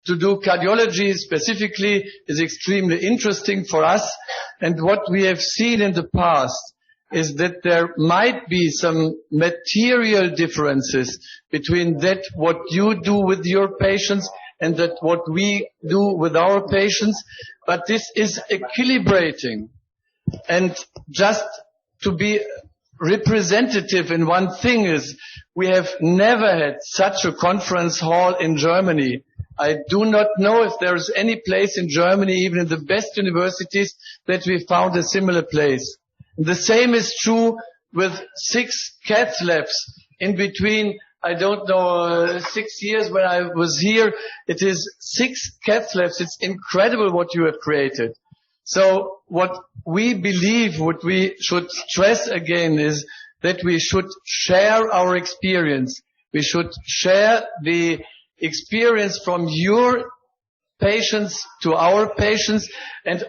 to do cardiology specifically is extremely interesting for us. And what we have seen in the past is that there might be some material differences between that what you do with your patients and that what we do with our patients. But this is equilibrating. And just to be representative in one thing is, we have never had such a conference hall in Germany. I do not know if there is any place in Germany, even in the best universities, that we found a similar place. The same is true with 6 cath labs in between. I don't know, 6 years when I was here, it is 6 cath labs. It's incredible what you have created. So what we believe, what we should stress again is that we should share our experience. We should share the experience from your patients to our patients, and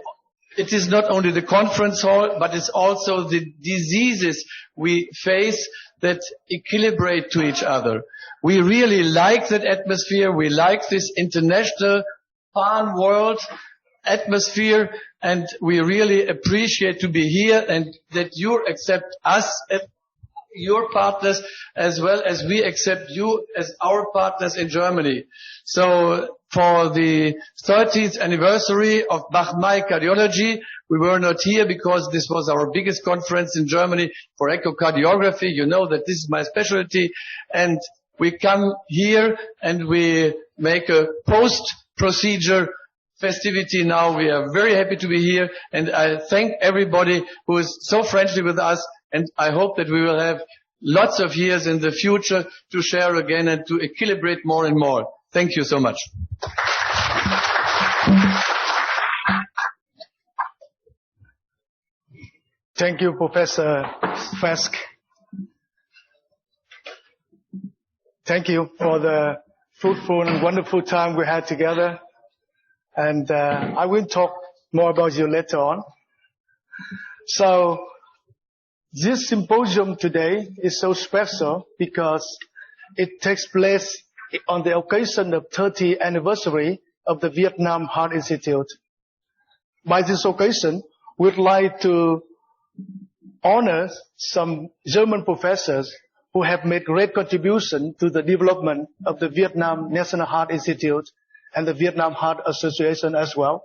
it is not only the conference hall, but it's also the diseases we face that equilibrate to each other. We really like that atmosphere. We like this international fun world atmosphere, and we really appreciate to be here and that you accept us as your partners as well as we accept you as our partners in Germany. So for the 30th anniversary of Bach-Mai Cardiology, we were not here because this was our biggest conference in Germany for echocardiography. You know that this is my specialty. And we come here and we make a post-procedure festivity now. We are very happy to be here, and I thank everybody who is so friendly with us, and I hope that we will have lots of years in the future to share again and to equilibrate more and more. Thank you so much. Thank you, Professor Fask. Thank you for the fruitful and wonderful time we had together. And I will talk more about you later on. So this symposium today is so special because it takes place on the occasion of 30th anniversary of the Vietnam Heart Institute. By this occasion, we'd like to honor some German professors who have made great contribution to the development of the Vietnam National Heart Institute and the Vietnam Heart Association as well.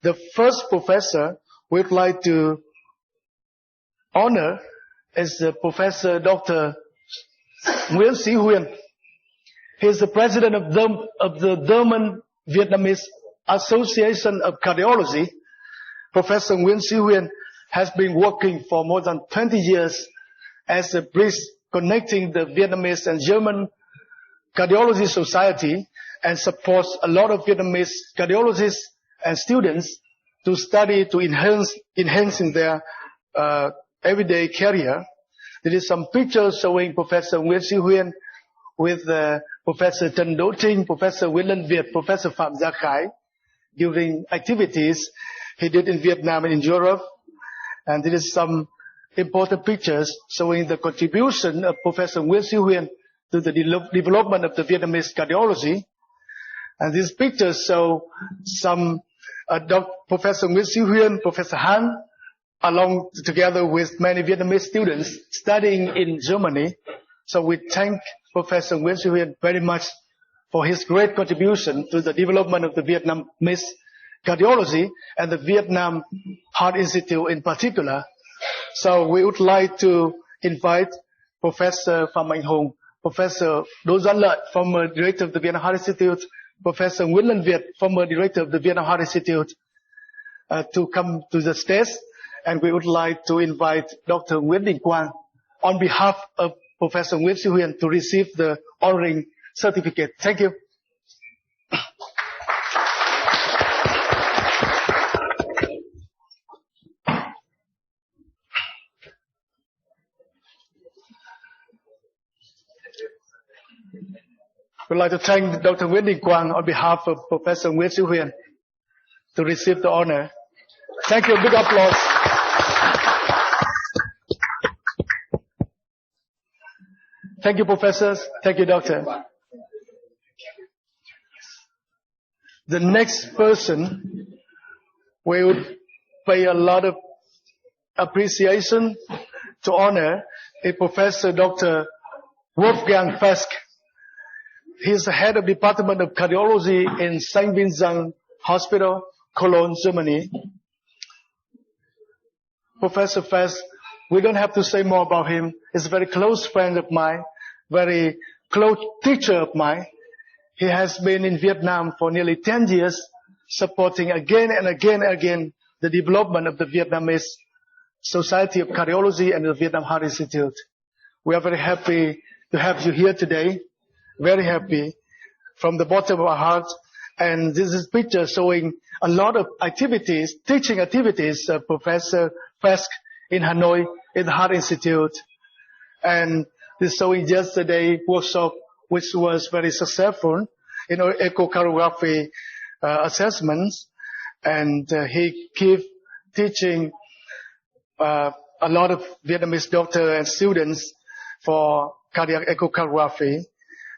The first professor we'd like to honor is Professor Dr. Nguyễn Sĩ Huyên. He is the president of the German Vietnamese Association of Cardiology. Professor Nguyễn Sĩ Huyên has been working for more than 20 years as a bridge connecting the Vietnamese and German Cardiology Society, and supports a lot of Vietnamese cardiologists and students to study, to enhancing their everyday career. There is some pictures showing Professor Nguyễn Sĩ Huyên with Professor ĐωρίTinh, Professor Nguyễn Lân Việt, Professor Phạm Gia Khải during activities he did in Vietnam and in Europe. And there is some important pictures showing the contribution of Professor Nguyễn Sĩ Huyên to the development of the Vietnamese cardiology. And these pictures show some Professor Nguyễn Sĩ Huyên, Professor Han, along together with many Vietnamese students studying in Germany. So we thank Professor Nguyễn Sĩ Huyên very much for his great contribution to the development of the Vietnamese cardiology and the Vietnam Heart Institute in particular. So we would like to invite Professor Phạm Mạnh Hùng, Professor Đỗ Doãn Lợi, former director of the Vietnam Heart Institute, Professor Nguyễn Lân Việt, former director of the Vietnam Heart Institute, to come to the stage. And we would like to invite Dr. Nguyễn Đình Quang on behalf of Professor Nguyễn Sĩ Huyên to receive the honoring certificate. Thank you. We'd like to thank Dr. Nguyễn Đình Quang on behalf of Professor Nguyễn Sĩ Huyên to receive the honor. Thank you. Big applause. Thank you, professors. Thank you, doctor. the next person we would pay a lot of appreciation to honor is Professor Dr. Wolfgang Fesk. He's the head of Department of Cardiology in St. Vincent Hospital, Cologne, Germany. Professor Fesk, we don't have to say more about him. He's a very close friend of mine, very close teacher of mine. He has been in Vietnam for nearly 10 years, supporting again and again and again the development of the Vietnamese Society of Cardiology and the Vietnam Heart Institute. We are very happy to have you here today. Very happy from the bottom of our hearts. And this is a picture showing a lot of activities, teaching activities of Professor Fesk in Hanoi in the Heart Institute. And this showing yesterday workshop, which was very successful in our echocardiography assessments. And he keep teaching a lot of Vietnamese doctors and students for cardiac echocardiography.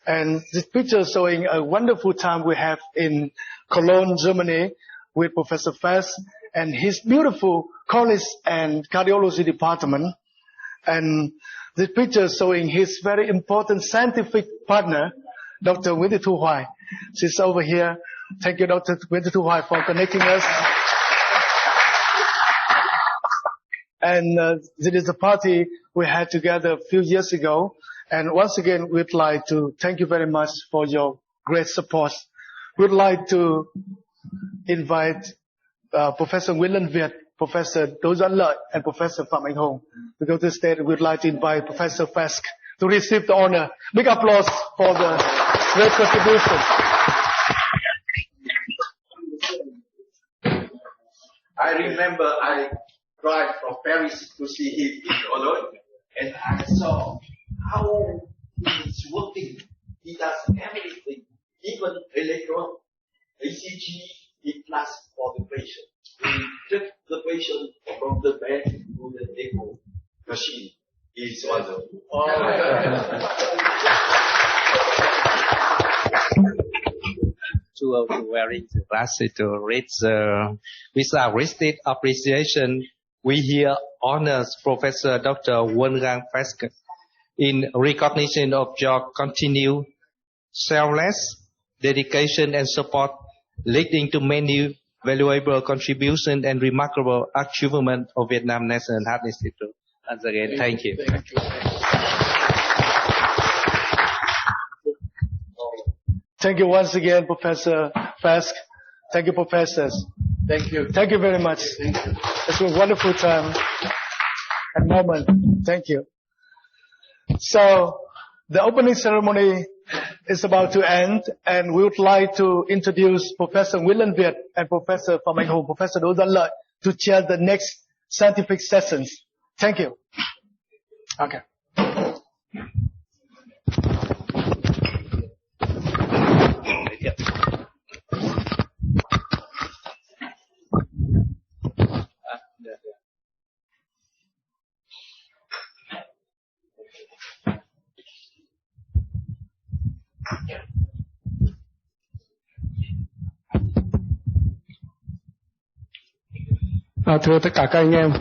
And this picture showing a wonderful time we have in Cologne, Germany with Professor Fesk and his beautiful college and cardiology department. And this picture showing his very important scientific partner, Dr. Nguyễn Thị Thu Hoài. She's over here. Thank you, Dr. Nguyễn Thị Thu Hoài, for connecting us. And this is a party we had together a few years ago. And once again, we'd like to thank you very much for your great support. We'd like to invite Professor Nguyễn Lân Việt, Professor Đỗ Doãn Lợi, and Professor Phạm Anh Hùng to go to the stage. We'd like to invite Professor Fesk to receive the honor. Big applause for the great contribution. I remember I drive from Paris to see him in Hanoi, and I saw how he's working. He does everything, even electron, ECG, he plus for the patient. He took the patient from the bed to the echo machine. He's wonderful. To wearing the glasses to read with our restricted appreciation, we here honors Professor Dr. Wolfgang Fesk in recognition of your continued selfless dedication and support, leading to many valuable contributions and remarkable achievements of Vietnam National Heart Institute. Once again, thank you. Thank you. Thank you once again, Professor Fesk. Thank you, professors. Thank you. Thank you very much. Thank you. It's a wonderful time and moment. Thank you. So, the opening ceremony is about to end, and we would like to introduce Professor Nguyễn Lân Việt and Professor Phạm Anh Hùng, Professor Đỗ Doãn Lợi to chair the next scientific sessions. Thank you. Okay. Thưa tất cả các anh em,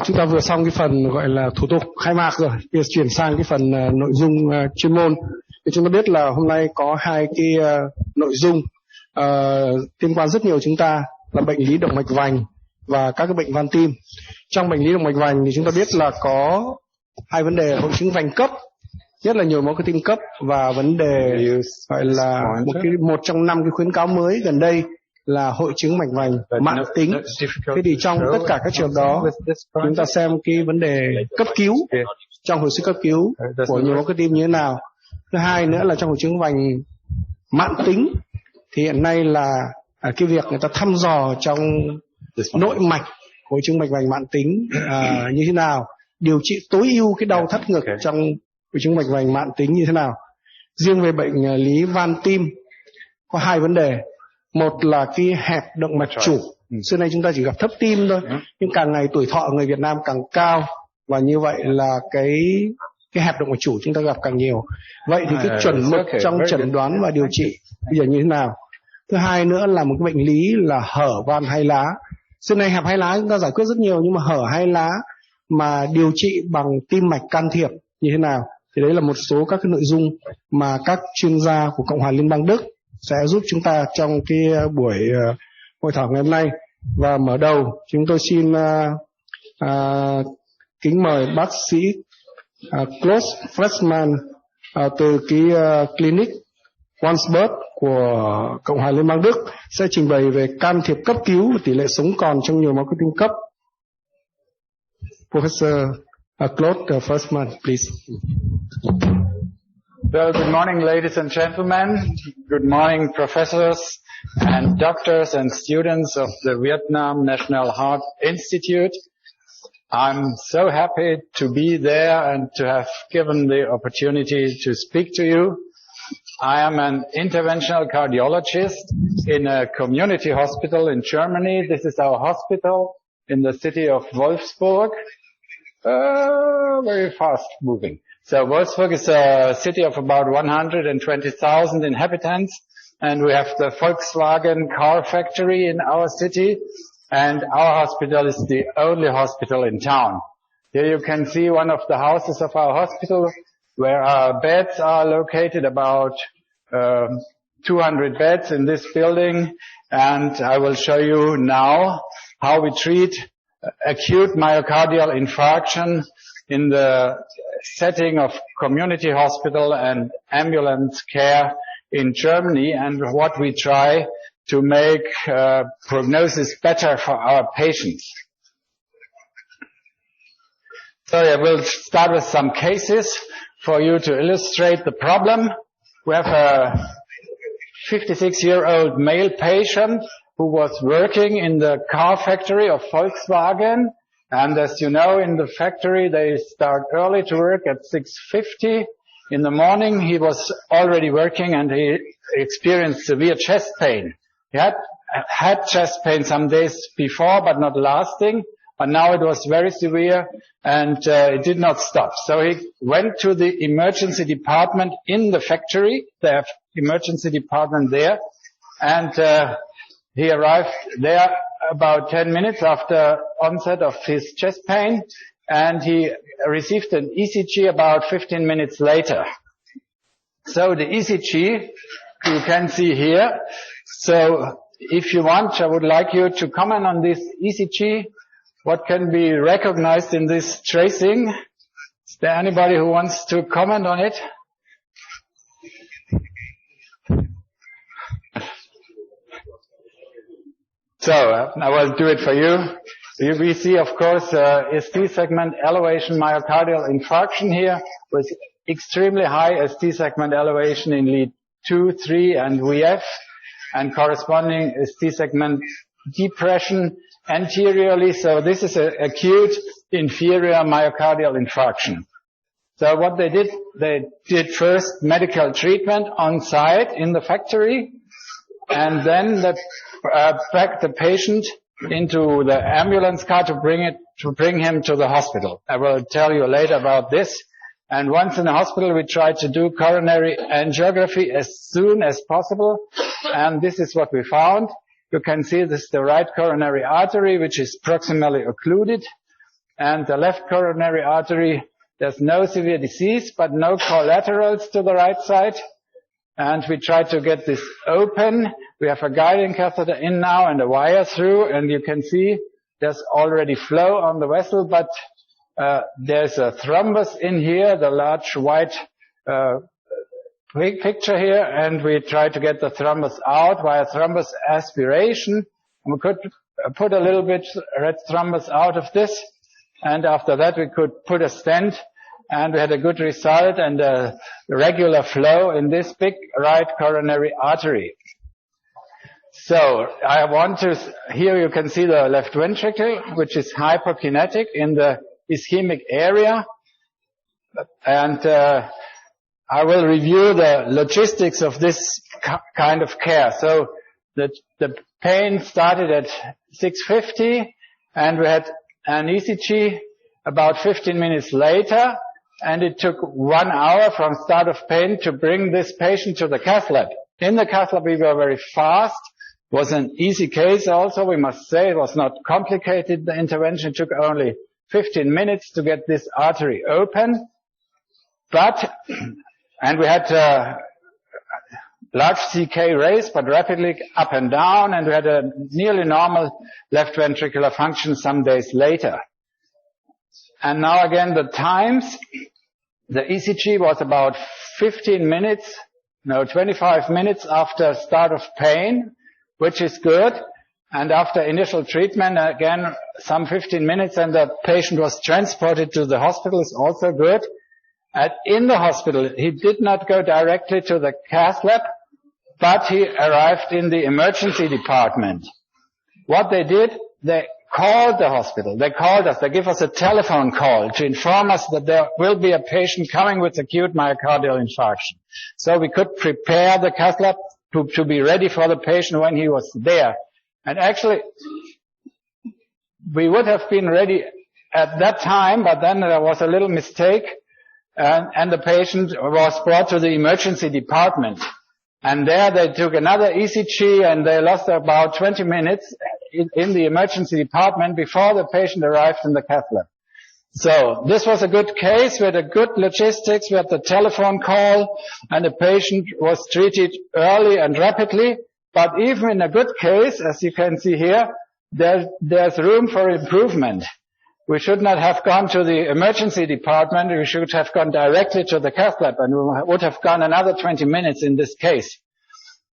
chúng ta vừa xong cái phần gọi là thủ tục khai mạc rồi, bây giờ chuyển sang cái phần nội dung chuyên môn. Thì chúng ta biết là hôm nay có hai cái nội dung liên quan rất nhiều chúng ta là bệnh lý động mạch vành và các cái bệnh van tim. Trong bệnh lý động mạch vành thì chúng ta biết là có hai vấn đề: hội chứng vành cấp, nhất là nhồi máu cơ tim cấp, và vấn đề gọi là một trong 5 cái khuyến cáo mới gần đây là hội chứng mạch vành mãn tính. Thế thì trong tất cả các trường đó, chúng ta xem cái vấn đề cấp cứu, trong hồi sức cấp cứu của nhồi máu cơ tim như thế nào. Thứ hai nữa là trong hội chứng vành mãn tính thì hiện nay là cái việc người ta thăm dò trong nội mạch hội chứng mạch vành mãn tính như thế nào, điều trị tối ưu cái đau thắt ngực trong hội chứng mạch vành mãn tính như thế nào. Riêng về bệnh lý van tim có hai vấn đề. Một là cái hẹp động mạch chủ. Xưa nay chúng ta chỉ gặp thấp tim thôi, nhưng càng ngày tuổi thọ người Việt Nam càng cao, và như vậy là cái hẹp động mạch chủ chúng ta gặp càng nhiều. Vậy thì cái chuẩn mực trong chẩn đoán và điều trị bây giờ như thế nào? Thứ hai nữa là một cái bệnh lý là hở van hai lá. Xương này hẹp hai lá chúng ta giải quyết rất nhiều, nhưng mà hở hai lá mà điều trị bằng tim mạch can thiệp như thế nào, thì đấy là một số các cái nội dung mà các chuyên gia của Cộng hòa Liên bang Đức sẽ giúp chúng ta trong cái buổi hội thảo ngày hôm nay. Và mở đầu chúng tôi xin kính mời bác sĩ Klaus Fressmann từ cái clinic Wandsbek của Cộng hòa Liên bang Đức sẽ trình bày về can thiệp cấp cứu và tỷ lệ sống còn trong nhồi máu cơ tim cấp. Professor Klaus Fressmann, please. Well, good morning, ladies and gentlemen. Good morning, professors and doctors and students of the Vietnam National Heart Institute. I'm so happy to be there and to have given the opportunity to speak to you. I am an interventional cardiologist in a community hospital in Germany. This is our hospital in the city of Wolfsburg. Very fast moving. So Wolfsburg is a city of about 120,000 inhabitants, and we have the Volkswagen car factory in our city, and our hospital is the only hospital in town. Here you can see one of the houses of our hospital where our beds are located, about 200 beds in this building, and I will show you now how we treat acute myocardial infarction in the setting of community hospital and ambulance care in Germany, and what we try to make prognosis better for our patients. So I will start with some cases for you to illustrate the problem. We have a 56-year-old male patient who was working in the car factory of Volkswagen. And as you know, in the factory, they start early to work at 6:50 in the morning. He was already working and he experienced severe chest pain. He had chest pain some days before, but not lasting. But now it was very severe and it did not stop. So he went to the emergency department in the factory. They have emergency department there. And he arrived there about 10 minutes after onset of his chest pain, and he received an ECG about 15 minutes later. So the ECG you can see here. So if you want, I would like you to comment on this ECG. What can be recognized in this tracing? Is there anybody who wants to comment on it? So I will do it for you. We see, of course, ST segment elevation myocardial infarction here with extremely high ST segment elevation in lead 2, 3, and VF, and corresponding ST segment depression anteriorly. So this is an acute inferior myocardial infarction. So what they did first medical treatment on site in the factory, and then packed the patient into the ambulance car to bring him to the hospital. I will tell you later about this. And once in the hospital, we tried to do coronary angiography as soon as possible. And this is what we found. You can see this is the right coronary artery, which is proximally occluded. And the left coronary artery, there's no severe disease, but no collaterals to the right side. And we try to get this open. We have a guiding catheter in now and a wire through, and you can see there's already flow on the vessel, but there's a thrombus in here, the large white picture here, and we try to get the thrombus out via thrombus aspiration. And we could put a little bit red thrombus out of this, and after that we could put a stent, and we had a good result and a regular flow in this big right coronary artery. So here you can see the left ventricle, which is hypokinetic in the ischemic area. And I will review the logistics of this kind of care. So the pain started at 6:50, and we had an ECG about 15 minutes later, and it took 1 hour from start of pain to bring this patient to the cath lab. In the cath lab, we were very fast. It was an easy case also, we must say. It was not complicated. The intervention took only 15 minutes to get this artery open. And we had large CK raise, but rapidly up and down, and we had a nearly normal left ventricular function some days later. And now again, the times, the ECG was about 25 minutes after start of pain, which is good. And after initial treatment, again, some 15 minutes, and the patient was transported to the hospital, is also good. And in the hospital, he did not go directly to the cath lab, but he arrived in the emergency department. What they did, they called the hospital. They called us. They gave us a telephone call to inform us that there will be a patient coming with acute myocardial infarction. So we could prepare the cath lab to be ready for the patient when he was there. And actually, we would have been ready at that time, but then there was a little mistake, and the patient was brought to the emergency department. And there they took another ECG, and they lost about 20 minutes in the emergency department before the patient arrived in the cath lab. So this was a good case. We had a good logistics. We had the telephone call, and the patient was treated early and rapidly. But even in a good case, as you can see here, there's room for improvement. We should not have gone to the emergency department. We should have gone directly to the cath lab, and we would have gone another 20 minutes in this case.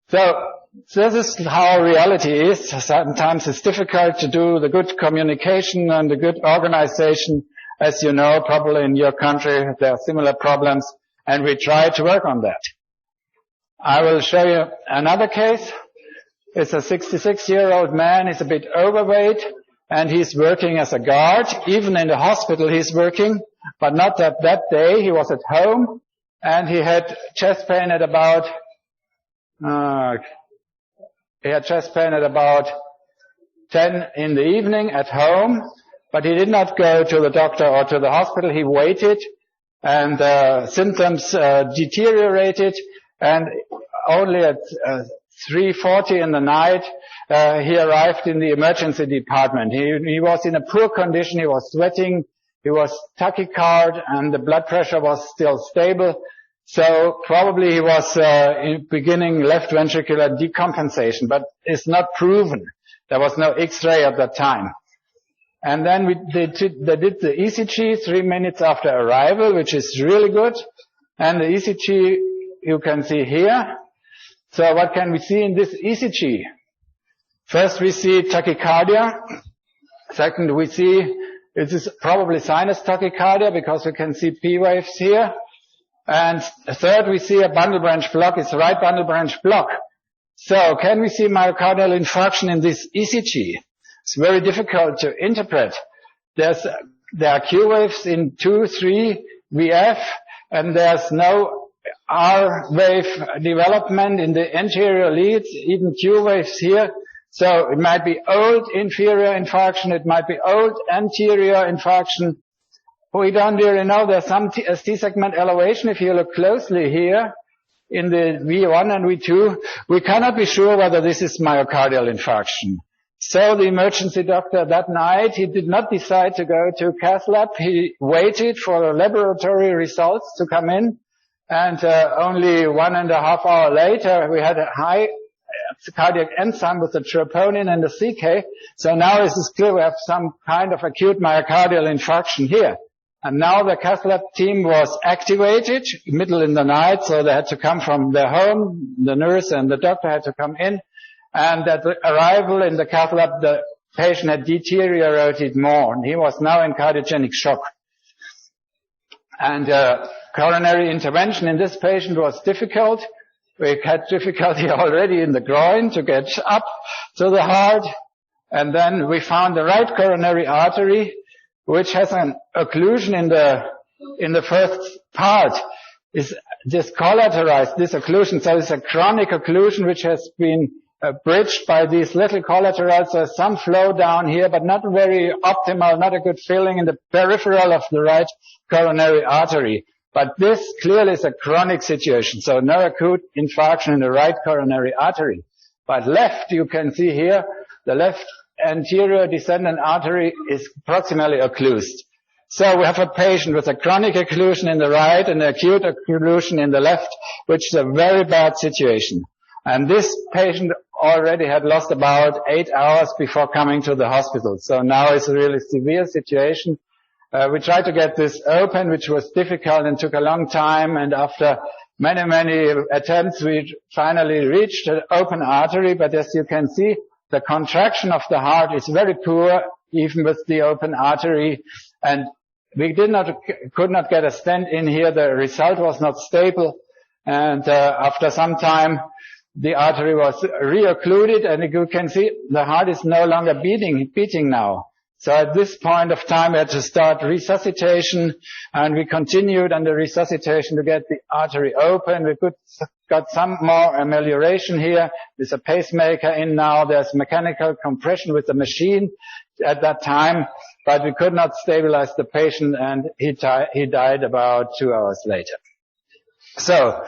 So this is how reality is. Sometimes it's difficult to do the good communication and the good organization. As you know, probably in your country there are similar problems, and we try to work on that. I will show you another case. It's a 66-year-old man. He's a bit overweight, and he's working as a guard. Even in the hospital he's working, but not that day. He was at home, and he had chest pain at about 10 in the evening at home, but he did not go to the doctor or to the hospital. He waited, and symptoms deteriorated, and only at 3:40 in the night he arrived in the emergency department. He was in a poor condition. He was sweating, he was tachycard, and the blood pressure was still stable. So probably he was beginning left ventricular decompensation, but it's not proven. There was no X-ray at that time. And then they did the ECG 3 minutes after arrival, which is really good. And the ECG you can see here. So what can we see in this ECG? First we see tachycardia. Second we see it is probably sinus tachycardia because we can see P waves here. And third we see a bundle branch block. It's a right bundle branch block. So can we see myocardial infarction in this ECG? It's very difficult to interpret. There are Q waves in 2, 3 VF, and there's no R wave development in the anterior leads, even Q waves here. So it might be old inferior infarction, it might be old anterior infarction. We don't really know. There's some ST segment elevation. If you look closely here in the V1 and V2, we cannot be sure whether this is myocardial infarction. So the emergency doctor that night, he did not decide to go to cath lab. He waited for the laboratory results to come in. And only 1.5 hours later, we had a high cardiac enzyme with the troponin and the CK. So now it is clear we have some kind of acute myocardial infarction here. And now the cath lab team was activated middle in the night, so they had to come from their home. The nurse and the doctor had to come in. And at the arrival in the cath lab, the patient had deteriorated more, and he was now in cardiogenic shock. And coronary intervention in this patient was difficult. We had difficulty already in the groin to get up to the heart. And then we found the right coronary artery, which has an occlusion in the first part, is discollateralized, this occlusion. So it's a chronic occlusion which has been bridged by these little collaterals. There's some flow down here, but not very optimal, not a good filling in the peripheral of the right coronary artery. But this clearly is a chronic situation, so no acute infarction in the right coronary artery. But left, you can see here, the left anterior descendant artery is proximally occlused. So we have a patient with a chronic occlusion in the right and acute occlusion in the left, which is a very bad situation. And this patient already had lost about 8 hours before coming to the hospital. So now it's a really severe situation. We tried to get this open, which was difficult and took a long time. And after many attempts, we finally reached an open artery. But as you can see, the contraction of the heart is very poor, even with the open artery. And we could not get a stent in here. The result was not stable. And after some time, the artery was re-occluded, and you can see the heart is no longer beating now. So at this point of time, we had to start resuscitation, and we continued under resuscitation to get the artery open. We got some more amelioration here. There's a pacemaker in now. There's mechanical compression with the machine at that time, but we could not stabilize the patient, and he died about 2 hours later. So,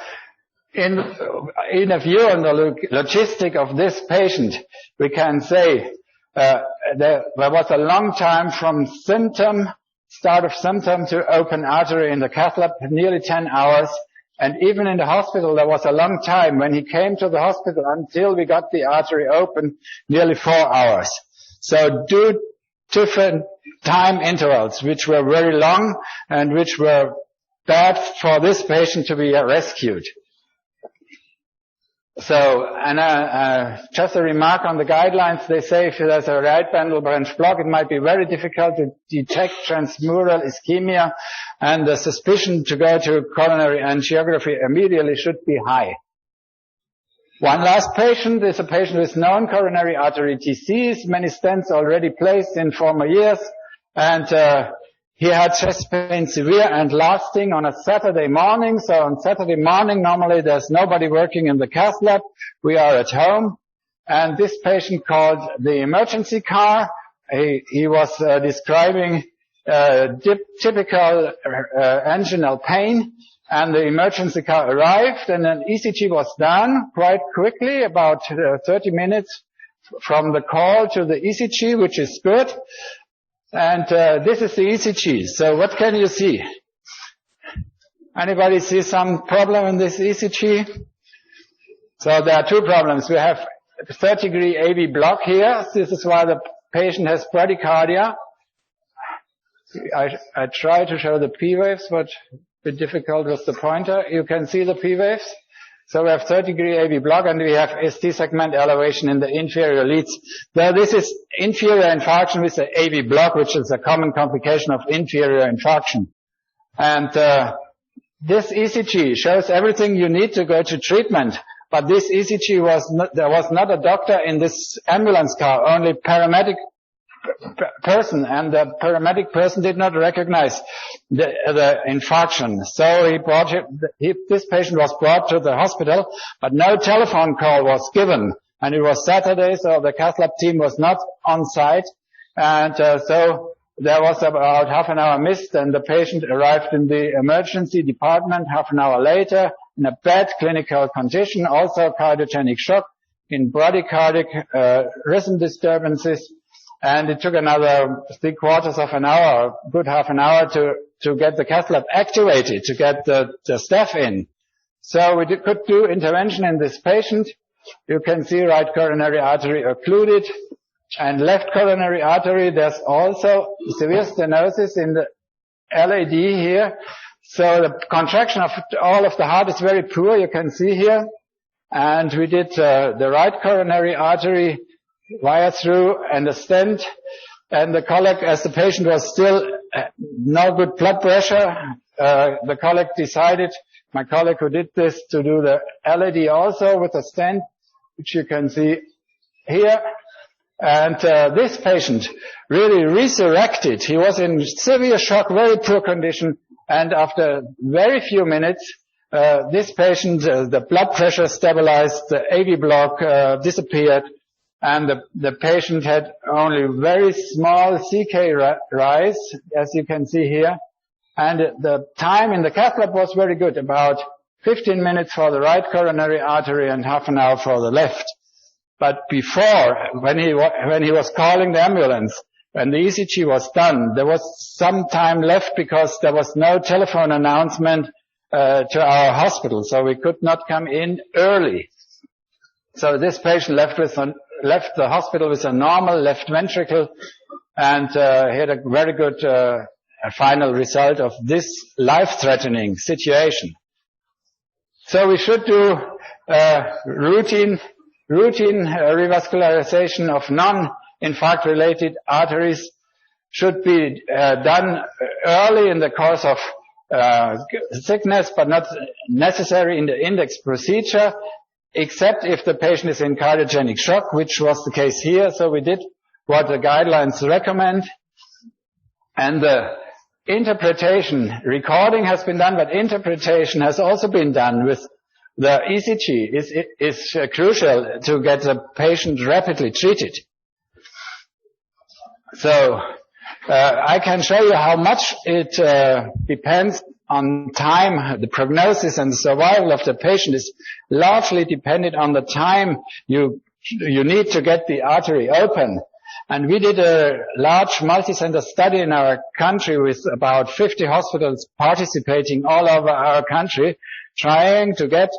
in a view on the logistic of this patient, we can say there was a long time from start of symptom to open artery in the cath lab, nearly 10 hours. And even in the hospital, there was a long time when he came to the hospital until we got the artery open, nearly 4 hours. So different time intervals, which were very long and which were bad for this patient to be rescued. So, and just a remark on the guidelines, they say if there's a right bundle branch block, it might be very difficult to detect transmural ischemia, and the suspicion to go to coronary angiography immediately should be high. One last patient is a patient with known coronary artery disease, many stents already placed in former years, and he had chest pain severe and lasting on a Saturday morning. So on Saturday morning, normally there's nobody working in the cath lab. We are at home. And this patient called the emergency car. He was describing typical anginal pain. And the emergency car arrived, and an ECG was done quite quickly, about 30 minutes from the call to the ECG, which is good. And this is the ECG. So what can you see? Anybody see some problem in this ECG? So there are two problems. We have a 30-degree AV block here. This is why the patient has bradycardia. I try to show the P waves, but a bit difficult with the pointer. You can see the P waves. So we have 30-degree AV block, and we have ST segment elevation in the inferior leads. Now this is inferior infarction with the AV block, which is a common complication of inferior infarction. And this ECG shows everything you need to go to treatment. But this ECG there was not a doctor in this ambulance car, only paramedic person, and the paramedic person did not recognize the infarction. So this patient was brought to the hospital, but no telephone call was given. And it was Saturday, so the cath lab team was not on site. And so there was about half an hour missed, and the patient arrived in the emergency department half an hour later in a bad clinical condition, also cardiogenic shock, in bradycardic rhythm disturbances. And it took another 3/4 of an hour, a good half an hour to get the cath lab activated, to get the staff in. So we could do intervention in this patient. You can see right coronary artery occluded, and left coronary artery, there's also severe stenosis in the LAD here. So the contraction of all of the heart is very poor, you can see here. And we did the right coronary artery wire through and a stent, and the colleague, as the patient was still no good blood pressure, the colleague decided, my colleague who did this, to do the LAD also with a stent, which you can see here. And this patient really resurrected. He was in severe shock, very poor condition, and after very few minutes, this patient, the blood pressure stabilized, the AV block disappeared, and the patient had only very small CK rise, as you can see here. And the time in the cath lab was very good, about 15 minutes for the right coronary artery and half an hour for the left. But before, when he was calling the ambulance, when the ECG was done, there was some time left because there was no telephone announcement to our hospital, so we could not come in early. So this patient left the hospital with a normal left ventricle, and he had a very good final result of this life-threatening situation. So we should do routine revascularization of non-infarct-related arteries. Should be done early in the course of sickness, but not necessary in the index procedure, except if the patient is in cardiogenic shock, which was the case here. So we did what the guidelines recommend. And the interpretation, recording has been done, but interpretation has also been done with the ECG. Is crucial to get the patient rapidly treated. So I can show you how much it depends on time. The prognosis and the survival of the patient is largely dependent on the time you need to get the artery open. And we did a large multi-center study in our country with about 50 hospitals participating all over our country, trying to get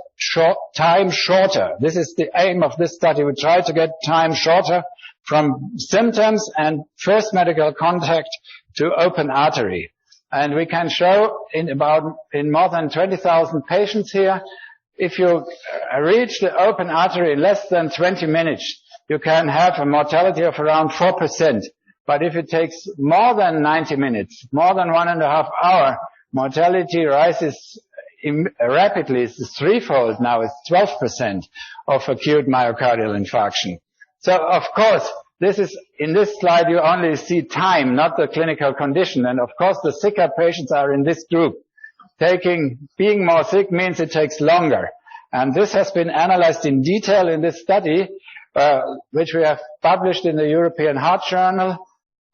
time shorter. This is the aim of this study. We try to get time shorter from symptoms and first medical contact to open artery. And we can show in more than 20,000 patients here, if you reach the open artery in less than 20 minutes, you can have a mortality of around 4%. But if it takes more than 90 minutes, more than 1.5 hours, mortality rises rapidly. It's threefold now. It's 12% of acute myocardial infarction. So, of course, in this slide you only see time, not the clinical condition. And of course the sicker patients are in this group. Being more sick means it takes longer. And this has been analyzed in detail in this study, which we have published in the European Heart Journal.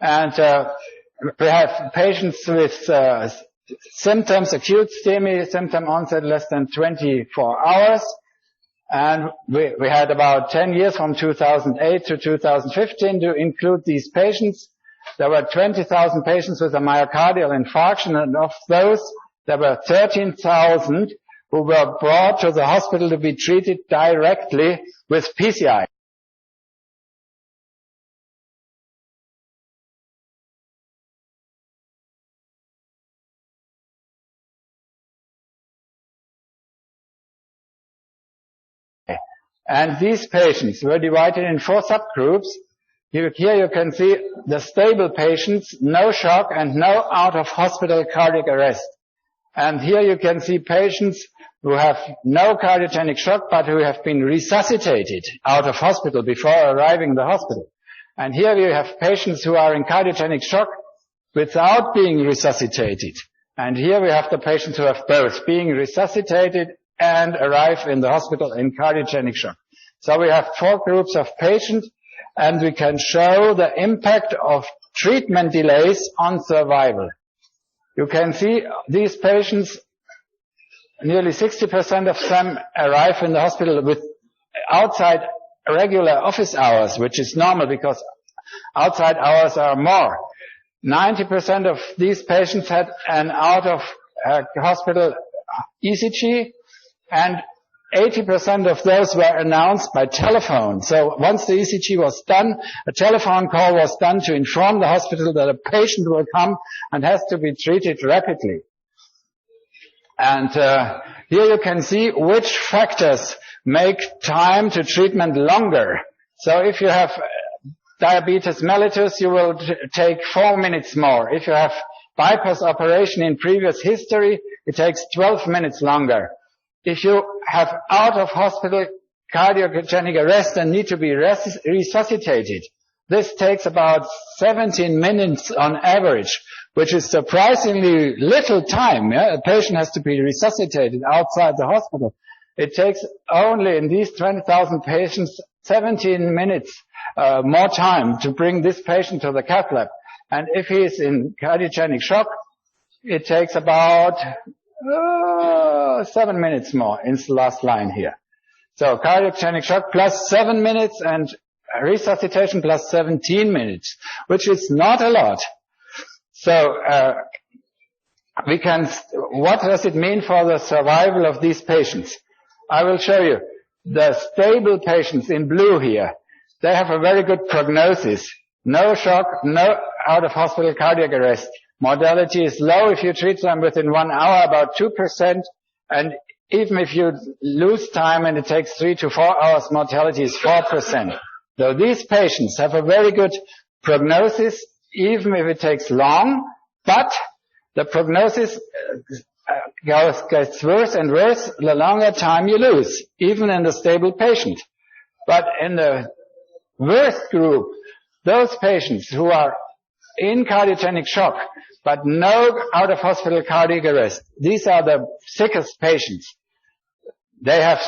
And we have patients with symptoms, acute STEMI, symptom onset less than 24 hours. And we had about 10 years from 2008 to 2015 to include these patients. There were 20,000 patients with a myocardial infarction, and of those, there were 13,000 who were brought to the hospital to be treated directly with PCI. And these patients were divided in 4 subgroups. Here you can see the stable patients, no shock and no out-of-hospital cardiac arrest. And here you can see patients who have no cardiogenic shock but who have been resuscitated out of hospital before arriving in the hospital. And here you have patients who are in cardiogenic shock without being resuscitated. And here we have the patients who have both, being resuscitated and arrive in the hospital in cardiogenic shock. So we have 4 groups of patients, and we can show the impact of treatment delays on survival. You can see these patients, nearly 60% of them arrive in the hospital with outside regular office hours, which is normal because outside hours are more. 90% of these patients had an out-of-hospital ECG, and 80% of those were announced by telephone. So once the ECG was done, a telephone call was done to inform the hospital that a patient will come and has to be treated rapidly. And here you can see which factors make time to treatment longer. So if you have diabetes mellitus, you will take 4 minutes more. If you have bypass operation in previous history, it takes 12 minutes longer. If you have out-of-hospital cardiogenic arrest and need to be resuscitated, this takes about 17 minutes on average, which is surprisingly little time. Yeah? A patient has to be resuscitated outside the hospital. It takes only in these 20,000 patients 17 minutes more time to bring this patient to the cath lab. And if he is in cardiogenic shock, it takes about 7 minutes more in the last line here. So cardiogenic shock plus 7 minutes and resuscitation plus 17 minutes, which is not a lot. So what does it mean for the survival of these patients? I will show you. The stable patients in blue here, they have a very good prognosis. No shock, no out of hospital cardiac arrest. Mortality is low if you treat them within 1 hour, about 2%. And even if you lose time and it takes 3 to 4 hours, mortality is 4%. So these patients have a very good prognosis, even if it takes long, but the prognosis gets worse and worse the longer time you lose, even in the stable patient. But in the worst group, those patients who are in cardiogenic shock, but no out-of-hospital cardiac arrest, these are the sickest patients. They have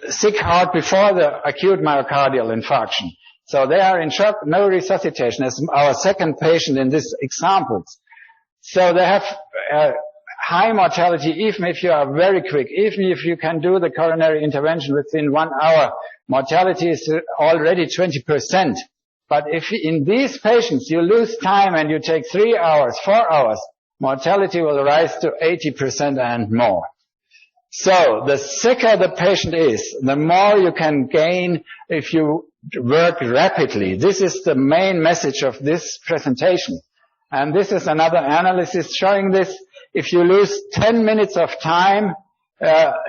sick heart before the acute myocardial infarction. So they are in shock, no resuscitation, as our second patient in this example. So they have high mortality, even if you are very quick, even if you can do the coronary intervention within 1 hour, mortality is already 20%. But if in these patients you lose time and you take 3 hours, 4 hours, mortality will rise to 80% and more. So the sicker the patient is, the more you can gain if you work rapidly. This is the main message of this presentation. And this is another analysis showing this. If you lose 10 minutes of time,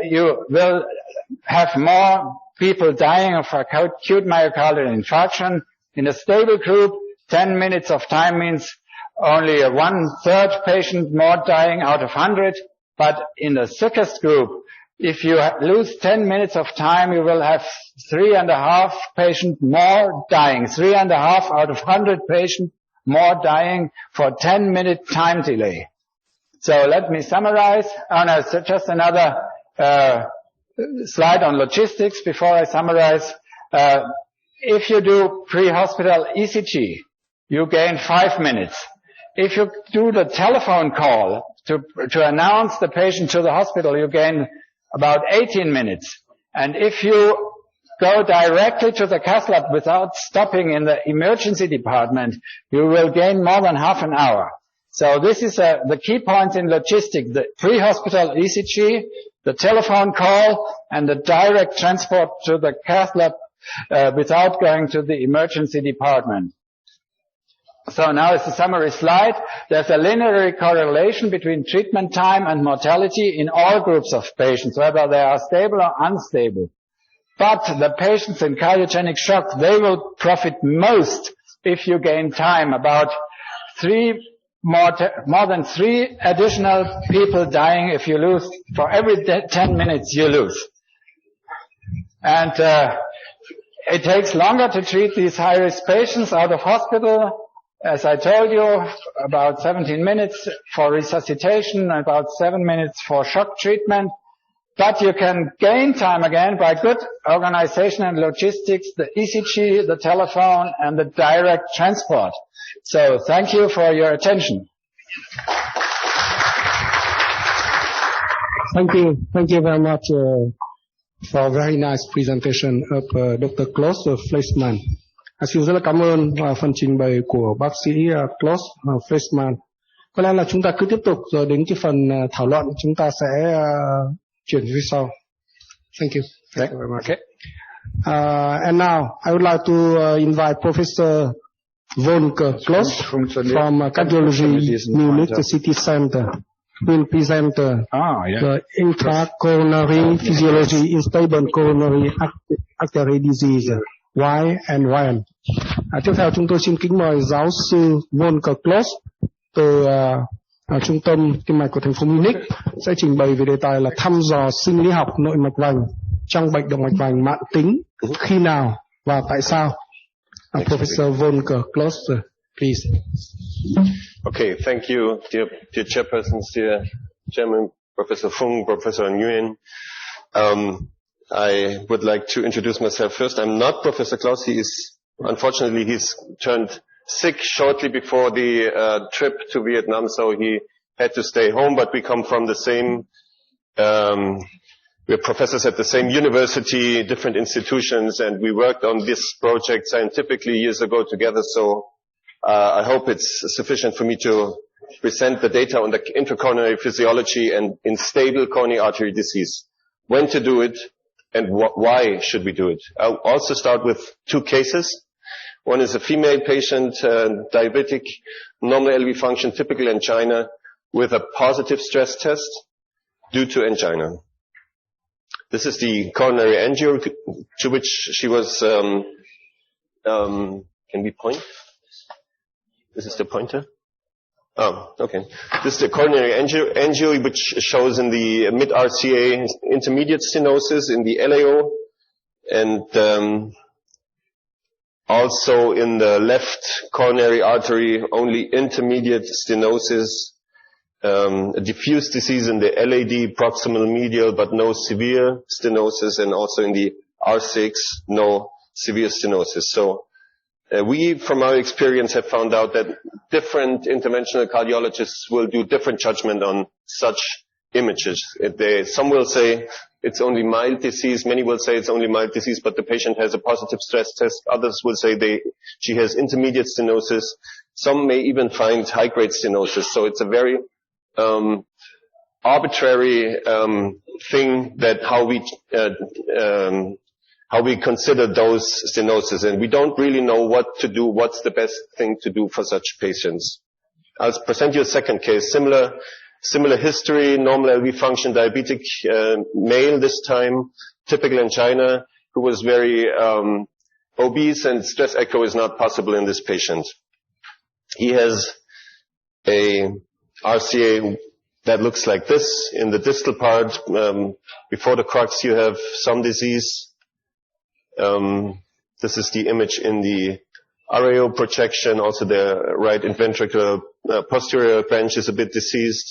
you will have more people dying of acute myocardial infarction. In a stable group, 10 minutes of time means only 1/3 patient more dying out of 100. But in the sickest group, if you lose 10 minutes of time, you will have 3.5 patients more dying. 3.5 out of 100 patients more dying for 10-minute time delay. So let me summarize. So just another slide on logistics before I summarize. If you do pre-hospital ECG, you gain 5 minutes. If you do the telephone call to announce the patient to the hospital, you gain about 18 minutes. And if you go directly to the cath lab without stopping in the emergency department, you will gain more than half an hour. So this is the key points in logistics: the pre-hospital ECG, the telephone call, and the direct transport to the cath lab without going to the emergency department. So now is the summary slide. There's a linear correlation between treatment time and mortality in all groups of patients, whether they are stable or unstable. But the patients in cardiogenic shock, they will profit most if you gain time. About more than 3 additional people dying if you lose, for every 10 minutes you lose. And it takes longer to treat these high-risk patients out of hospital. As I told you, about 17 minutes for resuscitation, about 7 minutes for shock treatment. But you can gain time again by good organization and logistics, the ECG, the telephone, and the direct transport. So thank you for your attention. Thank you very much for a very nice presentation of Dr. Klaus Fleischmann. Xin rất là cảm ơn phần trình bày của bác sĩ Klaus Fleischmann. Có lẽ là chúng ta cứ tiếp tục rồi đến cái phần thảo luận chúng ta sẽ chuyển phía sau. Thank you. Thank you very much. Okay. And now I would like to invite Professor Volker Klaus from Cardiology Munich City Center will present the Intracoronary physiology in stable coronary artery disease. Why and when? Tiếp theo chúng tôi xin kính mời giáo sư Volker Klaus từ trung tâm tim mạch của thành phố Munich sẽ trình bày về đề tài là thăm dò sinh lý học nội mạch vành trong bệnh động mạch vành mãn tính, khi nào và tại sao. Professor Volker Klaus, please. Okay, thank you, dear chairpersons, dear Chairman, Professor Fung, Professor Nguyen. I would like to introduce myself first. I'm not Professor Klaus. Unfortunately, he's turned sick shortly before the trip to Vietnam, so he had to stay home, but we come from the same, we're professors at the same university, different institutions, and we worked on this project scientifically years ago together. So I hope it's sufficient for me to present the data on the intracoronary physiology and in stable coronary artery disease. When to do it and why should we do it. I'll also start with two cases. One is a female patient, diabetic, normal LV function, typical angina, with a positive stress test due to angina. This is the coronary angio to which she was, can we point? This is the pointer? Oh, okay. This is the coronary angio which shows in the mid-RCA intermediate stenosis in the LAO, and also in the left coronary artery, only intermediate stenosis, a diffuse disease in the LAD, proximal medial, but no severe stenosis, and also in the R6, no severe stenosis. So we, from our experience, have found out that different interventional cardiologists will do different judgment on such images. Some will say it's only mild disease, many will say it's only mild disease, but the patient has a positive stress test. Others will say she has intermediate stenosis. Some may even find high-grade stenosis. So it's a very arbitrary thing that how we consider those stenosis, and we don't really know what to do, what's the best thing to do for such patients. I'll present you a second case, similar history, normal LV function, diabetic male this time, typical angina, who was very obese, and stress echo is not possible in this patient. He has a RCA that looks like this. In the distal part, before the crux, you have some disease. This is the image in the RAO projection. Also the right ventricular posterior branch is a bit diseased.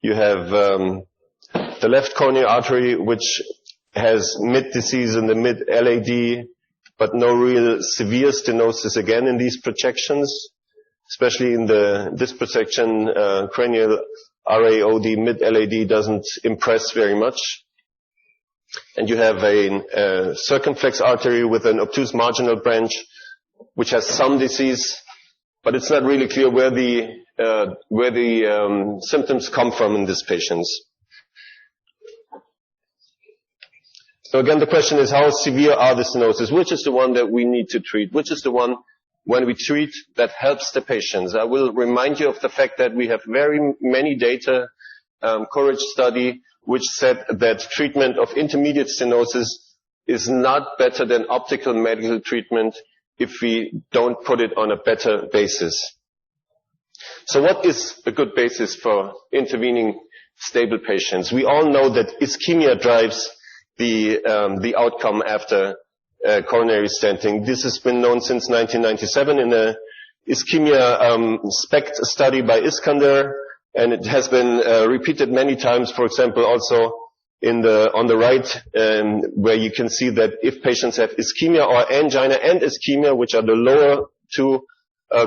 You have the left coronary artery, which has mid-disease in the mid-LAD, but no real severe stenosis again in these projections, especially in this projection, cranial RAOD mid-LAD doesn't impress very much. And you have a circumflex artery with an obtuse marginal branch, which has some disease, but it's not really clear where the symptoms come from in these patients. So again, the question is, how severe are the stenosis? Which is the one that we need to treat? Which is the one, when we treat, that helps the patients? I will remind you of the fact that we have very many data, Courage study, which said that treatment of intermediate stenosis is not better than optical medical treatment if we don't put it on a better basis. So what is a good basis for intervening stable patients? We all know that ischemia drives the outcome after coronary stenting. This has been known since 1997 in a ischemia SPECT study by Iskander, and it has been repeated many times, for example, also on the right, where you can see that if patients have ischemia or angina and ischemia, which are the lower two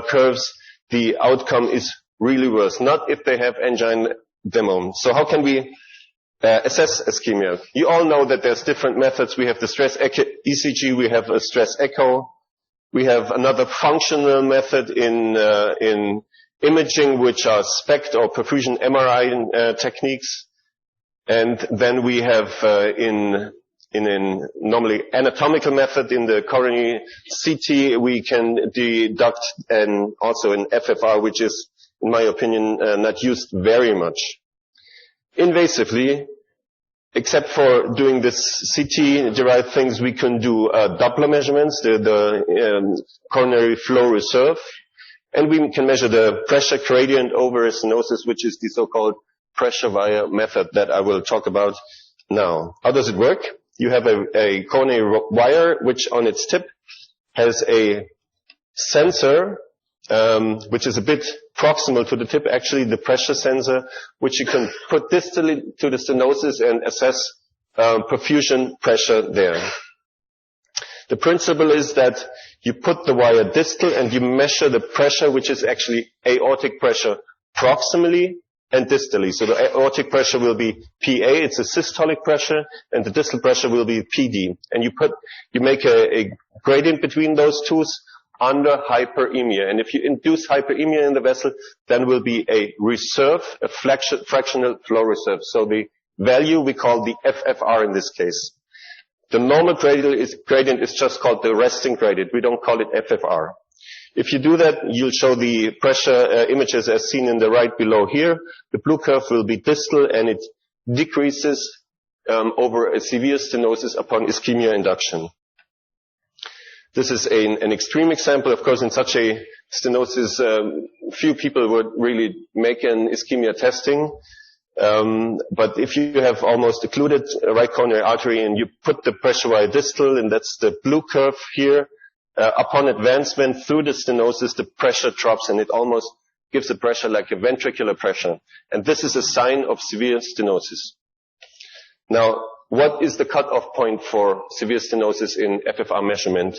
curves, the outcome is really worse, not if they have angina demo. So how can we assess ischemia? You all know that there's different methods. We have the stress ECG, we have a stress echo, we have another functional method in imaging, which are SPECT or perfusion MRI techniques. And then we have in normally anatomical method in the coronary CT, we can deduct, and also in FFR, which is, in my opinion, not used very much. Invasively, except for doing this CT-derived things, we can do Doppler measurements, the coronary flow reserve, and we can measure the pressure gradient over stenosis, which is the so-called pressure wire method that I will talk about now. How does it work? You have a coronary wire, which on its tip has a sensor, which is a bit proximal to the tip, actually the pressure sensor, which you can put distally to the stenosis and assess perfusion pressure there. The principle is that you put the wire distal and you measure the pressure, which is actually aortic pressure, proximally and distally. So the aortic pressure will be PA, it's a systolic pressure, and the distal pressure will be PD. And you make a gradient between those two under hyperemia. And if you induce hyperemia in the vessel, then will be a reserve, a fractional flow reserve. So the value we call the FFR in this case. The normal gradient is just called the resting gradient. We don't call it FFR. If you do that, you'll show the pressure images as seen in the right below here. The blue curve will be distal, and it decreases over a severe stenosis upon ischemia induction. This is an extreme example. Of course, in such a stenosis, few people would really make an ischemia testing. But if you have almost occluded right coronary artery and you put the pressure via distal, and that's the blue curve here, upon advancement through the stenosis, the pressure drops, and it almost gives a pressure like a ventricular pressure. And this is a sign of severe stenosis. Now, what is the cutoff point for severe stenosis in FFR measurement?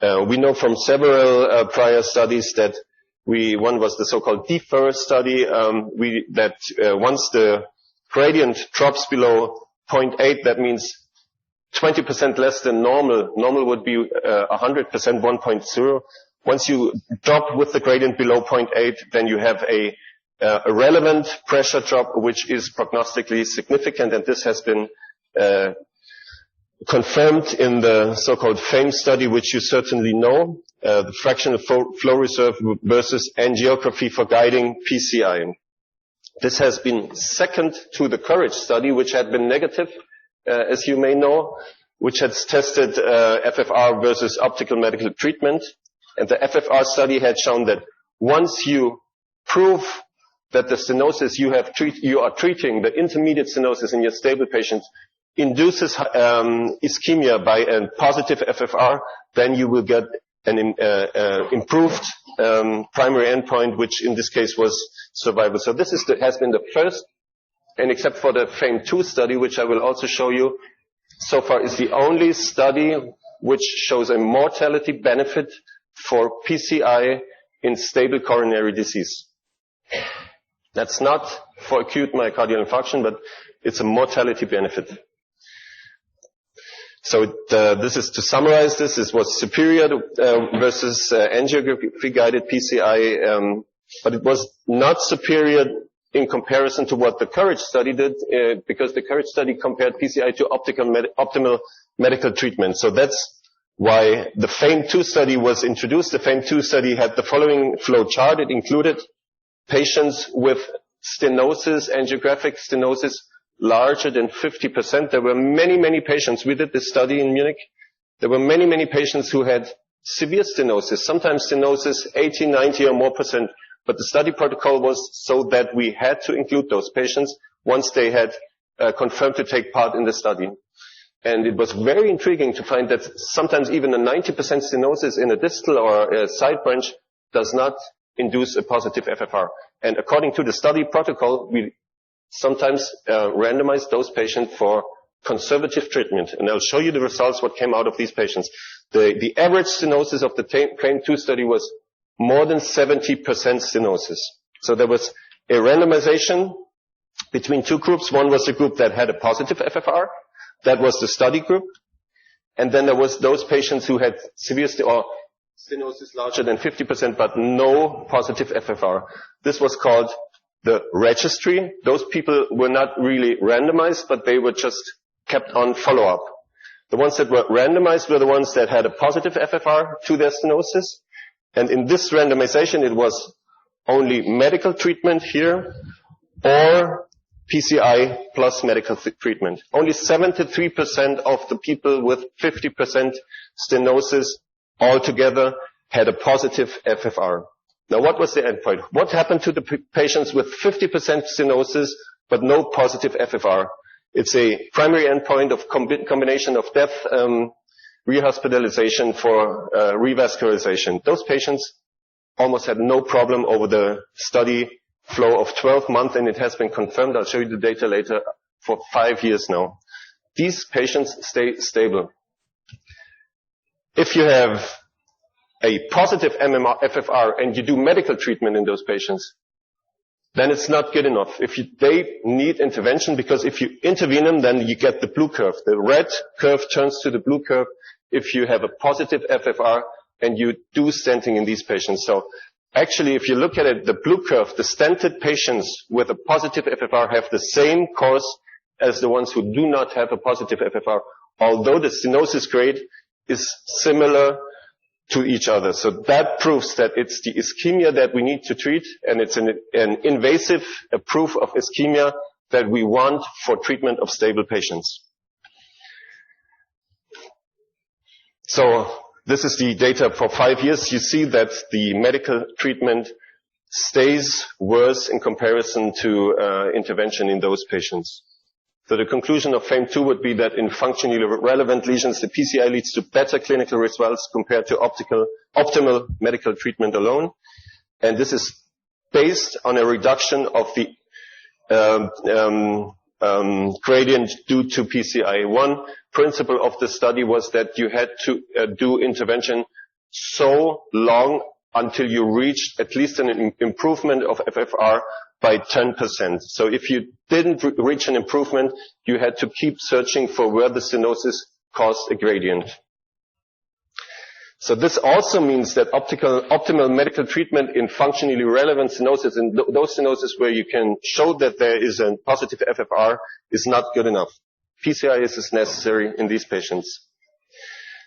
We know from several prior studies that one was the so-called defer study, that once the gradient drops below 0.8, that means 20% less than normal. Normal would be 100%, 1.0. Once you drop with the gradient below 0.8, then you have a relevant pressure drop, which is prognostically significant, and this has been confirmed in the so-called FAME study, which you certainly know, the fractional flow reserve versus angiography for guiding PCI. This has been second to the COURAGE study, which had been negative, as you may know, which has tested FFR versus optical medical treatment. And the FFR study had shown that once you prove that the stenosis you are treating, the intermediate stenosis in your stable patients, induces ischemia by a positive FFR, then you will get an improved primary endpoint, which in this case was survival. So this has been the first, and except for the FAME2 study, which I will also show you, so far is the only study which shows a mortality benefit for PCI in stable coronary disease. That's not for acute myocardial infarction, but it's a mortality benefit. So this is to summarize this. This was superior versus angiography-guided PCI, but it was not superior in comparison to what the COURAGE study did, because the COURAGE study compared PCI to optimal medical treatment. So that's why the FAME2 study was introduced. The FAME2 study had the following flow chart. It included patients with stenosis, angiographic stenosis, larger than 50%. There were many, many patients. We did this study in Munich. There were many, many patients who had severe stenosis, sometimes stenosis 80, 90 or more %. But the study protocol was so that we had to include those patients once they had confirmed to take part in the study. And it was very intriguing to find that sometimes even a 90% stenosis in a distal or a side branch does not induce a positive FFR. And according to the study protocol, we sometimes randomize those patients for conservative treatment. And I'll show you the results, what came out of these patients. The average stenosis of the FAME2 study was more than 70% stenosis. So there was a randomization between two groups. One was the group that had a positive FFR. That was the study group. And then there was those patients who had severe stenosis larger than 50%, but no positive FFR. This was called the registry. Those people were not really randomized, but they were just kept on follow-up. The ones that were randomized were the ones that had a positive FFR to their stenosis. And in this randomization, it was only medical treatment here or PCI plus medical treatment. Only 73% of the people with 50% stenosis altogether had a positive FFR. Now, what was the endpoint? What happened to the patients with 50% stenosis but no positive FFR? It's a primary endpoint of combination of death, rehospitalization for revascularization. Those patients almost had no problem over the study flow of 12 months, and it has been confirmed, I'll show you the data later, for 5 years now. These patients stay stable. If you have a positive FFR and you do medical treatment in those patients, then it's not good enough. They need intervention, because if you intervene them, then you get the blue curve. The red curve turns to the blue curve if you have a positive FFR and you do stenting in these patients. So actually, if you look at it, the blue curve, the stented patients with a positive FFR have the same course as the ones who do not have a positive FFR, although the stenosis grade is similar to each other. So that proves that it's the ischemia that we need to treat, and it's an invasive proof of ischemia that we want for treatment of stable patients. So this is the data for 5 years. You see that the medical treatment stays worse in comparison to intervention in those patients. So the conclusion of FAME2 would be that in functionally relevant lesions, the PCI leads to better clinical results compared to optimal medical treatment alone. And this is based on a reduction of the gradient due to PCI. One principle of the study was that you had to do intervention so long until you reached at least an improvement of FFR by 10%. So if you didn't reach an improvement, you had to keep searching for where the stenosis caused a gradient. So this also means that optimal medical treatment in functionally relevant stenosis, and those stenosis where you can show that there is a positive FFR, is not good enough. PCI is necessary in these patients.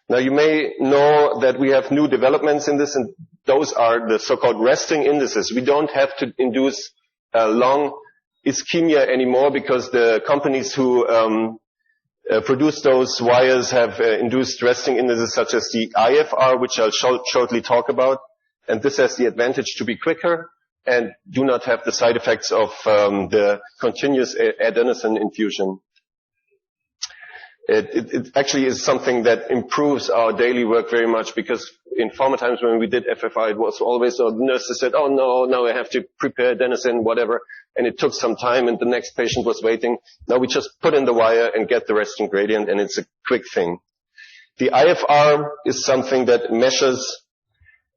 Now you may know that we have new developments in this, and those are the so-called resting indices. We don't have to induce long ischemia anymore, because the companies who produce those wires have induced resting indices such as the IFR, which I'll shortly talk about. And this has the advantage to be quicker and do not have the side effects of the continuous adenosine infusion. It actually is something that improves our daily work very much, because in former times when we did FFR, it was always the nurses said, oh no, now I have to prepare adenosine, whatever. And it took some time and the next patient was waiting. Now we just put in the wire and get the resting gradient, and it's a quick thing. The IFR is something that measures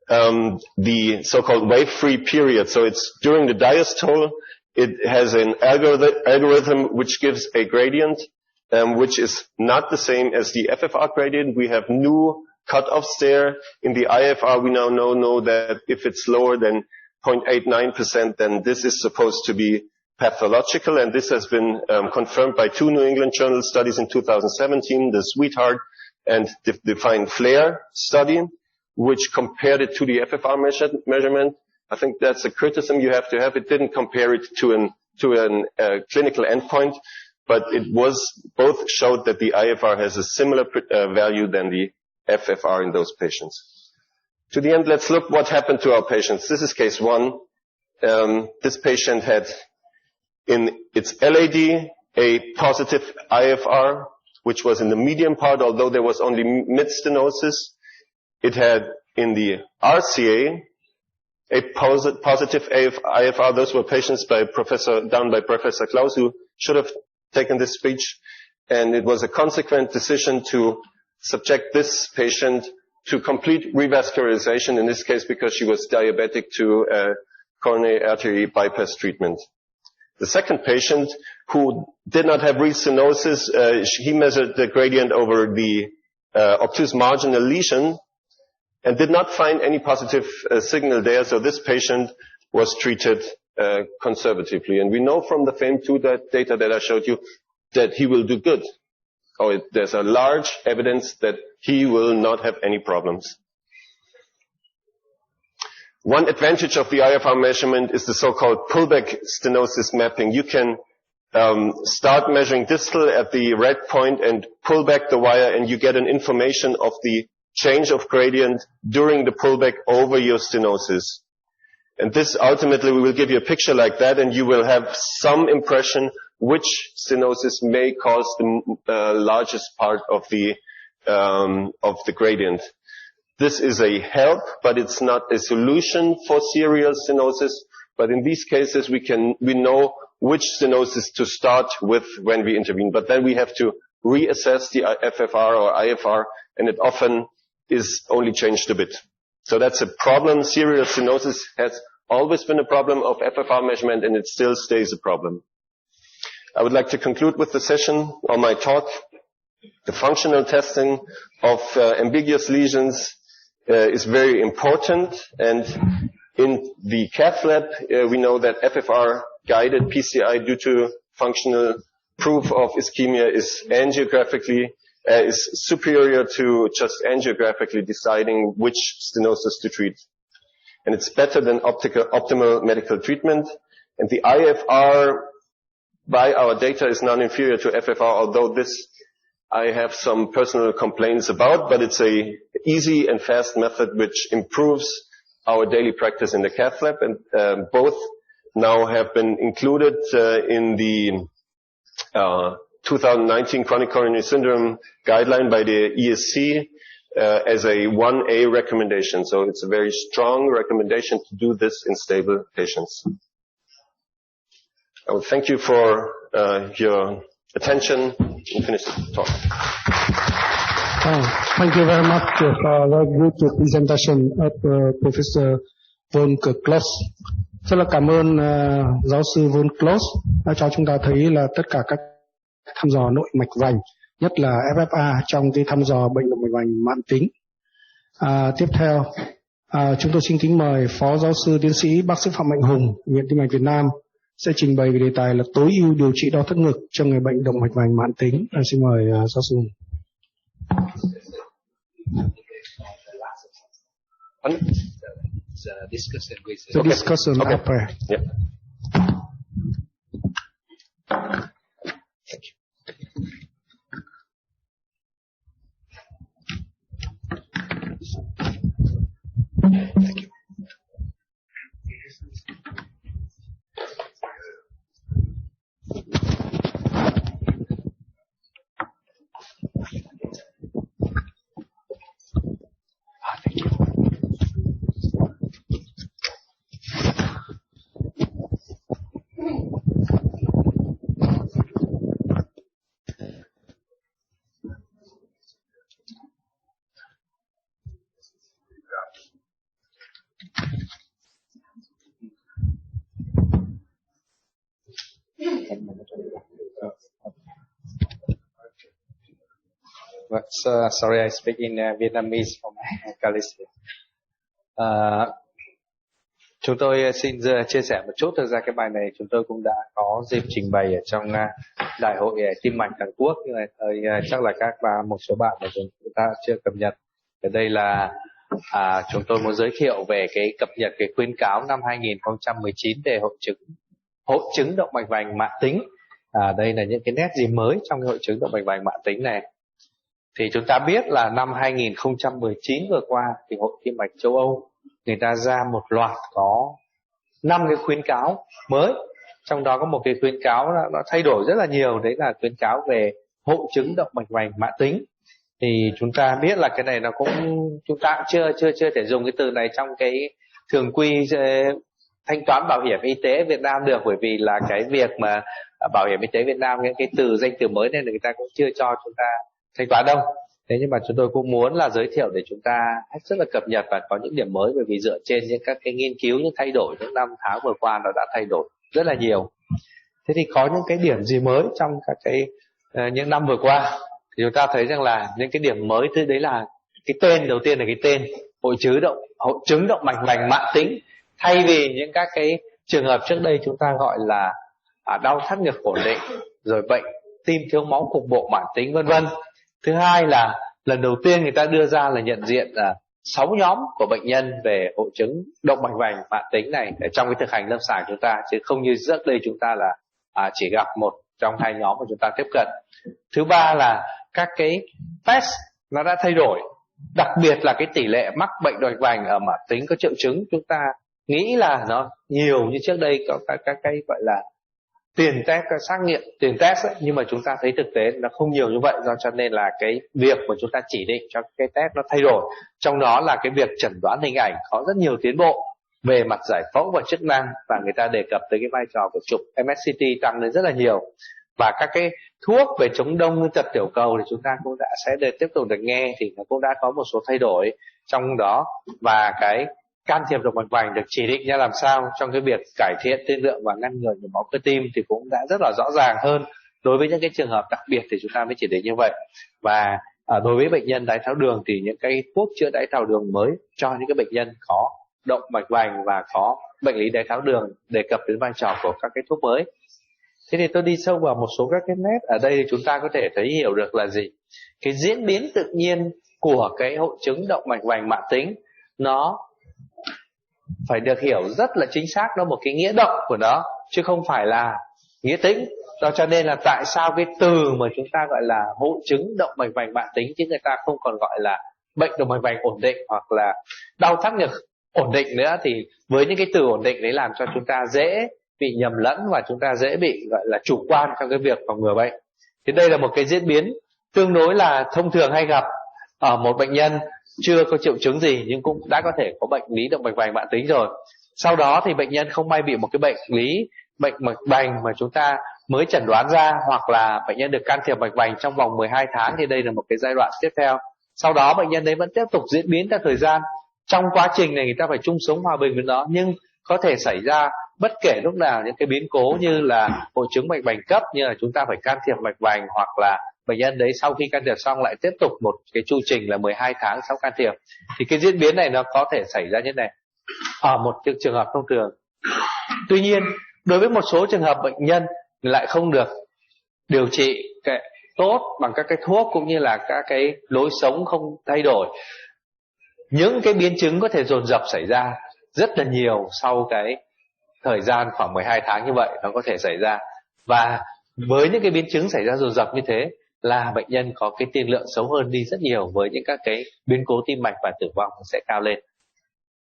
the so-called wave-free period. So it's during the diastole. It has an algorithm which gives a gradient, which is not the same as the FFR gradient. We have new cutoffs there. In the IFR, we now know that if it's lower than 0.89%, then this is supposed to be pathological. And this has been confirmed by 2 New England Journal studies in 2017, the Sweetheart and the Fine Flare study, which compared it to the FFR measurement. I think that's a criticism you have to have. It didn't compare it to a clinical endpoint, but it was both showed that the IFR has a similar value than the FFR in those patients. To the end, let's look what happened to our patients. This is case 1. This patient had in its LAD a positive IFR, which was in the medium part, although there was only mid-stenosis. It had in the RCA a positive IFR. Those were patients done by Professor Klaus, who should have taken this speech. And it was a consequent decision to subject this patient to complete revascularization, in this case because she was diabetic, to coronary artery bypass treatment. The second patient, who did not have restenosis, he measured the gradient over the obtuse marginal lesion and did not find any positive signal there. So this patient was treated conservatively. And we know from the FAME2 data that I showed you that he will do good. There's a large evidence that he will not have any problems. One advantage of the IFR measurement is the so-called pullback stenosis mapping. You can start measuring distal at the red point and pull back the wire, and you get an information of the change of gradient during the pullback over your stenosis. And this ultimately will give you a picture like that, and you will have some impression which stenosis may cause the largest part of the gradient. This is a help, but it's not a solution for serial stenosis. But in these cases, we know which stenosis to start with when we intervene. But then we have to reassess the FFR or IFR, and it often is only changed a bit. So that's a problem. Serial stenosis has always been a problem of FFR measurement, and it still stays a problem. I would like to conclude with the session or my talk. The functional testing of ambiguous lesions is very important, and in the cath lab we know that FFR guided PCI due to functional proof of ischemia is superior to just angiographically deciding which stenosis to treat. And it's better than optimal medical treatment. And the IFR by our data is non-inferior to FFR, although this I have some personal complaints about, but it's a easy and fast method which improves our daily practice in the cath lab, and both now have been included in the 2019 chronic coronary syndrome guideline by the ESC as a 1A recommendation. So it's a very strong recommendation to do this in stable patients. I will thank you for your attention and finish the talk. Thank you very much for the good presentation of Professor von Klaus. Rất là cảm ơn giáo sư von Klaus đã cho chúng ta thấy là tất cả các thăm dò nội mạch vành, nhất là FFR trong cái thăm dò bệnh động mạch vành mãn tính. Tiếp theo, chúng tôi xin kính mời Phó Giáo sư Tiến sĩ Bác sĩ Phạm Mạnh Hùng, Viện Tim mạch Việt Nam sẽ trình bày về đề tài là tối ưu điều trị đo thắt ngực cho người bệnh động mạch vành mãn tính. Xin mời giáo sư Hùng. The discussion after. Yeah. Thank you. Sorry, I speak in Vietnamese for my colleagues. Chúng tôi xin chia sẻ một chút. Thực ra cái bài này chúng tôi cũng đã có dịp trình bày ở trong đại hội tim mạch toàn quốc, nhưng mà chắc là một số bạn mà chúng ta chưa cập nhật. Ở đây là chúng tôi muốn giới thiệu về cái cập nhật cái khuyến cáo năm 2019 về hội chứng động mạch vành mãn tính. Đây là những cái nét gì mới trong cái hội chứng động mạch vành mãn tính này. Thì chúng ta biết là năm 2019 vừa qua thì Hội Tim mạch châu Âu người ta ra một loạt có 5 cái khuyến cáo mới. Trong đó có một cái khuyến cáo nó thay đổi rất là nhiều, đấy là khuyến cáo về hội chứng động mạch vành mãn tính. Thì chúng ta biết là cái này nó cũng chúng ta cũng chưa thể dùng cái từ này trong cái thường quy thanh toán bảo hiểm y tế Việt Nam được, bởi vì là cái việc mà bảo hiểm y tế Việt Nam cái danh từ mới nên là người ta cũng chưa cho chúng ta thanh toán đâu. Thế nhưng mà chúng tôi cũng muốn là giới thiệu để chúng ta rất là cập nhật và có những điểm mới, bởi vì dựa trên những các cái nghiên cứu, những thay đổi những năm tháng vừa qua nó đã thay đổi rất là nhiều. Thế thì có những cái điểm gì mới trong các cái những năm vừa qua thì chúng ta thấy rằng là những cái điểm mới thứ đấy là cái tên đầu tiên là cái tên hội chứng động mạch vành mãn tính, thay vì những các cái trường hợp trước đây chúng ta gọi là đau thắt ngực ổn định, rồi bệnh tim thiếu máu cục bộ mãn tính vân vân. Thứ hai là lần đầu tiên người ta đưa ra là nhận diện 6 nhóm của bệnh nhân về hội chứng động mạch vành mãn tính này để trong cái thực hành lâm sàng chúng ta, chứ không như trước đây chúng ta là chỉ gặp một trong 2 nhóm mà chúng ta tiếp cận. Thứ ba là các cái test nó đã thay đổi, đặc biệt là cái tỷ lệ mắc bệnh động mạch vành ở mãn tính có triệu chứng chúng ta nghĩ là nó nhiều như trước đây, có các cái gọi là tiền test, các xác nghiệm tiền test ấy, nhưng mà chúng ta thấy thực tế nó không nhiều như vậy, do cho nên là cái việc mà chúng ta chỉ định cho cái test nó thay đổi. Trong đó là cái việc chẩn đoán hình ảnh có rất nhiều tiến bộ về mặt giải phẫu và chức năng, và người ta đề cập tới cái vai trò của chụp MSCT tăng lên rất là nhiều. Và các cái thuốc về chống đông tật tiểu cầu thì chúng ta cũng đã sẽ tiếp tục được nghe, thì nó cũng đã có một số thay đổi trong đó. Và cái can thiệp động mạch vành được chỉ định ra làm sao trong cái việc cải thiện tiên lượng và ngăn ngừa nhồi máu cơ tim thì cũng đã rất là rõ ràng hơn. Đối với những cái trường hợp đặc biệt thì chúng ta mới chỉ định như vậy. Và đối với bệnh nhân đái tháo đường thì những cái thuốc chữa đái tháo đường mới cho những cái bệnh nhân có động mạch vành và có bệnh lý đái tháo đường đề cập đến vai trò của các cái thuốc mới. Thế thì tôi đi sâu vào một số các cái nét ở đây thì chúng ta có thể thấy hiểu được là gì? Cái diễn biến tự nhiên của cái hội chứng động mạch vành mãn tính nó phải được hiểu rất là chính xác, nó một cái nghĩa động của nó chứ không phải là nghĩa tĩnh. Đó cho nên là tại sao cái từ mà chúng ta gọi là hội chứng động mạch vành mãn tính chứ người ta không còn gọi là bệnh động mạch vành ổn định hoặc là đau thắt ngực ổn định nữa, thì với những cái từ ổn định đấy làm cho chúng ta dễ bị nhầm lẫn và chúng ta dễ bị gọi là chủ quan trong cái việc phòng ngừa bệnh. Thì đây là một cái diễn biến tương đối là thông thường hay gặp ở một bệnh nhân chưa có triệu chứng gì nhưng cũng đã có thể có bệnh lý động mạch vành mãn tính rồi. Sau đó thì bệnh nhân không may bị một cái bệnh lý bệnh mạch vành mà chúng ta mới chẩn đoán ra, hoặc là bệnh nhân được can thiệp mạch vành trong vòng 12 tháng thì đây là một cái giai đoạn tiếp theo. Sau đó bệnh nhân đấy vẫn tiếp tục diễn biến theo thời gian. Trong quá trình này người ta phải chung sống hòa bình với nó, nhưng có thể xảy ra bất kể lúc nào những cái biến cố như là hội chứng mạch vành cấp, như là chúng ta phải can thiệp mạch vành, hoặc là bệnh nhân đấy sau khi can thiệp xong lại tiếp tục một cái chu trình là 12 tháng sau can thiệp. Thì cái diễn biến này nó có thể xảy ra như này ở một trường hợp thông thường. Tuy nhiên đối với một số trường hợp bệnh nhân lại không được điều trị tốt bằng các cái thuốc cũng như là các cái lối sống không thay đổi, những cái biến chứng có thể dồn dập xảy ra rất là nhiều sau cái thời gian khoảng 12 tháng như vậy nó có thể xảy ra. Và với những cái biến chứng xảy ra dồn dập như thế là bệnh nhân có cái tiên lượng xấu hơn đi rất nhiều, với những các cái biến cố tim mạch và tử vong sẽ cao lên.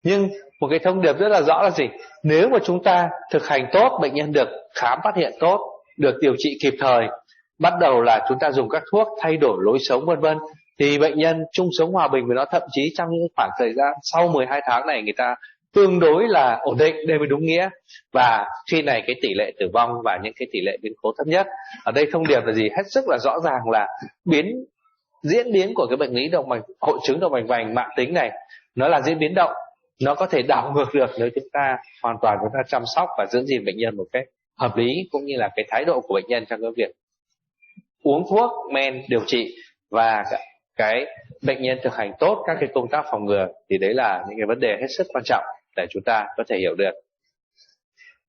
Nhưng một cái thông điệp rất là rõ là gì? Nếu mà chúng ta thực hành tốt, bệnh nhân được khám phát hiện tốt, được điều trị kịp thời, bắt đầu là chúng ta dùng các thuốc thay đổi lối sống vân vân, thì bệnh nhân chung sống hòa bình với nó, thậm chí trong những khoảng thời gian sau 12 tháng này người ta tương đối là ổn định, đây mới đúng nghĩa. Và khi này cái tỷ lệ tử vong và những cái tỷ lệ biến cố thấp nhất. Ở đây thông điệp là gì? Hết sức là rõ ràng là diễn biến của cái bệnh lý hội chứng động mạch vành mãn tính này nó là diễn biến động, nó có thể đảo ngược được nếu chúng ta hoàn toàn chúng ta chăm sóc và giữ gìn bệnh nhân một cách hợp lý, cũng như là cái thái độ của bệnh nhân trong cái việc uống thuốc men điều trị và cái bệnh nhân thực hành tốt các cái công tác phòng ngừa. Thì đấy là những cái vấn đề hết sức quan trọng để chúng ta có thể hiểu được.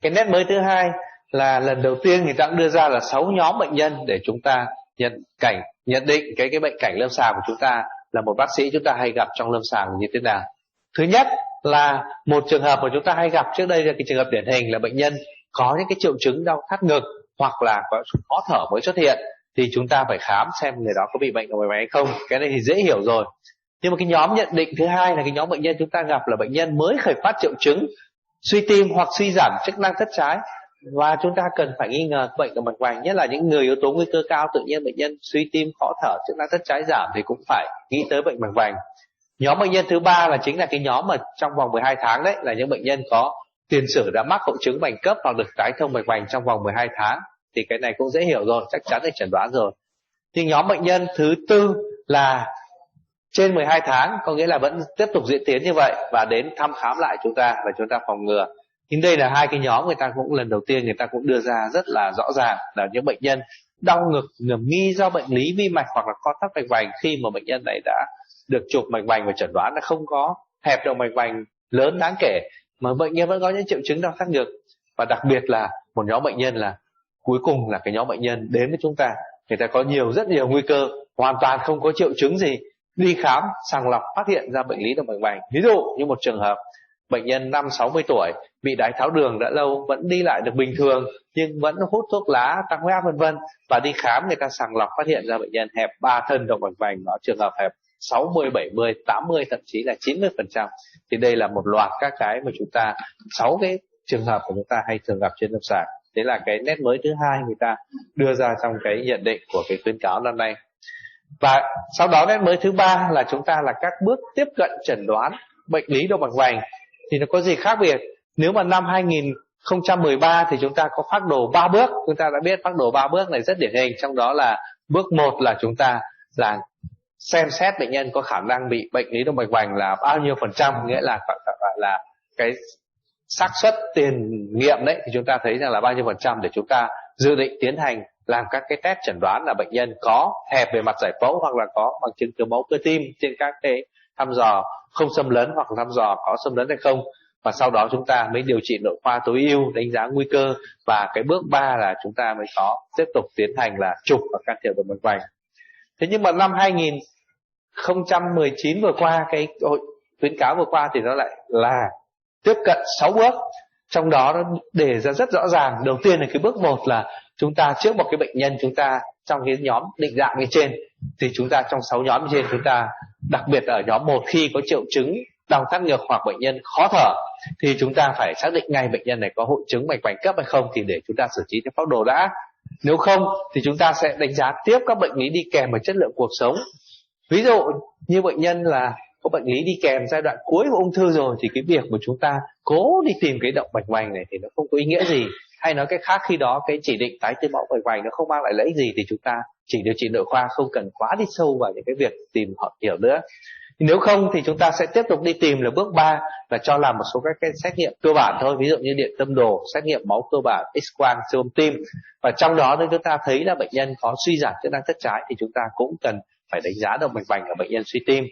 Cái nét mới thứ hai là lần đầu tiên người ta cũng đưa ra là 6 nhóm bệnh nhân để chúng ta nhận định cái bệnh cảnh lâm sàng của chúng ta là một bác sĩ chúng ta hay gặp trong lâm sàng như thế nào. Thứ nhất là một trường hợp mà chúng ta hay gặp trước đây là cái trường hợp điển hình là bệnh nhân có những cái triệu chứng đau thắt ngực hoặc là có khó thở mới xuất hiện, thì chúng ta phải khám xem người đó có bị bệnh động mạch vành hay không. Cái này thì dễ hiểu rồi. Nhưng mà cái nhóm nhận định thứ hai là cái nhóm bệnh nhân chúng ta gặp là bệnh nhân mới khởi phát triệu chứng suy tim hoặc suy giảm chức năng thất trái, và chúng ta cần phải nghi ngờ bệnh động mạch vành, nhất là những người yếu tố nguy cơ cao, tự nhiên bệnh nhân suy tim, khó thở, chức năng thất trái giảm thì cũng phải nghĩ tới bệnh mạch vành. Nhóm bệnh nhân thứ ba là chính là cái nhóm mà trong vòng 12 tháng đấy, là những bệnh nhân có tiền sử đã mắc hội chứng vành cấp hoặc được tái thông mạch vành trong vòng 12 tháng. Thì cái này cũng dễ hiểu rồi, chắc chắn được chẩn đoán rồi. Thì nhóm bệnh nhân thứ tư là trên 12 tháng, có nghĩa là vẫn tiếp tục diễn tiến như vậy và đến thăm khám lại chúng ta và chúng ta phòng ngừa. Nhưng đây là hai cái nhóm người ta cũng lần đầu tiên người ta cũng đưa ra rất là rõ ràng là những bệnh nhân đau ngực ngầm nghi do bệnh lý vi mạch hoặc là co thắt mạch vành, khi mà bệnh nhân này đã được chụp mạch vành và chẩn đoán là không có hẹp động mạch vành lớn đáng kể, mà bệnh nhân vẫn có những triệu chứng đau thắt ngực. Và đặc biệt là một nhóm bệnh nhân là cuối cùng là cái nhóm bệnh nhân đến với chúng ta, người ta có rất nhiều nguy cơ, hoàn toàn không có triệu chứng gì, đi khám sàng lọc phát hiện ra bệnh lý động mạch vành. Ví dụ như một trường hợp bệnh nhân 50-60 tuổi bị đái tháo đường đã lâu, vẫn đi lại được bình thường nhưng vẫn hút thuốc lá, tăng huyết áp vân vân, và đi khám người ta sàng lọc phát hiện ra bệnh nhân hẹp 3 thân động mạch vành, nó trường hợp hẹp 60, 70, 80, thậm chí là 90%. Thì đây là một loạt các cái mà chúng ta 6 cái trường hợp của chúng ta hay thường gặp trên lâm sàng. Đấy là cái nét mới thứ hai người ta đưa ra trong cái nhận định của cái khuyến cáo năm nay. Và sau đó nét mới thứ ba là chúng ta là các bước tiếp cận chẩn đoán bệnh lý động mạch vành. Thì nó có gì khác biệt? Nếu mà năm 2013 thì chúng ta có phác đồ 3 bước. Chúng ta đã biết phác đồ 3 bước này rất điển hình. Trong đó là bước 1 là chúng ta là xem xét bệnh nhân có khả năng bị bệnh lý động mạch vành là bao nhiêu %, nghĩa là là cái xác suất tiền nghiệm đấy, thì chúng ta thấy rằng là bao nhiêu % để chúng ta dự định tiến hành làm các cái test chẩn đoán là bệnh nhân có hẹp về mặt giải phẫu hoặc là có bằng chứng thiếu máu cơ tim trên các cái thăm dò không xâm lấn hoặc là thăm dò có xâm lấn hay không. Và sau đó chúng ta mới điều trị nội khoa tối ưu, đánh giá nguy cơ, và cái bước 3 là chúng ta mới có tiếp tục tiến hành là chụp và can thiệp động mạch vành. Thế nhưng mà năm 2019 vừa qua, cái hội khuyến cáo vừa qua thì nó lại là tiếp cận 6 bước. Trong đó nó đề ra rất rõ ràng. Đầu tiên là cái bước 1 là chúng ta trước một cái bệnh nhân, chúng ta trong cái nhóm định dạng như trên, thì chúng ta trong 6 nhóm như trên, chúng ta đặc biệt ở nhóm 1 khi có triệu chứng đau thắt ngực hoặc bệnh nhân khó thở thì chúng ta phải xác định ngay bệnh nhân này có hội chứng mạch vành cấp hay không, thì để chúng ta xử trí theo phác đồ đã. Nếu không thì chúng ta sẽ đánh giá tiếp các bệnh lý đi kèm với chất lượng cuộc sống. Ví dụ như bệnh nhân là có bệnh lý đi kèm giai đoạn cuối của ung thư rồi, thì cái việc mà chúng ta cố đi tìm cái động mạch vành này thì nó không có ý nghĩa gì. Hay nói cách khác, khi đó cái chỉ định tái tiêu máu mạch vành nó không mang lại lợi ích gì, thì chúng ta chỉ điều trị nội khoa, không cần quá đi sâu vào những cái việc tìm hiểu nữa. Nếu không thì chúng ta sẽ tiếp tục đi tìm là bước 3 là cho làm một số các cái xét nghiệm cơ bản thôi, ví dụ như điện tâm đồ, xét nghiệm máu cơ bản, X-quang, siêu âm tim. Và trong đó nếu chúng ta thấy là bệnh nhân có suy giảm chức năng thất trái thì chúng ta cũng cần phải đánh giá động mạch vành ở bệnh nhân suy tim.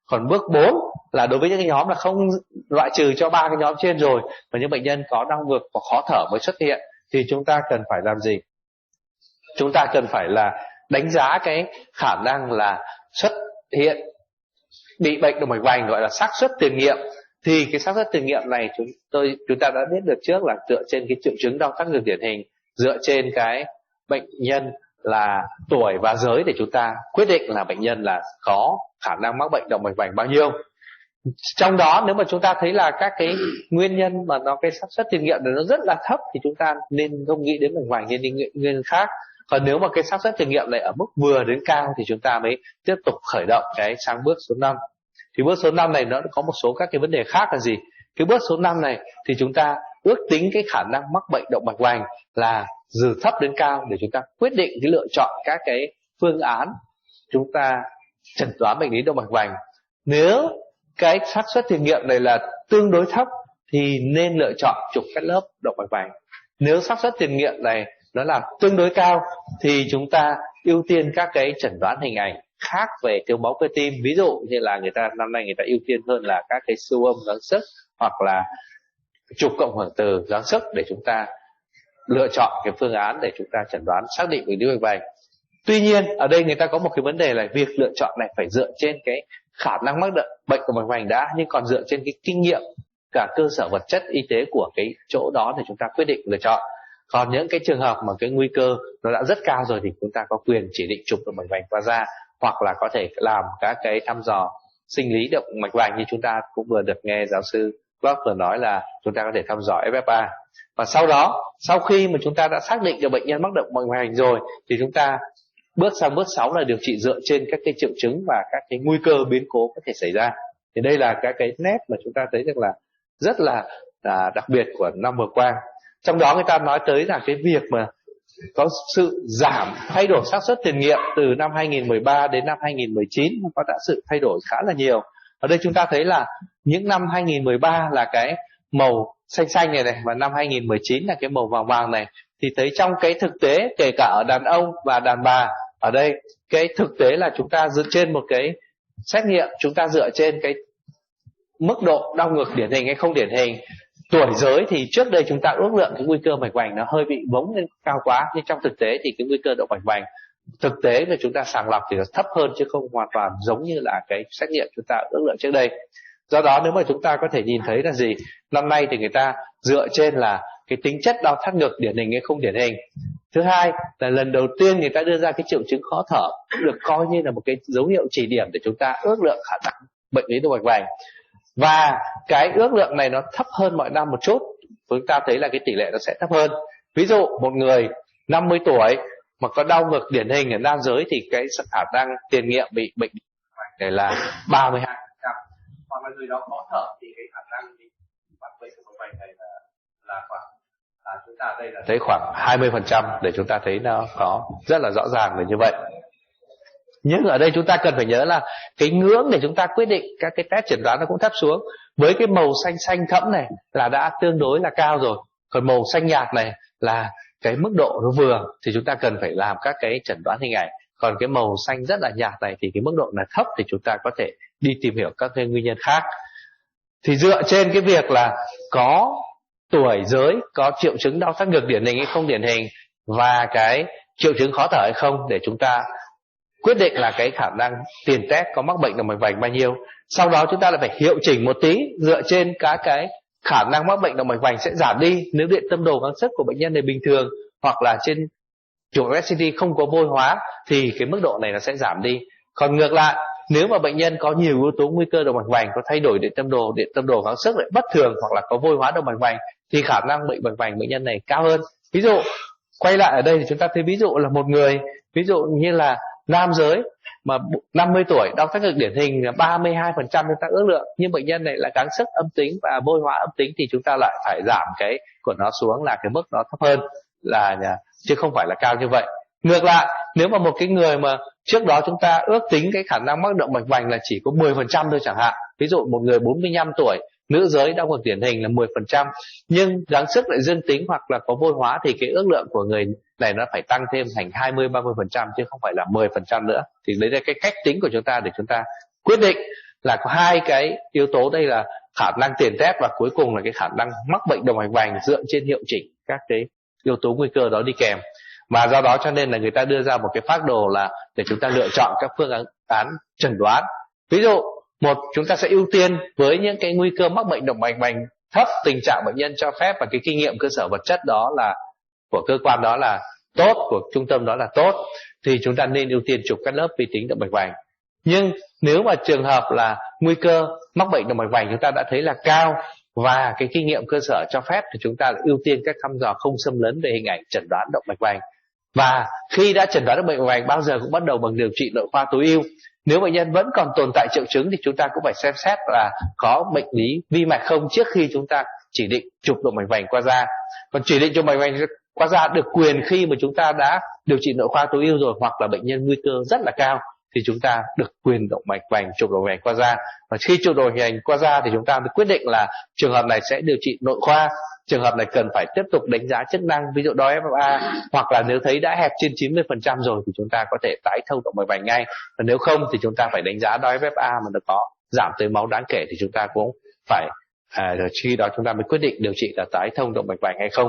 Còn bước 4 là đối với những cái nhóm là không loại trừ cho 3 cái nhóm trên rồi, mà những bệnh nhân có đau ngực và khó thở mới xuất hiện, thì chúng ta cần phải làm gì? Chúng ta cần phải là đánh giá cái khả năng là xuất hiện bị bệnh động mạch vành, gọi là xác suất tiền nghiệm. Thì cái xác suất tiền nghiệm này chúng ta đã biết được trước là dựa trên cái triệu chứng đau thắt ngực điển hình, dựa trên cái bệnh nhân là tuổi và giới để chúng ta quyết định là bệnh nhân là có khả năng mắc bệnh động mạch vành bao nhiêu. Trong đó nếu mà chúng ta thấy là các cái nguyên nhân mà cái xác suất tiền nghiệm nó rất là thấp thì chúng ta nên không nghĩ đến mạch vành, nên đi nguyên nhân khác. Còn nếu mà cái xác suất tiền nghiệm này ở mức vừa đến cao thì chúng ta mới tiếp tục khởi động cái sang bước số 5. Thì bước số 5 này nó có một số các cái vấn đề khác là gì? Cái bước số 5 này thì chúng ta ước tính cái khả năng mắc bệnh động mạch vành là từ thấp đến cao để chúng ta quyết định cái lựa chọn các cái phương án chúng ta chẩn đoán bệnh lý động mạch vành. Nếu cái xác suất tiền nghiệm này là tương đối thấp thì nên lựa chọn chụp cắt lớp động mạch vành. Nếu xác suất tiền nghiệm này nó là tương đối cao thì chúng ta ưu tiên các cái chẩn đoán hình ảnh khác về thiếu máu cơ tim. Ví dụ như là năm nay người ta ưu tiên hơn là các cái siêu âm gắng sức hoặc là chụp cộng hưởng từ gắng sức để chúng ta lựa chọn cái phương án để chúng ta chẩn đoán xác định bệnh lý mạch vành. Tuy nhiên ở đây người ta có một cái vấn đề là việc lựa chọn này phải dựa trên cái khả năng mắc bệnh của mạch vành đã, nhưng còn dựa trên cái kinh nghiệm cả cơ sở vật chất y tế của cái chỗ đó để chúng ta quyết định lựa chọn. Còn những cái trường hợp mà cái nguy cơ nó đã rất cao rồi thì chúng ta có quyền chỉ định chụp động mạch vành qua da, hoặc là có thể làm các cái thăm dò sinh lý động mạch vành như chúng ta cũng vừa được nghe giáo sư Clark vừa nói là chúng ta có thể thăm dò FFA. Và sau đó, sau khi mà chúng ta đã xác định được bệnh nhân mắc động mạch vành rồi thì chúng ta bước sang bước 6 là điều trị dựa trên các cái triệu chứng và các cái nguy cơ biến cố có thể xảy ra. Thì đây là các cái nét mà chúng ta thấy được là rất là đặc biệt của năm vừa qua. Trong đó người ta nói tới là cái việc mà có sự giảm thay đổi xác suất tiền nghiệm từ năm 2013 đến năm 2019 có đã sự thay đổi khá là nhiều. Ở đây chúng ta thấy là những năm 2013 là cái màu xanh xanh này và năm 2019 là cái màu vàng vàng này, thì thấy trong cái thực tế kể cả ở đàn ông và đàn bà, ở đây cái thực tế là chúng ta dựa trên một cái xét nghiệm, chúng ta dựa trên cái mức độ đau ngực điển hình hay không điển hình. Tuổi giới thì trước đây chúng ta ước lượng cái nguy cơ mạch vành nó hơi bị vống lên cao quá, nhưng trong thực tế thì cái nguy cơ động mạch vành thực tế mà chúng ta sàng lọc thì nó thấp hơn chứ không hoàn toàn giống như là cái xét nghiệm chúng ta ước lượng trước đây. Do đó nếu mà chúng ta có thể nhìn thấy là gì, năm nay thì người ta dựa trên là cái tính chất đau thắt ngực điển hình hay không điển hình. Thứ hai là lần đầu tiên người ta đưa ra cái triệu chứng khó thở được coi như là một cái dấu hiệu chỉ điểm để chúng ta ước lượng khả năng bệnh lý động mạch vành. Và cái ước lượng này nó thấp hơn mọi năm một chút, chúng ta thấy là cái tỷ lệ nó sẽ thấp hơn. Ví dụ một người 50 tuổi mà có đau ngực điển hình ở nam giới thì cái khả năng tiền nghiệm bị bệnh này là 32%. Hoặc là người đó khó thở thì cái khả năng bị mắc bệnh động mạch này là khoảng chúng ta đây là thấy khoảng 20% để chúng ta thấy nó có rất là rõ ràng là như vậy. Nhưng ở đây chúng ta cần phải nhớ là cái ngưỡng để chúng ta quyết định các cái test chẩn đoán nó cũng thấp xuống. Với cái màu xanh xanh thẫm này là đã tương đối là cao rồi, còn màu xanh nhạt này là cái mức độ nó vừa, thì chúng ta cần phải làm các cái chẩn đoán hình ảnh. Còn cái màu xanh rất là nhạt này thì cái mức độ là thấp, thì chúng ta có thể đi tìm hiểu các cái nguyên nhân khác. Thì dựa trên cái việc là có tuổi giới, có triệu chứng đau thắt ngực điển hình hay không điển hình, và cái triệu chứng khó thở hay không, để chúng ta quyết định là cái khả năng tiền test có mắc bệnh động mạch vành bao nhiêu. Sau đó chúng ta lại phải hiệu chỉnh một tí dựa trên các cái khả năng mắc bệnh động mạch vành sẽ giảm đi nếu điện tâm đồ gắng sức của bệnh nhân này bình thường, hoặc là trên chụp SCT không có vôi hóa, thì cái mức độ này nó sẽ giảm đi. Còn ngược lại, nếu mà bệnh nhân có nhiều yếu tố nguy cơ động mạch vành, có thay đổi điện tâm đồ gắng sức lại bất thường, hoặc là có vôi hóa động mạch vành, thì khả năng bệnh mạch vành bệnh nhân này cao hơn. Ví dụ quay lại ở đây thì chúng ta thấy ví dụ là một người, ví dụ như là nam giới mà 50 tuổi, đau thắt ngực điển hình là 32% chúng ta ước lượng, nhưng bệnh nhân này là gắng sức âm tính và vôi hóa âm tính, thì chúng ta lại phải giảm cái của nó xuống là cái mức nó thấp hơn, là chứ không phải là cao như vậy. Ngược lại, nếu mà một cái người mà trước đó chúng ta ước tính cái khả năng mắc động mạch vành là chỉ có 10% thôi chẳng hạn, ví dụ một người 45 tuổi, nữ giới đau ngực điển hình là 10%, nhưng gắng sức lại dương tính hoặc là có vôi hóa, thì cái ước lượng của người này nó phải tăng thêm thành 20-30% chứ không phải là 10% nữa. Thì đấy là cái cách tính của chúng ta để chúng ta quyết định là có hai cái yếu tố, đây là khả năng tiền test và cuối cùng là cái khả năng mắc bệnh động mạch vành dựa trên hiệu chỉnh các cái yếu tố nguy cơ đó đi kèm. Mà do đó cho nên là người ta đưa ra một cái phác đồ là để chúng ta lựa chọn các phương án chẩn đoán. Ví dụ một, chúng ta sẽ ưu tiên với những cái nguy cơ mắc bệnh động mạch vành thấp, tình trạng bệnh nhân cho phép và cái kinh nghiệm cơ sở vật chất đó là của cơ quan đó là tốt, của trung tâm đó là tốt, thì chúng ta nên ưu tiên chụp các lớp vi tính động mạch vành. Nhưng nếu mà trường hợp là nguy cơ mắc bệnh động mạch vành chúng ta đã thấy là cao và cái kinh nghiệm cơ sở cho phép, thì chúng ta lại ưu tiên các thăm dò không xâm lấn về hình ảnh chẩn đoán động mạch vành. Và khi đã chẩn đoán được bệnh mạch vành, bao giờ cũng bắt đầu bằng điều trị nội khoa tối ưu. Nếu bệnh nhân vẫn còn tồn tại triệu chứng thì chúng ta cũng phải xem xét là có bệnh lý vi mạch không trước khi chúng ta chỉ định chụp động mạch vành qua da. Còn chỉ định chụp động mạch vành qua da được quyền khi mà chúng ta đã điều trị nội khoa tối ưu rồi, hoặc là bệnh nhân nguy cơ rất là cao, thì chúng ta được quyền động mạch vành, chụp động mạch vành qua da. Và khi chụp động mạch vành qua da thì chúng ta mới quyết định là trường hợp này sẽ điều trị nội khoa, trường hợp này cần phải tiếp tục đánh giá chức năng, ví dụ đo FFA, hoặc là nếu thấy đã hẹp trên 90% rồi thì chúng ta có thể tái thông động mạch vành ngay. Và nếu không thì chúng ta phải đánh giá đo FFA mà nó có giảm tới máu đáng kể thì chúng ta cũng phải khi đó chúng ta mới quyết định điều trị là tái thông động mạch vành hay không.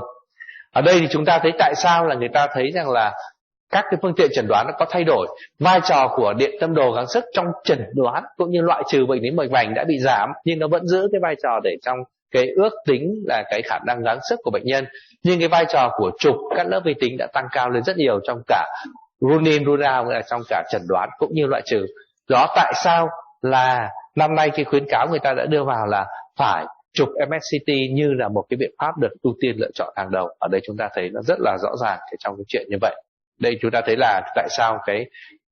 Ở đây thì chúng ta thấy tại sao là người ta thấy rằng là các cái phương tiện chẩn đoán nó có thay đổi, vai trò của điện tâm đồ gắng sức trong chẩn đoán cũng như loại trừ bệnh lý mạch vành đã bị giảm, nhưng nó vẫn giữ cái vai trò để trong cái ước tính là cái khả năng gắng sức của bệnh nhân. Nhưng cái vai trò của chụp các lớp vi tính đã tăng cao lên rất nhiều trong cả rule in rule out, là trong cả chẩn đoán cũng như loại trừ. Đó tại sao là năm nay cái khuyến cáo người ta đã đưa vào là phải chụp MSCT như là một cái biện pháp được ưu tiên lựa chọn hàng đầu. Ở đây chúng ta thấy nó rất là rõ ràng trong cái chuyện như vậy. Đây chúng ta thấy là tại sao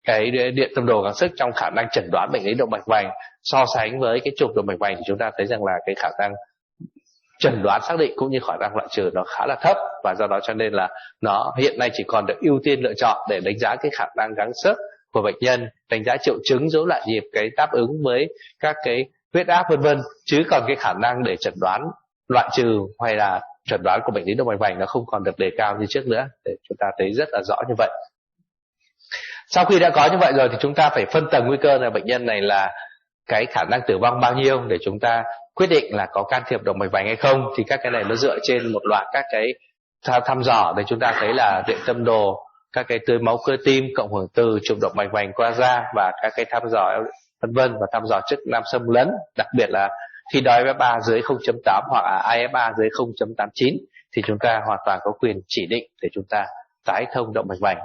cái điện tâm đồ gắng sức trong khả năng chẩn đoán bệnh lý động mạch vành so sánh với cái chụp động mạch vành thì chúng ta thấy rằng là cái khả năng chẩn đoán xác định cũng như khả năng loại trừ nó khá là thấp, và do đó cho nên là nó hiện nay chỉ còn được ưu tiên lựa chọn để đánh giá cái khả năng gắng sức của bệnh nhân, đánh giá triệu chứng, rối loạn nhịp, cái đáp ứng với các cái huyết áp vân vân, chứ còn cái khả năng để chẩn đoán loại trừ hay là chẩn đoán của bệnh lý động mạch vành nó không còn được đề cao như trước nữa, để chúng ta thấy rất là rõ như vậy. Sau khi đã có như vậy rồi thì chúng ta phải phân tầng nguy cơ là bệnh nhân này là cái khả năng tử vong bao nhiêu để chúng ta quyết định là có can thiệp động mạch vành hay không. Thì các cái này nó dựa trên một loạt các cái thăm dò để chúng ta thấy là điện tâm đồ, các cái tưới máu cơ tim, cộng hưởng từ, chụp động mạch vành qua da và các cái thăm dò vân vân, và thăm dò chức năng xâm lấn, đặc biệt là khi đo FFA dưới 0.8 hoặc là IFA dưới 0.89 thì chúng ta hoàn toàn có quyền chỉ định để chúng ta tái thông động mạch vành.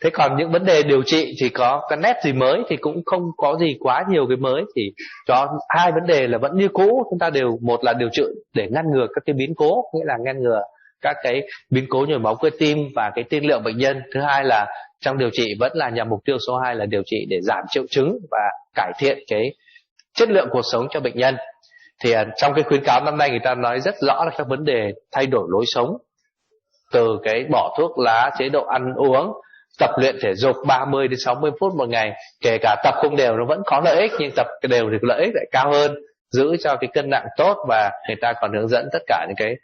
Thế còn những vấn đề điều trị thì có cái nét gì mới thì cũng không có gì quá nhiều cái mới, thì cho hai vấn đề là vẫn như cũ. Chúng ta đều, một là điều trị để ngăn ngừa các cái biến cố, nghĩa là ngăn ngừa các cái biến cố nhồi máu cơ tim và cái tiên lượng bệnh nhân. Thứ hai là trong điều trị vẫn là nhằm mục tiêu số 2 là điều trị để giảm triệu chứng và cải thiện cái chất lượng cuộc sống cho bệnh nhân. Thì trong cái khuyến cáo năm nay người ta nói rất rõ là các vấn đề thay đổi lối sống, từ cái bỏ thuốc lá, chế độ ăn uống, tập luyện thể dục 30 đến 60 phút một ngày, kể cả tập không đều nó vẫn có lợi ích, nhưng tập đều thì lợi ích lại cao hơn, giữ cho cái cân nặng tốt, và người ta còn hướng dẫn tất cả những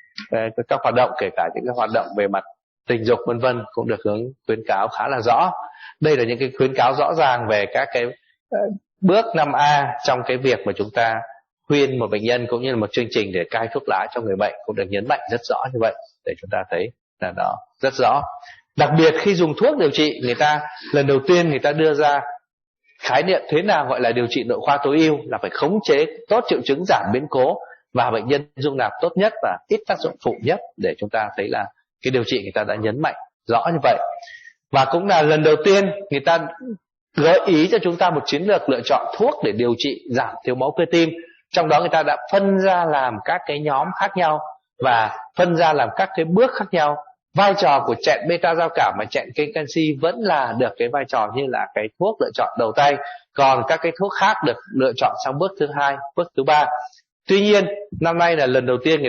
các hoạt động, kể cả những cái hoạt động về mặt tình dục vân vân cũng được khuyến cáo khá là rõ. Đây là những cái khuyến cáo rõ ràng về các cái bước 5A trong cái việc mà chúng ta khuyên một bệnh nhân, cũng như là một chương trình để cai thuốc lá cho người bệnh cũng được nhấn mạnh rất rõ như vậy, để chúng ta thấy là nó rất rõ. Đặc biệt khi dùng thuốc điều trị, người ta lần đầu tiên người ta đưa ra khái niệm thế nào gọi là điều trị nội khoa tối ưu, là phải khống chế tốt triệu chứng, giảm biến cố và bệnh nhân dung nạp tốt nhất và ít tác dụng phụ nhất, để chúng ta thấy là cái điều trị người ta đã nhấn mạnh rõ như vậy. Và cũng là lần đầu tiên người ta gợi ý cho chúng ta một chiến lược lựa chọn thuốc để điều trị giảm thiếu máu cơ tim. Trong đó người ta đã phân ra làm các cái nhóm khác nhau và phân ra làm các cái bước khác nhau. Vai trò của chẹn beta giao cảm và chẹn kênh canxi vẫn là được cái vai trò như là cái thuốc lựa chọn đầu tay, còn các cái thuốc khác được lựa chọn trong bước thứ 2, bước thứ 3. Tuy nhiên năm nay là lần đầu tiên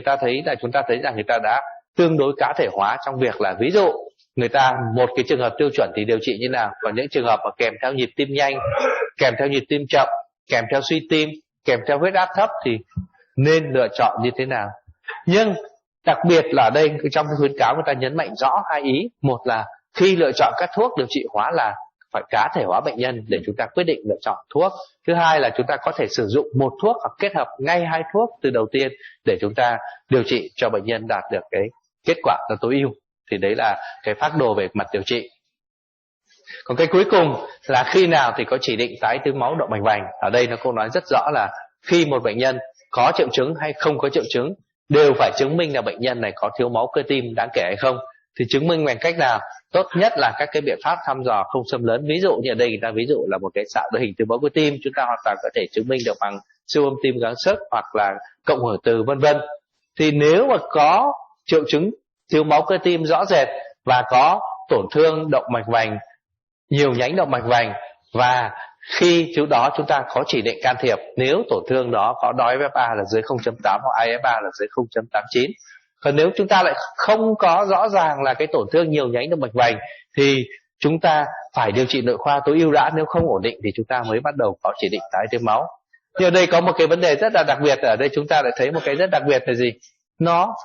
chúng ta thấy rằng người ta đã tương đối cá thể hóa trong việc là, ví dụ người ta một cái trường hợp tiêu chuẩn thì điều trị như nào, còn những trường hợp mà kèm theo nhịp tim nhanh, kèm theo nhịp tim chậm, kèm theo suy tim, kèm theo huyết áp thấp thì nên lựa chọn như thế nào. Nhưng đặc biệt là đây, trong cái khuyến cáo người ta nhấn mạnh rõ hai ý. Một là khi lựa chọn các thuốc điều trị hóa là phải cá thể hóa bệnh nhân để chúng ta quyết định lựa chọn thuốc. Thứ hai là chúng ta có thể sử dụng một thuốc hoặc kết hợp ngay hai thuốc từ đầu tiên để chúng ta điều trị cho bệnh nhân đạt được cái kết quả là tối ưu. Thì đấy là cái phác đồ về mặt điều trị. Còn cái cuối cùng là khi nào thì có chỉ định tái tứ máu động mạch vành. Ở đây nó cũng nói rất rõ là khi một bệnh nhân có triệu chứng hay không có triệu chứng đều phải chứng minh là bệnh nhân này có thiếu máu cơ tim đáng kể hay không. Thì chứng minh bằng cách nào? Tốt nhất là các cái biện pháp thăm dò không xâm lấn. Ví dụ như ở đây người ta ví dụ là một cái xạ đội hình thiếu máu cơ tim, chúng ta hoàn toàn có thể chứng minh được bằng siêu âm tim gắng sức hoặc là cộng hưởng từ vân vân. Thì nếu mà có triệu chứng thiếu máu cơ tim rõ rệt và có tổn thương động mạch vành, nhiều nhánh động mạch vành, và khi trước đó chúng ta có chỉ định can thiệp nếu tổn thương đó có đo FFA là dưới 0.8 hoặc IFA là dưới 0.89. Còn nếu chúng ta lại không có rõ ràng là cái tổn thương nhiều nhánh động mạch vành thì chúng ta phải điều trị nội khoa tối ưu đã. Nếu không ổn định thì chúng ta mới bắt đầu có chỉ định tái tứ máu. Nhưng ở đây có một cái vấn đề rất là đặc biệt. Ở đây chúng ta lại thấy một cái rất đặc biệt là gì? Nó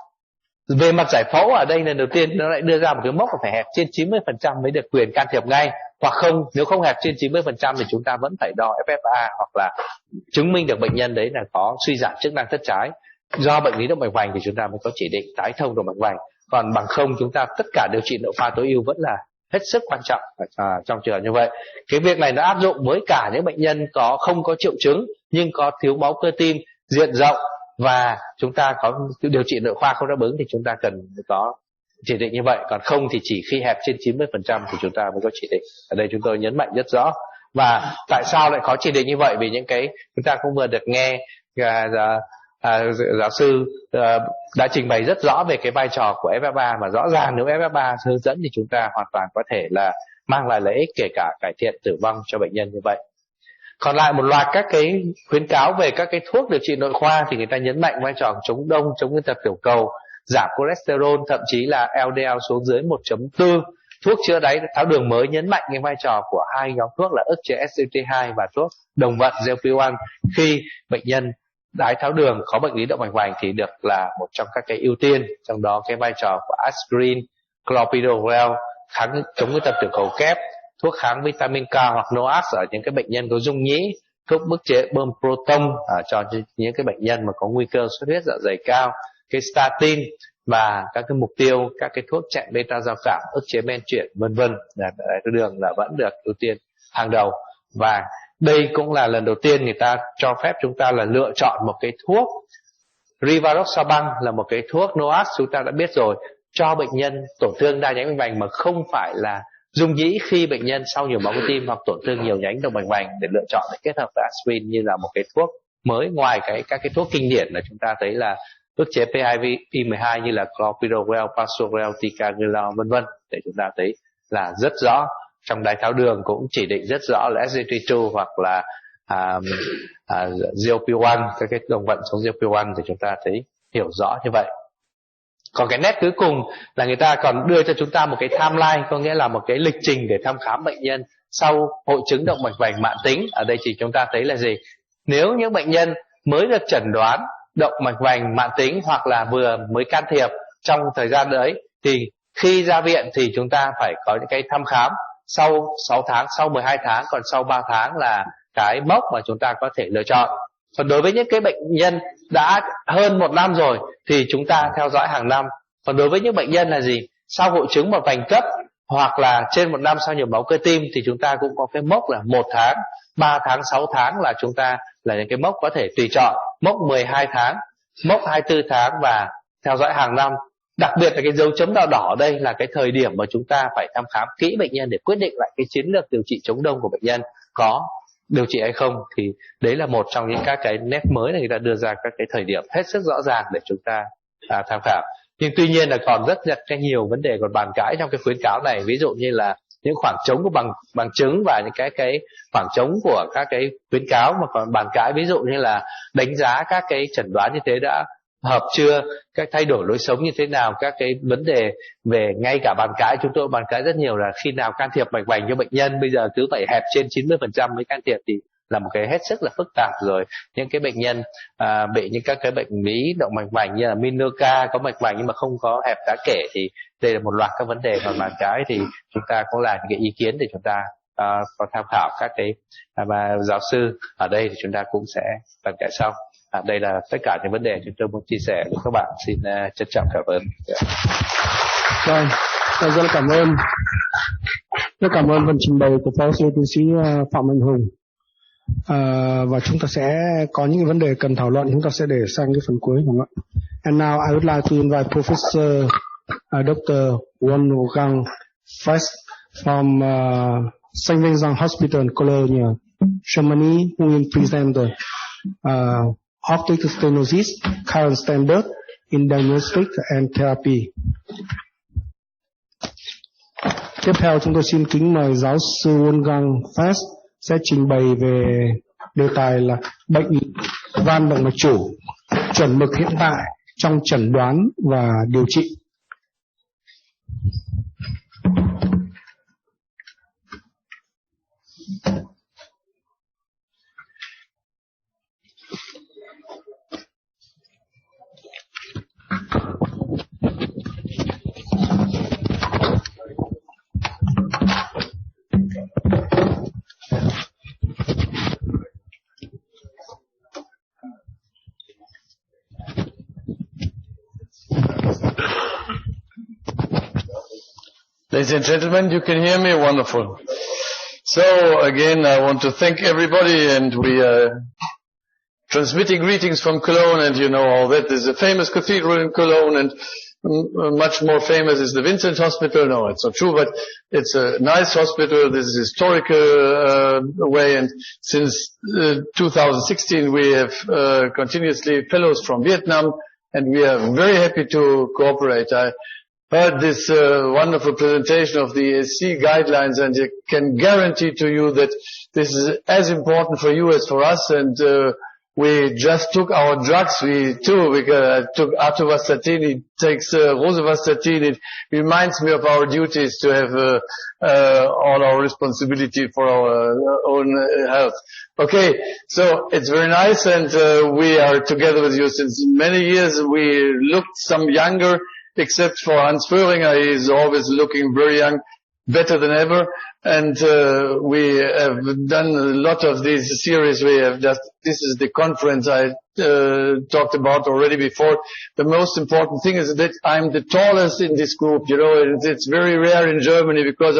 về mặt giải phẫu ở đây lần đầu tiên nó lại đưa ra một cái mốc là phải hẹp trên 90% mới được quyền can thiệp ngay, hoặc không, nếu không hẹp trên 90% thì chúng ta vẫn phải đo FFA hoặc là chứng minh được bệnh nhân đấy là có suy giảm chức năng thất trái do bệnh lý động mạch vành thì chúng ta mới có chỉ định tái thông động mạch vành. Còn bằng không chúng ta tất cả điều trị nội khoa tối ưu vẫn là hết sức quan trọng trong trường hợp như vậy. Cái việc này nó áp dụng với cả những bệnh nhân không có triệu chứng nhưng có thiếu máu cơ tim diện rộng và chúng ta có điều trị nội khoa không đáp ứng thì chúng ta cần có chỉ định như vậy. Còn không thì chỉ khi hẹp trên 90% thì chúng ta mới có chỉ định. Ở đây chúng tôi nhấn mạnh rất rõ. Và tại sao lại có chỉ định như vậy? Vì những cái chúng ta cũng vừa được nghe giáo sư đã trình bày rất rõ về cái vai trò của FFA, mà rõ ràng nếu FFA hướng dẫn thì chúng ta hoàn toàn có thể là mang lại lợi ích, kể cả cải thiện tử vong cho bệnh nhân như vậy. Còn lại một loạt các cái khuyến cáo về các cái thuốc điều trị nội khoa thì người ta nhấn mạnh vai trò chống đông, chống nguyên tật tiểu cầu, giảm cholesterol, thậm chí là LDL xuống dưới 1.4. Thuốc chữa đái tháo đường mới nhấn mạnh cái vai trò của hai nhóm thuốc là ức chế SGLT2 và thuốc đồng vận GLP-1 khi bệnh nhân đái tháo đường có bệnh lý động mạch vành thì được là một trong các cái ưu tiên. Trong đó cái vai trò của aspirin, clopidogrel, kháng chống nguyên tật tiểu cầu kép, thuốc kháng vitamin K hoặc NOAC ở những cái bệnh nhân có rung nhĩ, thuốc bức chế bơm proton cho những cái bệnh nhân mà có nguy cơ xuất huyết dạ dày cao, cái statin và các cái mục tiêu, các cái thuốc chặn beta giao cảm, ức chế men chuyển vân vân, đái tháo đường là vẫn được ưu tiên hàng đầu. Và đây cũng là lần đầu tiên người ta cho phép chúng ta là lựa chọn một cái thuốc rivaroxaban, là một cái thuốc NOAC chúng ta đã biết rồi, cho bệnh nhân tổn thương đa nhánh mạch vành mà không phải là rung nhĩ khi bệnh nhân sau nhiều máu cơ tim hoặc tổn thương nhiều nhánh động mạch vành, để lựa chọn để kết hợp với aspirin như là một cái thuốc mới ngoài các cái thuốc kinh điển là chúng ta thấy là ức chế PI12 như là clopidogrel, prasugrel, ticagrelor vân vân, để chúng ta thấy là rất rõ. Trong đái tháo đường cũng chỉ định rất rõ là SGLT2 hoặc là GLP-1, các cái đồng vận chống GLP-1 thì chúng ta thấy hiểu rõ như vậy. Còn cái nét cuối cùng là người ta còn đưa cho chúng ta một cái timeline, có nghĩa là một cái lịch trình để thăm khám bệnh nhân sau hội chứng động mạch vành mãn tính. Ở đây thì chúng ta thấy là gì? Nếu những bệnh nhân mới được chẩn đoán động mạch vành mãn tính hoặc là vừa mới can thiệp trong thời gian đấy, thì khi ra viện thì chúng ta phải có những cái thăm khám sau 6 tháng, sau 12 tháng, còn sau 3 tháng là cái mốc mà chúng ta có thể lựa chọn. Còn đối với những cái bệnh nhân đã hơn 1 năm rồi thì chúng ta theo dõi hàng năm. Còn đối với những bệnh nhân là gì? Sau hội chứng một vành cấp hoặc là trên 1 năm sau nhồi máu cơ tim thì chúng ta cũng có cái mốc là 1 tháng, 3 tháng, 6 tháng là chúng ta là những cái mốc có thể tùy chọn. Mốc 12 tháng, mốc 24 tháng và theo dõi hàng năm. Đặc biệt là cái dấu chấm đỏ đỏ đây là cái thời điểm mà chúng ta phải thăm khám kỹ bệnh nhân để quyết định lại cái chiến lược điều trị chống đông của bệnh nhân có điều trị hay không. Thì đấy là một trong những các cái nét mới này, người ta đưa ra các cái thời điểm hết sức rõ ràng để chúng ta tham khảo. Nhưng tuy nhiên là còn rất cái nhiều vấn đề còn bàn cãi trong cái khuyến cáo này, ví dụ như là những khoảng trống của bằng chứng và những cái khoảng trống của các cái khuyến cáo mà còn bàn cãi, ví dụ như là đánh giá các cái chẩn đoán như thế đã hợp chưa, các thay đổi lối sống như thế nào, các cái vấn đề về ngay cả bàn cãi, chúng tôi bàn cãi rất nhiều là khi nào can thiệp mạch vành cho bệnh nhân, bây giờ cứ phải hẹp trên 90% mới can thiệp thì là một cái hết sức là phức tạp. Rồi những cái bệnh nhân bị những các cái bệnh lý động mạch vành như là Minoca có mạch vành nhưng mà không có hẹp tá kể, thì đây là một loạt các vấn đề còn bàn cãi, thì chúng ta cũng là những cái ý kiến để chúng ta có tham khảo các cái giáo sư ở đây thì chúng ta cũng sẽ bàn cãi sau. Đây là tất cả những vấn đề chúng tôi muốn chia sẻ với các bạn. Xin trân trọng cảm ơn. Vâng, tôi rất là cảm ơn. Rất cảm ơn phần trình bày của phó sư tiến sĩ Phạm Mạnh Hùng. Và chúng ta sẽ có những vấn đề cần thảo luận, chúng ta sẽ để sang cái phần cuối, đúng không ạ? And now I would like to invite Professor Dr. Wolfgang Fest from St. Hospital in Cologne, Germany, who will present the Aortic stenosis, current standard in diagnostics and therapy. Tiếp theo chúng tôi xin kính mời giáo sư Wolfgang Fest sẽ trình bày về đề tài là bệnh van động mạch chủ, chuẩn mực hiện tại trong chẩn đoán và điều trị. Ladies and gentlemen, you can hear me? Wonderful. So again, I want to thank everybody, and we are transmitting greetings from Cologne, and you know all that. There's a famous cathedral in Cologne, and much more famous is the Vincent Hospital. No, it's not true, but it's a nice hospital. This is historical way, and since 2016 we have continuously fellows from Vietnam, and we are very happy to cooperate. I heard this wonderful presentation of the SC guidelines, and I can guarantee to you that this is as important for you as for us. And we just took our drugs. We took atorvastatin. It takes rosuvastatin. It reminds me of our duties to have all our responsibility for our own health. Okay, so it's very nice, and we are together with you since many years. We looked some younger, except for Hans Föhringer. He is always looking very young, better than ever. And we have done a lot of these series. We have just, this is the conference I talked about already before. The most important thing is that I'm the tallest in this group. You know, it's very rare in Germany because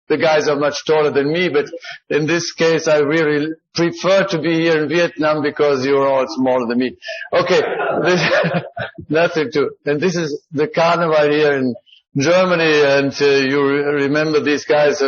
the guys are much taller than me. But in this case, I really prefer to be here in Vietnam because you're all smaller than me. Okay, nothing to. And this is the carnival here in Germany, and you remember these guys,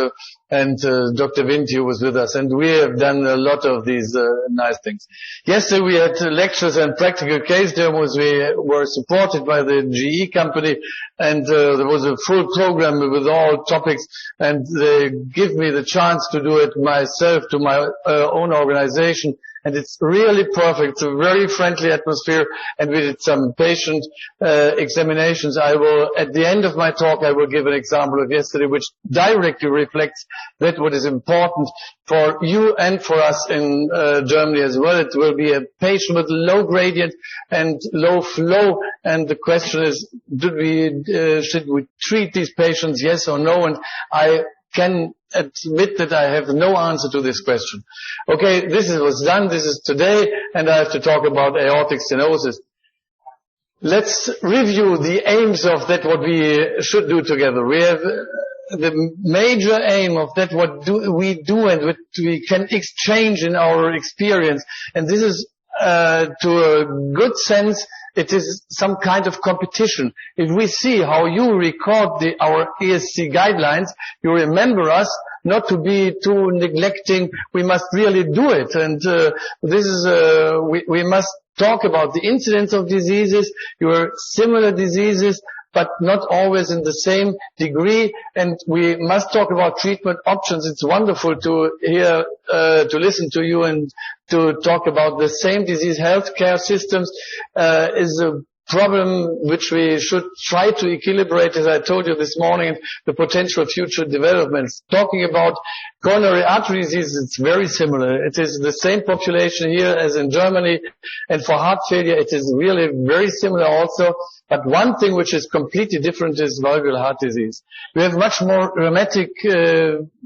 and Dr. Vinti who was with us, and we have done a lot of these nice things. Yesterday we had lectures and practical case demos. We were supported by the GE company, and there was a full program with all topics, and they give me the chance to do it myself, to my own organization, and it's really perfect. It's a very friendly atmosphere, and we did some patient examinations. I will, at the end of my talk, I will give an example of yesterday which directly reflects that what is important for you and for us in Germany as well. It will be a patient with low gradient and low flow, and the question is, should we treat these patients, yes or no? And I can admit that I have no answer to this question. Okay, this was done, this is today, and I have to talk about aortic stenosis. Let's review the aims of that, what we should do together. We have the major aim of that, what we do and what we can exchange in our experience. And this is, to a good sense, it is some kind of competition. If we see how you record our ESC guidelines, you remember us, not to be too neglecting. We must really do it. And this is, we must talk about the incidence of diseases, your similar diseases, but not always in the same degree. And we must talk about treatment options. It's wonderful to hear, to listen to you and to talk about the same disease. Healthcare systems is a problem which we should try to equilibrate, as I told you this morning, the potential future developments. Talking about coronary artery disease, it's very similar. It is the same population here as in Germany, and for heart failure it is really very similar also. But one thing which is completely different is valvular heart disease. We have much more rheumatic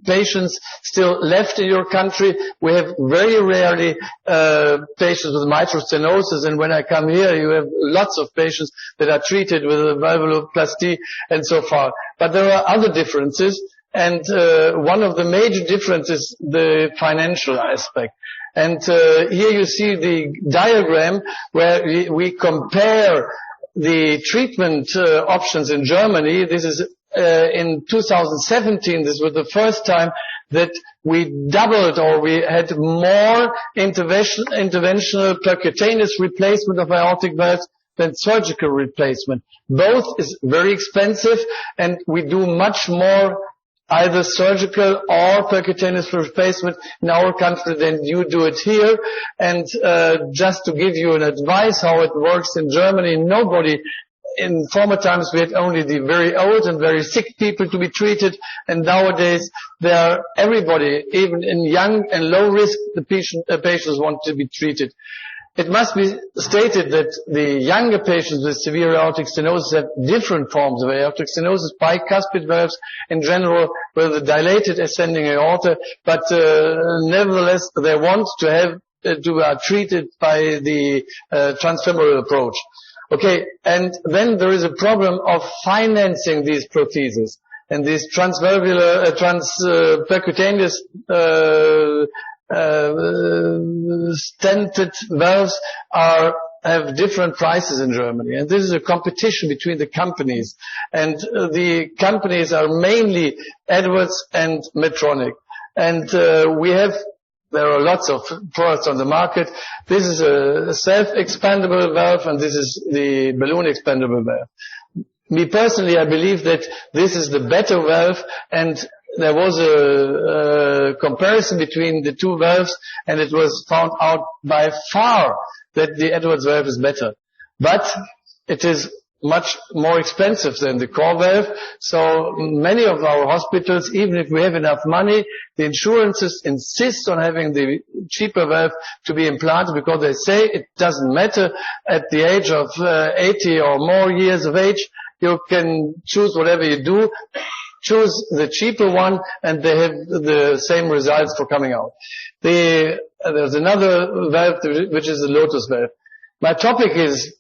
patients still left in your country. We have very rarely patients with mitral stenosis, and when I come here you have lots of patients that are treated with a valvuloplasty and so far. But there are other differences, and one of the major differences is the financial aspect. And here you see the diagram where we compare the treatment options in Germany. This is in 2017. This was the first time that we doubled, or we had more interventional percutaneous replacement of aortic valves than surgical replacement. Both is very expensive, and we do much more either surgical or percutaneous replacement in our country than you do it here. And just to give you an advice how it works in Germany, nobody, in former times we had only the very old and very sick people to be treated, and nowadays everybody, even in young and low risk, the patients want to be treated. It must be stated that the younger patients with severe aortic stenosis have different forms of aortic stenosis, bicuspid valves in general, with a dilated ascending aorta, but nevertheless they want to have to be treated by the transfemoral approach. Okay, and then there is a problem of financing these prostheses, and these transvalvular, percutaneous stented valves have different prices in Germany, and this is a competition between the companies, and the companies are mainly Edwards and Medtronic, and there are lots of products on the market. This is a self-expandable valve, and this is the balloon expandable valve. Me personally, I believe that this is the better valve, and there was a comparison between the two valves, and it was found out by far that the Edwards valve is better. But it is much more expensive than the core valve. So many of our hospitals, even if we have enough money, the insurances insist on having the cheaper valve to be implanted, because they say it doesn't matter at the age of 80 or more years of age, you can choose whatever you do. Choose the cheaper one, and they have the same results for coming out. There's another valve which is the Lotus valve. My topic is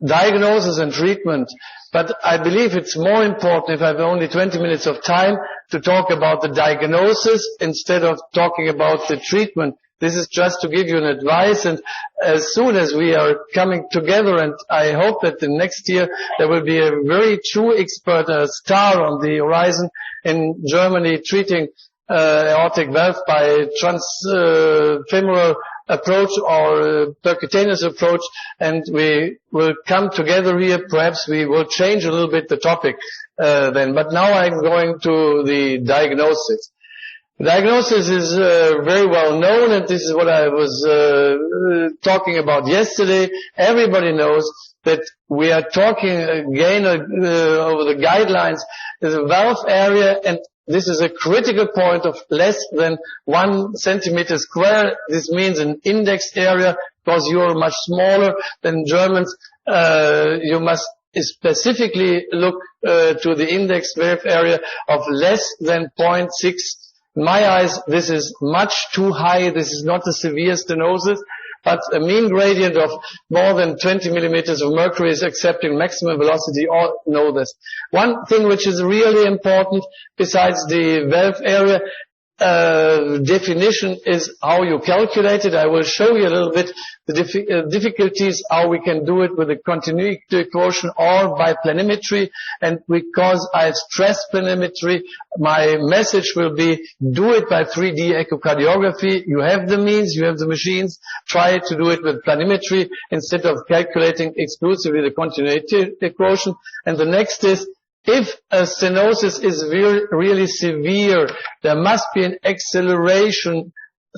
diagnosis and treatment, but I believe it's more important, if I have only 20 minutes of time, to talk about the diagnosis instead of talking about the treatment. This is just to give you an advice, and as soon as we are coming together, and I hope that the next year there will be a very true expert, a star on the horizon in Germany, treating aortic valve by transfemoral approach or percutaneous approach, and we will come together here. Perhaps we will change a little bit the topic then. But now I'm going to the diagnosis. Diagnosis is very well known, and this is what I was talking about yesterday. Everybody knows that we are talking again over the guidelines. There's a valve area, and this is a critical point of less than 1 centimeter square. This means an index area, because you're much smaller than Germans. You must specifically look to the index valve area of less than 0.6. In my eyes, this is much too high. This is not a severe stenosis, but a mean gradient of more than 20 millimeters of mercury is accepting maximum velocity. All know this. One thing which is really important, besides the valve area definition, is how you calculate it. I will show you a little bit the difficulties, how we can do it with a continuity equation or by planimetry. And because I stress planimetry, my message will be do it by 3D echocardiography. You have the means, you have the machines. Try to do it with planimetry instead of calculating exclusively the continuity equation. And the next is, if a stenosis is really severe, there must be an acceleration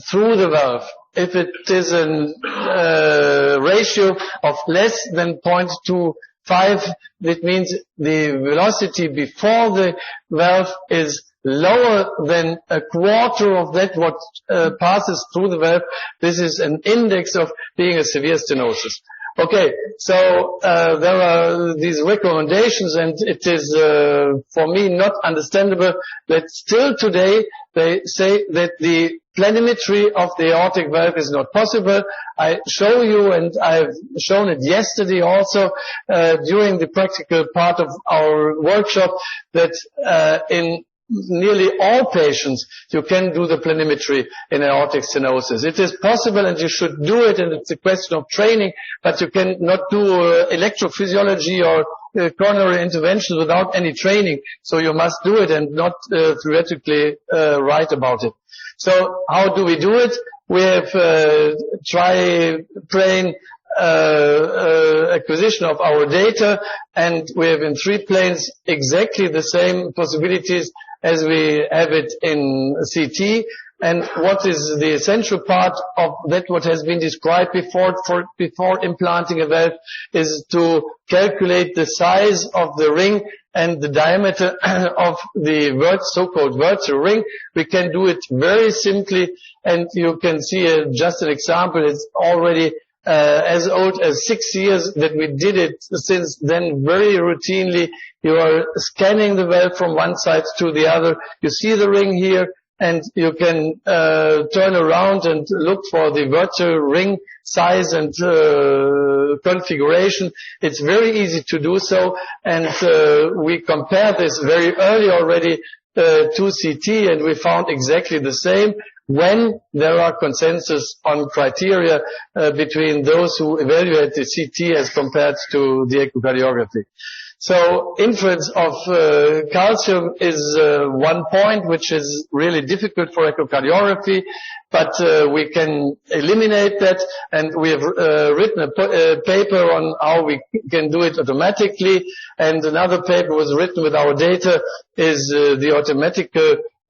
through the valve. If it is a ratio of less than 0.25, that means the velocity before the valve is lower than a quarter of that what passes through the valve. This is an index of being a severe stenosis. Okay, so there are these recommendations, and it is for me not understandable that still today they say that the planimetry of the aortic valve is not possible. I show you, and I've shown it yesterday also during the practical part of our workshop, that in nearly all patients you can do the planimetry in aortic stenosis. It is possible, and you should do it, and it's a question of training, but you cannot do electrophysiology or coronary intervention without any training. So you must do it and not theoretically write about it. So how do we do it? We have brain acquisition of our data, and we have in 3 planes exactly the same possibilities as we have it in CT. And what is the essential part of that, what has been described before implanting a valve, is to calculate the size of the ring and the diameter of the so-called vertical ring. We can do it very simply, and you can see just an example. It's already as old as 6 years that we did it. Since then, very routinely, you are scanning the valve from one side to the other. You see the ring here, and you can turn around and look for the vertical ring size and configuration. It's very easy to do so, and we compared this very early already to CT, and we found exactly the same when there are consensus on criteria between those who evaluate the CT as compared to the echocardiography. So inference of calcium is one point which is really difficult for echocardiography, but we can eliminate that, and we have written a paper on how we can do it automatically, and another paper was written with our data is the automatic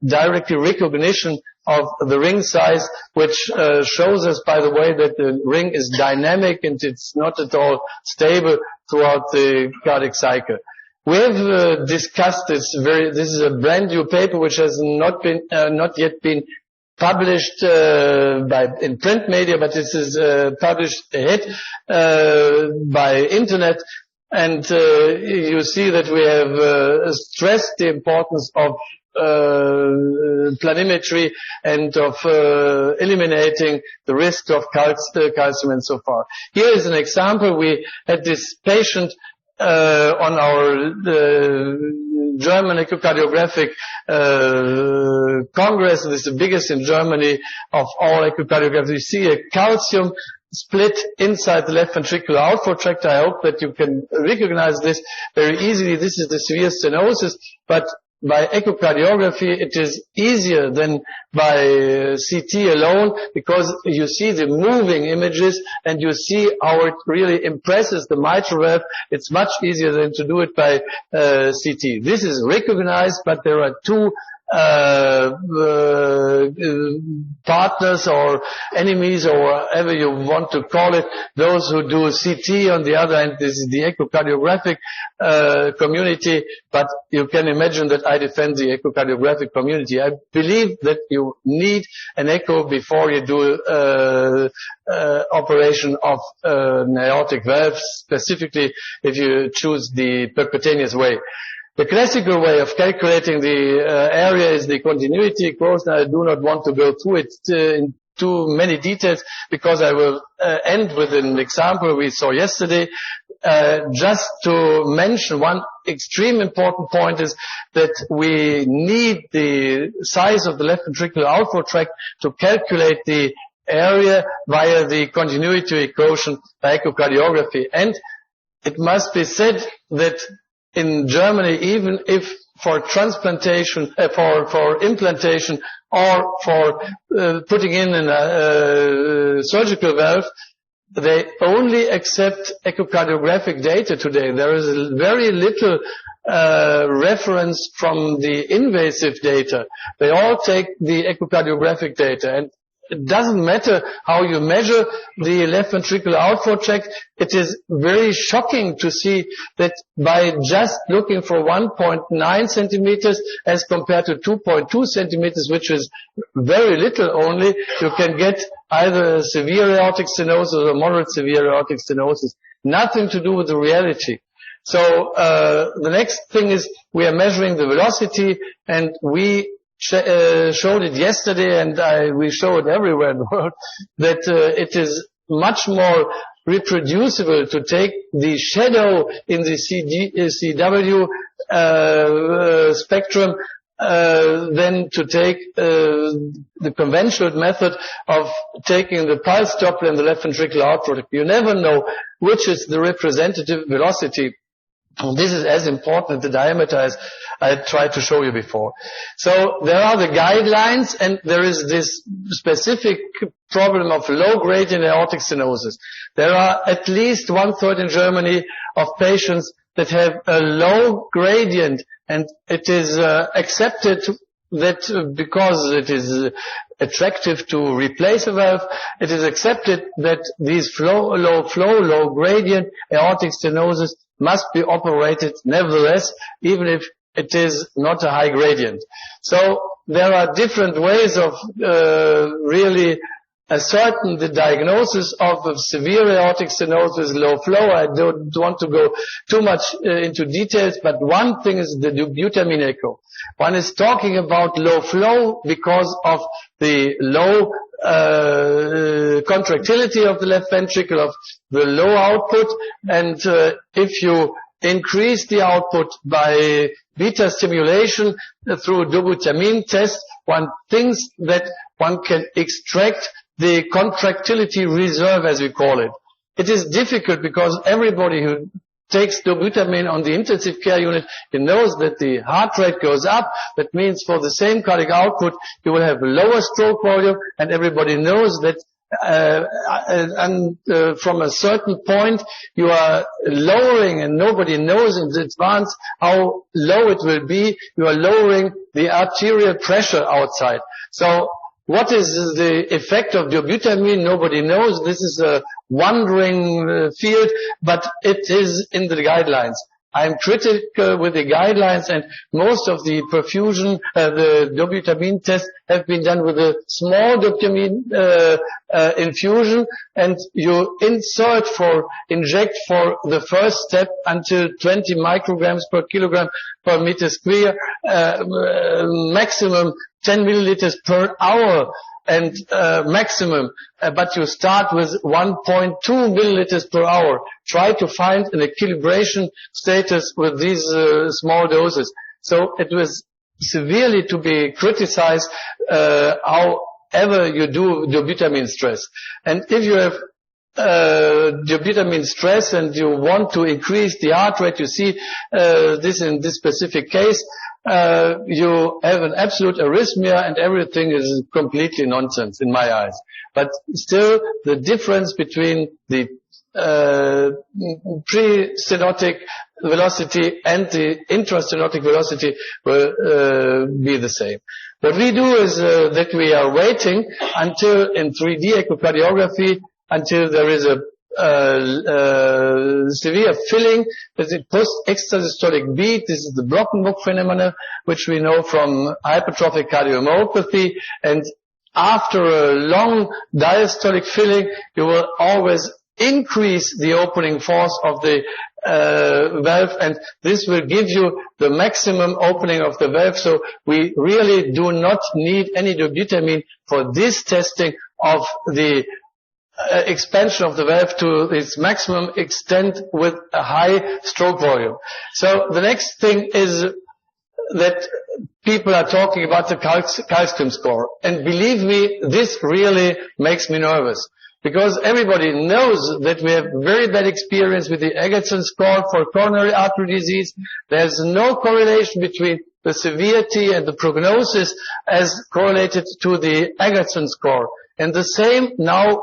directly recognition of the ring size, which shows us, by the way, that the ring is dynamic and it's not at all stable throughout the cardiac cycle. We have discussed this this is a brand new paper which has not yet been published in print media, but this is published ahead by internet. And you see that we have stressed the importance of planimetry and of eliminating the risk of calcium and so far. Here is an example. We had this patient on our German echocardiographic Congress. This is the biggest in Germany of all echocardiographs. You see a calcium split inside the left ventricular outflow tract. I hope that you can recognize this very easily. This is the severe stenosis, but by echocardiography it is easier than by CT alone, because you see the moving images and you see how it really impresses the mitral valve. It's much easier than to do it by CT. This is recognized, but there are 2 partners or enemies or whatever you want to call it, those who do CT on the other hand, this is the echocardiographic community, but you can imagine that I defend the echocardiographic community. I believe that you need an echo before you do operation of an aortic valve, specifically if you choose the percutaneous way. The classical way of calculating the area is the continuity equation. I do not want to go through it in too many details because I will end with an example we saw yesterday. Just to mention one extreme important point is that we need the size of the left ventricular outflow tract to calculate the area via the continuity equation by echocardiography. And it must be said that in Germany, even if for transplantation, for implantation or for putting in a surgical valve, they only accept echocardiographic data today. There is very little reference from the invasive data. They all take the echocardiographic data, and it doesn't matter how you measure the left ventricular outflow tract. It is very shocking to see that by just looking for 1.9 centimeters as compared to 2.2 centimeters, which is very little only, you can get either severe aortic stenosis or moderate severe aortic stenosis. Nothing to do with the reality. So the next thing is we are measuring the velocity, and we showed it yesterday, and we show it everywhere in the world, that it is much more reproducible to take the shadow in the CW spectrum than to take the conventional method of taking the pulse Doppler and the left ventricular outflow. You never know which is the representative velocity. This is as important as the diameter as I tried to show you before. So there are the guidelines, and there is this specific problem of low gradient aortic stenosis. There are at least 1/3 in Germany of patients that have a low gradient, and it is accepted that because it is attractive to replace a valve, it is accepted that these low gradient aortic stenosis must be operated nevertheless, even if it is not a high gradient. So there are different ways of really ascertain the diagnosis of a severe aortic stenosis, low flow. I don't want to go too much into details, but one thing is the dobutamine echo. One is talking about low flow because of the low contractility of the left ventricle, of the low output, and if you increase the output by beta stimulation through dobutamine test, one thinks that one can extract the contractility reserve, as we call it. It is difficult because everybody who takes dobutamine on the intensive care unit, he knows that the heart rate goes up. That means for the same cardiac output, you will have a lower stroke volume, and everybody knows that from a certain point you are lowering, and nobody knows in advance how low it will be. You are lowering the arterial pressure outside. So what is the effect of dobutamine? Nobody knows. This is a wandering field, but it is in the guidelines. I'm critical with the guidelines, and most of the perfusion, the dobutamine tests have been done with a small dobutamine infusion, and you inject for the first step until 20 micrograms per kilogram per meter square, maximum 10 milliliters per hour, and maximum, but you start with 1.2 milliliters per hour. Try to find an equilibration status with these small doses. So it was severely to be criticized however you do dobutamine stress. And if you have dobutamine stress and you want to increase the heart rate, you see this in this specific case, you have an absolute arrhythmia, and everything is completely nonsense in my eyes. But still, the difference between the pre-stenotic velocity and the intrastenotic velocity will be the same. What we do is that we are waiting until in 3D echocardiography until there is a severe filling, that is post-extrasystolic beat. This is the Brockenbuck phenomenon, which we know from hypertrophic cardiomyopathy. And after a long diastolic filling, you will always increase the opening force of the valve, and this will give you the maximum opening of the valve. So we really do not need any dobutamine for this testing of the expansion of the valve to its maximum extent with a high stroke volume. So the next thing is that people are talking about the calcium score. And believe me, this really makes me nervous. Because everybody knows that we have very bad experience with the Egerton score for coronary artery disease. There's no correlation between the severity and the prognosis as correlated to the Egerton score. And the same now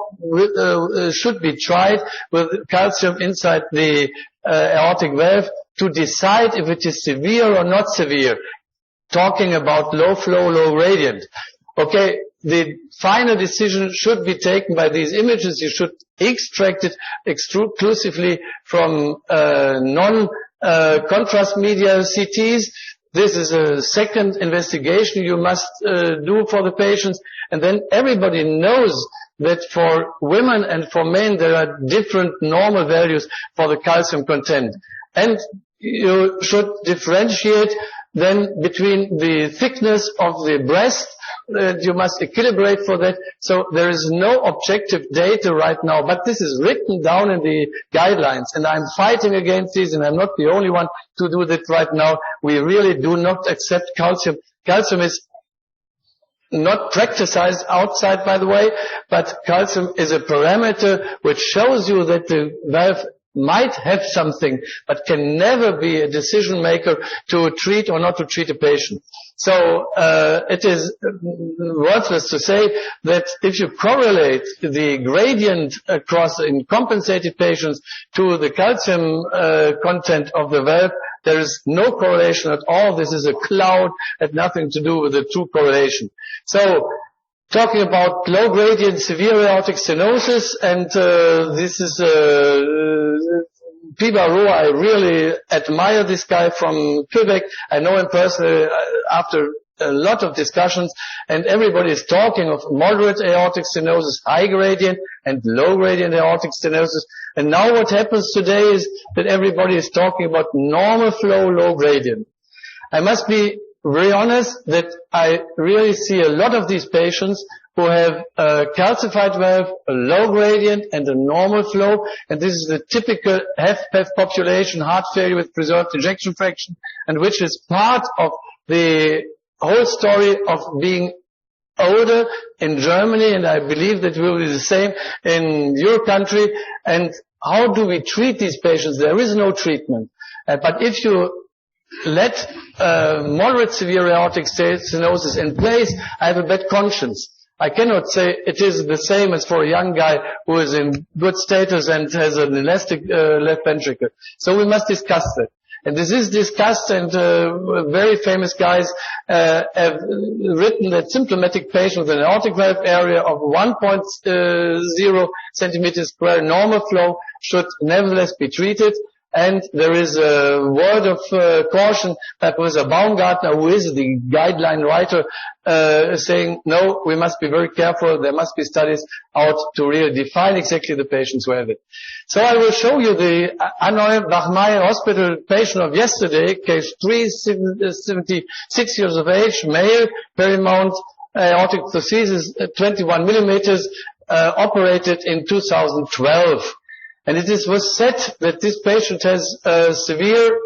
should be tried with calcium inside the aortic valve to decide if it is severe or not severe. Talking about low flow, low gradient. Okay, the final decision should be taken by these images. You should extract it exclusively from non-contrast media CTs. This is a second investigation you must do for the patients. And then everybody knows that for women and for men there are different normal values for the calcium content. And you should differentiate then between the thickness of the breast. You must equilibrate for that. So there is no objective data right now, but this is written down in the guidelines, and I'm fighting against this, and I'm not the only one to do that right now. We really do not accept calcium. Calcium is not practiced outside, by the way, but calcium is a parameter which shows you that the valve might have something, but can never be a decision maker to treat or not to treat a patient. So it is worthless to say that if you correlate the gradient across in compensated patients to the calcium content of the valve, there is no correlation at all. This is a cloud, had nothing to do with the true correlation. So talking about low gradient severe aortic stenosis, and this is Pibaro. I really admire this guy from Quebec. I know him personally after a lot of discussions, and everybody is talking of moderate aortic stenosis, high gradient and low gradient aortic stenosis. And now what happens today is that everybody is talking about normal flow, low gradient. I must be very honest that I really see a lot of these patients who have a calcified valve, a low gradient and a normal flow, and this is the typical HFpEF population, heart failure with preserved ejection fraction, and which is part of the whole story of being older in Germany, and I believe that will be the same in your country. And how do we treat these patients? There is no treatment. But if you let moderate severe aortic stenosis in place, I have a bad conscience. I cannot say it is the same as for a young guy who is in good status and has an elastic left ventricle. So we must discuss that. And this is discussed, and very famous guys have written that symptomatic patient with an aortic valve area of 1.0 centimeters square normal flow should nevertheless be treated. And there is a word of caution by Professor Baumgartner, who is the guideline writer, saying, no, we must be very careful. There must be studies out to really define exactly the patients who have it. So I will show you the Hanoi Bachmeier Hospital patient of yesterday, case 3, 76 years of age, male, perimount aortic prosthesis, 21 millimeters, operated in 2012. And it was said that this patient has severe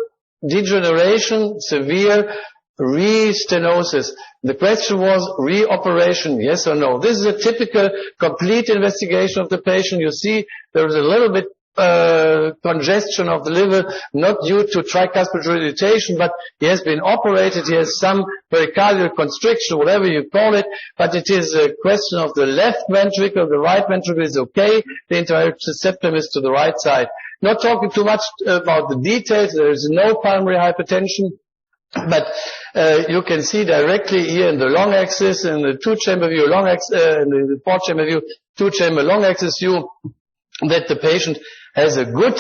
degeneration, severe re-stenosis. The question was reoperation, yes or no. This is a typical complete investigation of the patient. You see there is a little bit congestion of the liver, not due to tricuspid regurgitation, but he has been operated, he has some pericardial constriction, whatever you call it, but it is a question of the left ventricle, the right ventricle is okay, the intra-aortic septum is to the right side. Not talking too much about the details, there is no pulmonary hypertension, but you can see directly here in the long axis, in the two-chamber view, long axis, in the four-chamber view, two-chamber long axis view, that the patient has a good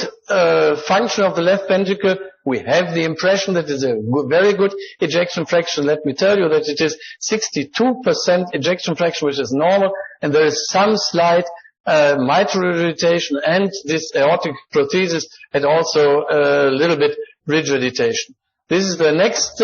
function of the left ventricle. We have the impression that it is a very good ejection fraction. Let me tell you that it is 62% ejection fraction, which is normal, and there is some slight mitral regurgitation and this aortic prothesis, and also a little bit regurgitation. This is the next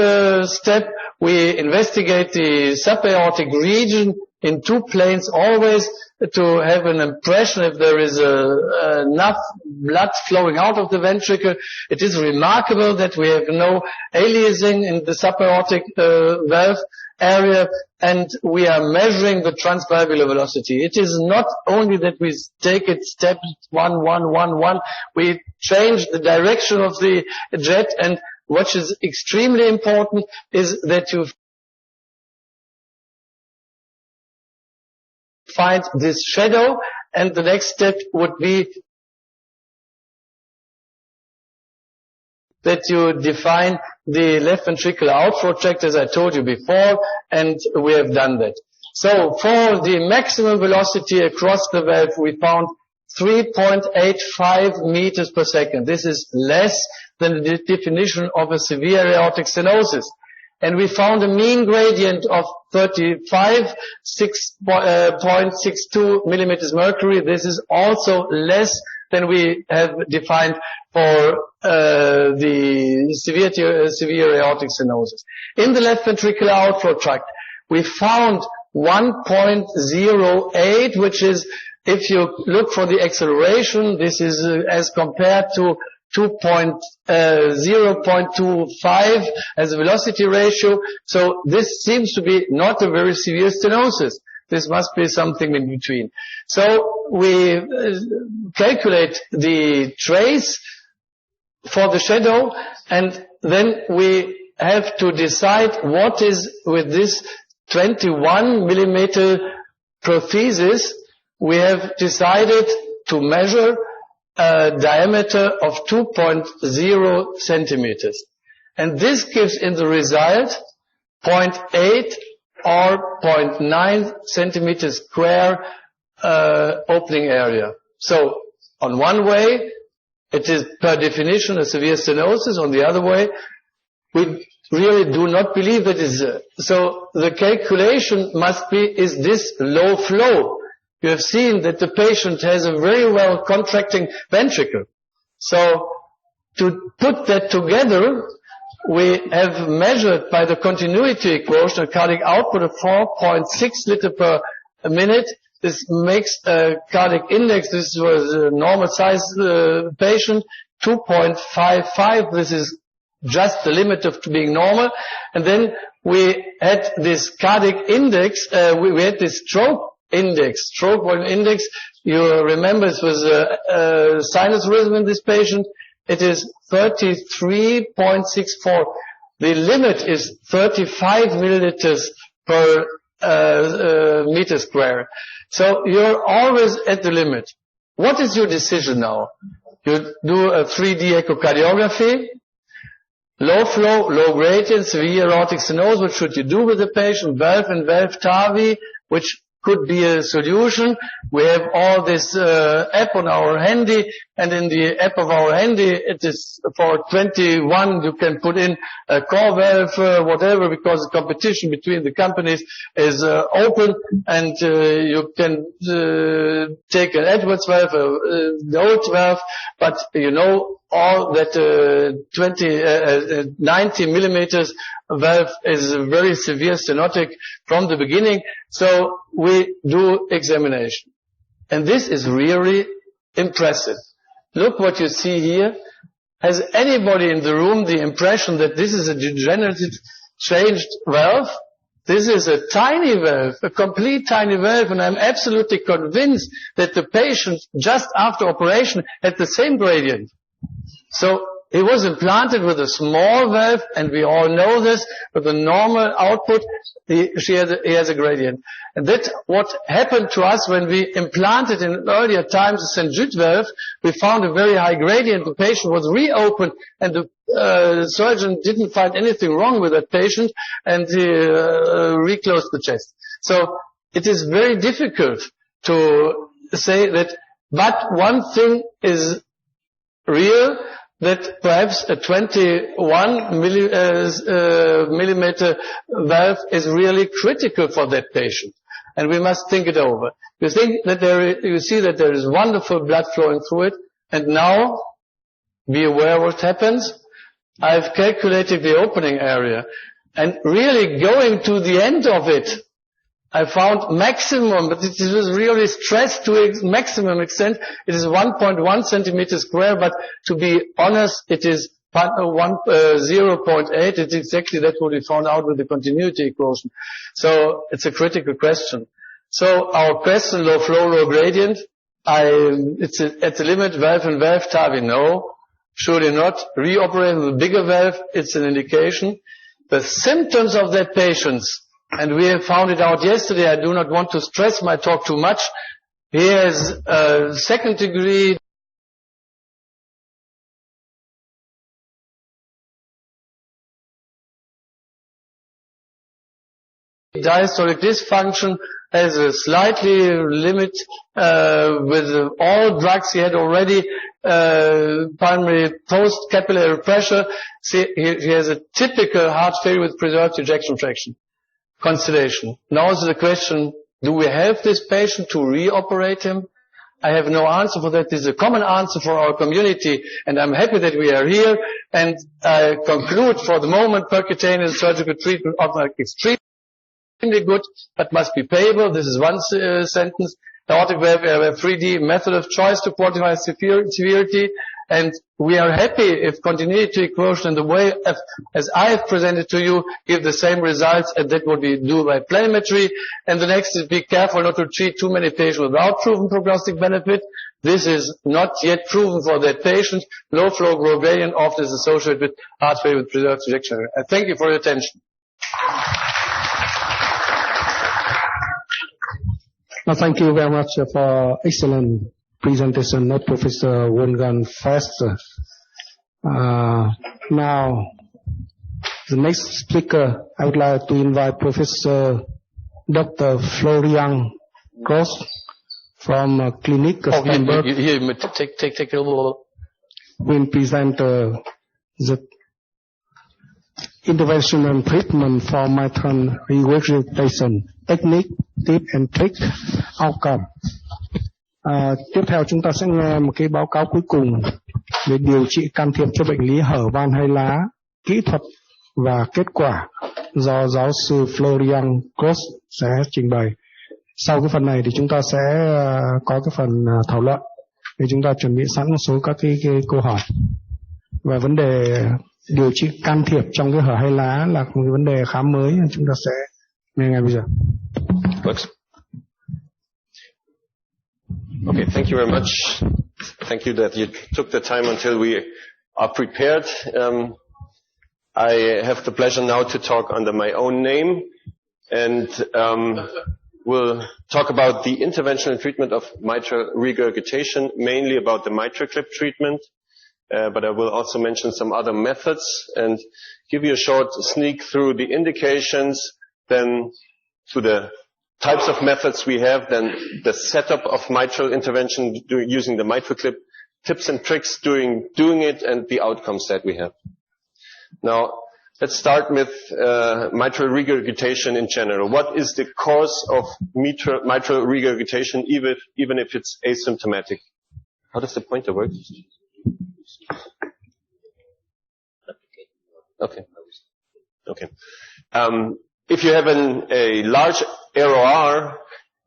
step. We investigate the subaortic region in two planes always to have an impression if there is enough blood flowing out of the ventricle. It is remarkable that we have no aliasing in the subaortic valve area, and we are measuring the transvalvular velocity. It is not only that we take it step 1, 1, 1, 1. We change the direction of the jet, and what is extremely important is that you find this shadow, and the next step would be that you define the left ventricular outflow tract, as I told you before, and we have done that. So for the maximum velocity across the valve, we found 3.85 meters per second. This is less than the definition of a severe aortic stenosis. And we found a mean gradient of 35.62 millimeters mercury. This is also less than we have defined for the severe aortic stenosis. In the left ventricular outflow tract, we found 1.08, which is, if you look for the acceleration, this is as compared to 0.25 as a velocity ratio. So this seems to be not a very severe stenosis. This must be something in between. So we calculate the trace for the shadow, and then we have to decide what is with this 21 millimeter prothesis. We have decided to measure a diameter of 2.0 centimeters. And this gives in the result 0.8 or 0.9 centimeters square opening area. So on one way, it is per definition a severe stenosis. On the other way, we really do not believe that it is. So the calculation must be, is this low flow? You have seen that the patient has a very well contracting ventricle. So to put that together, we have measured by the continuity equation a cardiac output of 4.6 liter per minute. This makes a cardiac index, this was a normal size patient, 2.55. This is just the limit of being normal. And then we had this cardiac index, we had this stroke volume index. You remember it was a sinus rhythm in this patient. It is 33.64. The limit is 35 milliliters per meter square. So you're always at the limit. What is your decision now? You do a 3D echocardiography, low flow, low gradient, severe aortic stenosis. What should you do with the patient? Valve and valve TAVI, which could be a solution. We have all this app on our handy, and in the app of our handy, it is for 21, you can put in a core valve, whatever, because the competition between the companies is open, and you can take an Edwards valve, the old valve, but you know all that 90 millimeters valve is very severe stenotic from the beginning. So we do examination. And this is really impressive. Look what you see here. Has anybody in the room the impression that this is a degenerative changed valve? This is a tiny valve, a complete tiny valve, and I'm absolutely convinced that the patient just after operation had the same gradient. So he was implanted with a small valve, and we all know this, with a normal output, he has a gradient. And that's what happened to us when we implanted in earlier times the St. Jude valve. We found a very high gradient. The patient was reopened, and the surgeon didn't find anything wrong with that patient, and he reclosed the chest. So it is very difficult to say that, but one thing is real, that perhaps a 21 millimeter valve is really critical for that patient. And we must think it over. You think that you see that there is wonderful blood flowing through it, and now be aware what happens. I've calculated the opening area, and really going to the end of it, I found maximum, but it was really stressed to a maximum extent. It is 1.1 centimeter square, but to be honest, it is 0.8. It's exactly that what we found out with the continuity equation. So it's a critical question. So our question, low flow, low gradient, it's at the limit, valve and valve, TAVI, no. Surely not. Reoperating with a bigger valve, it's an indication. The symptoms of that patients, and we have found it out yesterday. I do not want to stress my talk too much. He has second degree diastolic dysfunction, has a slightly limit with all drugs. He had already primary post-capillary pressure. See, he has a typical heart failure with preserved ejection fraction. Constellation. Now is the question, do we help this patient to reoperate him? I have no answer for that. This is a common answer for our community, and I'm happy that we are here. And I conclude for the moment, percutaneous surgical treatment of extremely good, but must be payable. This is one sentence. Aortic valve, we have a 3D method of choice to quantify severity, and we are happy if continuity equation in the way as I have presented to you give the same results, and that what we do by planimetry. And the next is be careful not to treat too many patients without proven prognostic benefit. This is not yet proven for that patient. Low flow gradient often is associated with heart failure with preserved ejection. I thank you for your attention. Well, thank you very much for excellent presentation, not Professor Wolfgang Fest. Now, the next speaker, I would like to invite Professor Dr. Florian Gross from Clinic Stanberg. Take a little. Will present the interventional treatment for mitral regurgitation, technique, tip and trick, outcome. Tiếp theo chúng ta sẽ nghe một cái báo cáo cuối cùng về điều trị can thiệp cho bệnh lý hở van hai lá, kỹ thuật và kết quả do giáo sư Florian Gross sẽ trình bày. Sau cái phần này thì chúng ta sẽ có cái phần thảo luận. Thì chúng ta chuẩn bị sẵn một số các cái câu hỏi. Và vấn đề điều trị can thiệp trong cái hở hai lá là một cái vấn đề khá mới, chúng ta sẽ nghe ngay bây giờ. Okay, thank you very much. Thank you that you took the time until we are prepared. I have the pleasure now to talk under my own name, and we'll talk about the interventional treatment of mitral regurgitation, mainly about the mitral clip treatment. But I will also mention some other methods and give you a short sneak through the indications, then to the types of methods we have, then the setup of mitral intervention using the mitral clip, tips and tricks doing it, and the outcomes that we have. Now, let's start with mitral regurgitation in general. What is the cause of mitral regurgitation, even if it's asymptomatic? How does the pointer work? Okay. If you have a large ROR,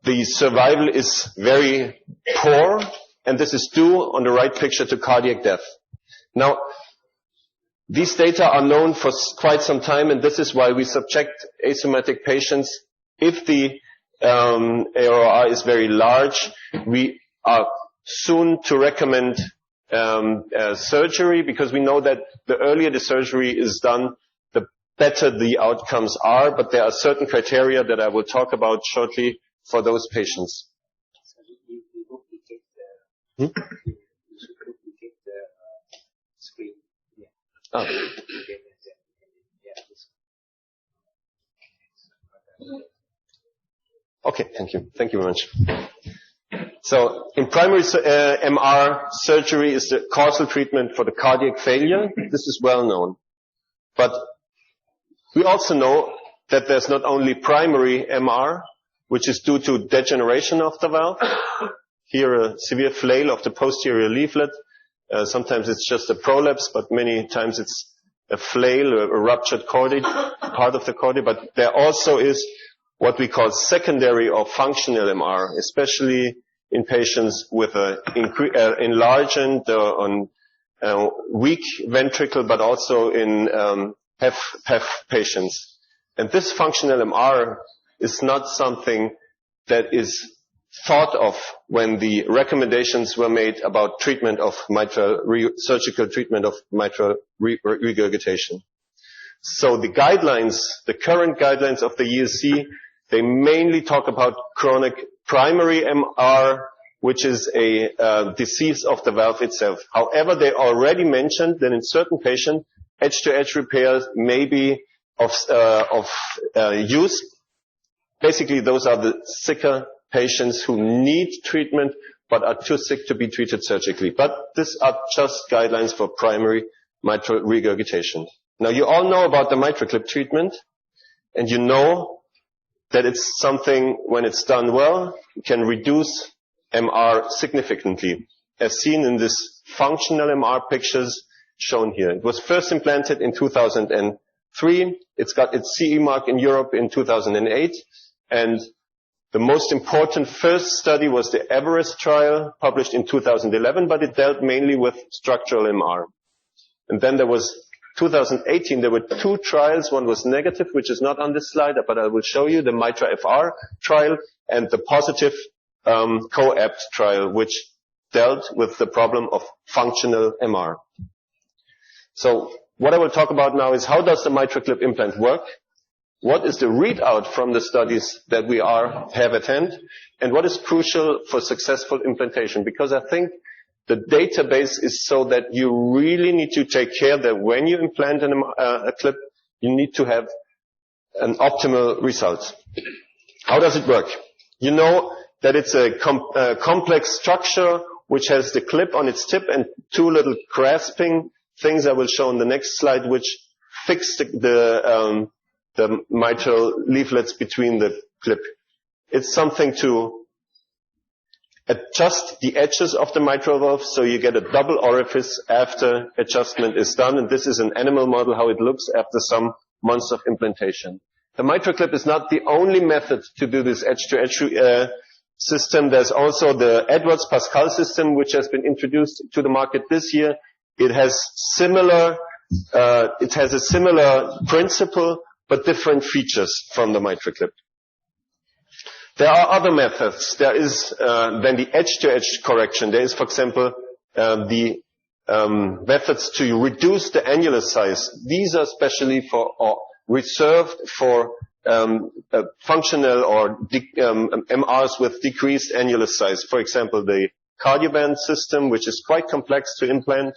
the survival is very poor, and this is due on the right picture to cardiac death. Now, These data are known for quite some time, and this is why we subject asymptomatic patients. If the AOR is very large, we are soon to recommend surgery, because we know that the earlier the surgery is done, the better the outcomes are, but there are certain criteria that I will talk about shortly for those patients. Okay, thank you. Thank you very much. So, in primary MR, surgery is the causal treatment for the cardiac failure. This is well known. But we also know that there's not only primary MR, which is due to degeneration of the valve. Here, a severe flail of the posterior leaflet. Sometimes it's just a prolapse, but many times it's a flail, a ruptured chordae, part of the chordae. But there also is what we call secondary or functional MR, especially in patients with enlarged on weak ventricle, but also in HEF patients. And this functional MR is not something that is thought of when the recommendations were made about treatment of surgical treatment of mitral regurgitation. So the guidelines, the current guidelines of the ESC, they mainly talk about chronic primary MR, which is a disease of the valve itself. However, they already mentioned that in certain patients, edge-to-edge repairs may be of use. Basically, those are the sicker patients who need treatment but are too sick to be treated surgically. But these are just guidelines for primary mitral regurgitation. Now, you all know about the MitraClip treatment, and you know that it's something, when it's done well, can reduce MR significantly, as seen in this functional MR pictures shown here. It was first implanted in 2003. It's got its CE mark in Europe in 2008. And the most important first study was the Everest trial, published in 2011, but it dealt mainly with structural MR. And then there was 2018, there were two trials. One was negative, which is not on this slide, but I will show you, the MITRA-FR trial and the positive COAPT trial, which dealt with the problem of functional MR. So what I will talk about now is, how does the MitraClip implant work? What is the readout from the studies that we have at hand? And what is crucial for successful implantation? Because I think the database is so that you really need to take care that when you implant a clip, you need to have an optimal result. How does it work? You know that it's a complex structure which has the clip on its tip and two little grasping things I will show on the next slide, which fix the mitral leaflets between the clip. It's something to adjust the edges of the mitral valve, so you get a double orifice after adjustment is done. And this is an animal model, how it looks after some months of implantation. The MitraClip is not the only method to do this edge-to-edge system. There's also the Edwards-Pascal system, which has been introduced to the market this year. It has a similar principle, but different features from the MitraClip. There are other methods. There is then the edge-to-edge correction. There is, for example, the methods to reduce the annular size. These are specially reserved for functional or MRs with decreased annular size. For example, the Cardioband system, which is quite complex to implant,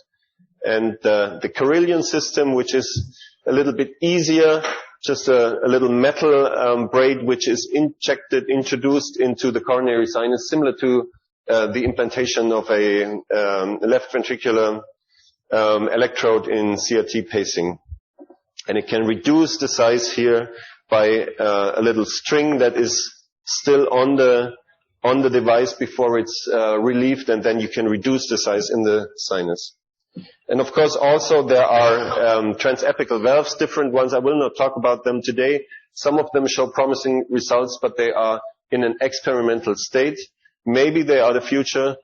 and the Carillion system, which is a little bit easier, just a little metal braid which is introduced into the coronary sinus, similar to the implantation of a left ventricular electrode in CRT pacing. And it can reduce the size here by a little string that is still on the device before it's relieved, and then you can reduce the size in the sinus. And of course also there are transapical valves, different ones. I will not talk about them today. Some of them show promising results, but they are in an experimental state. Maybe they are the future,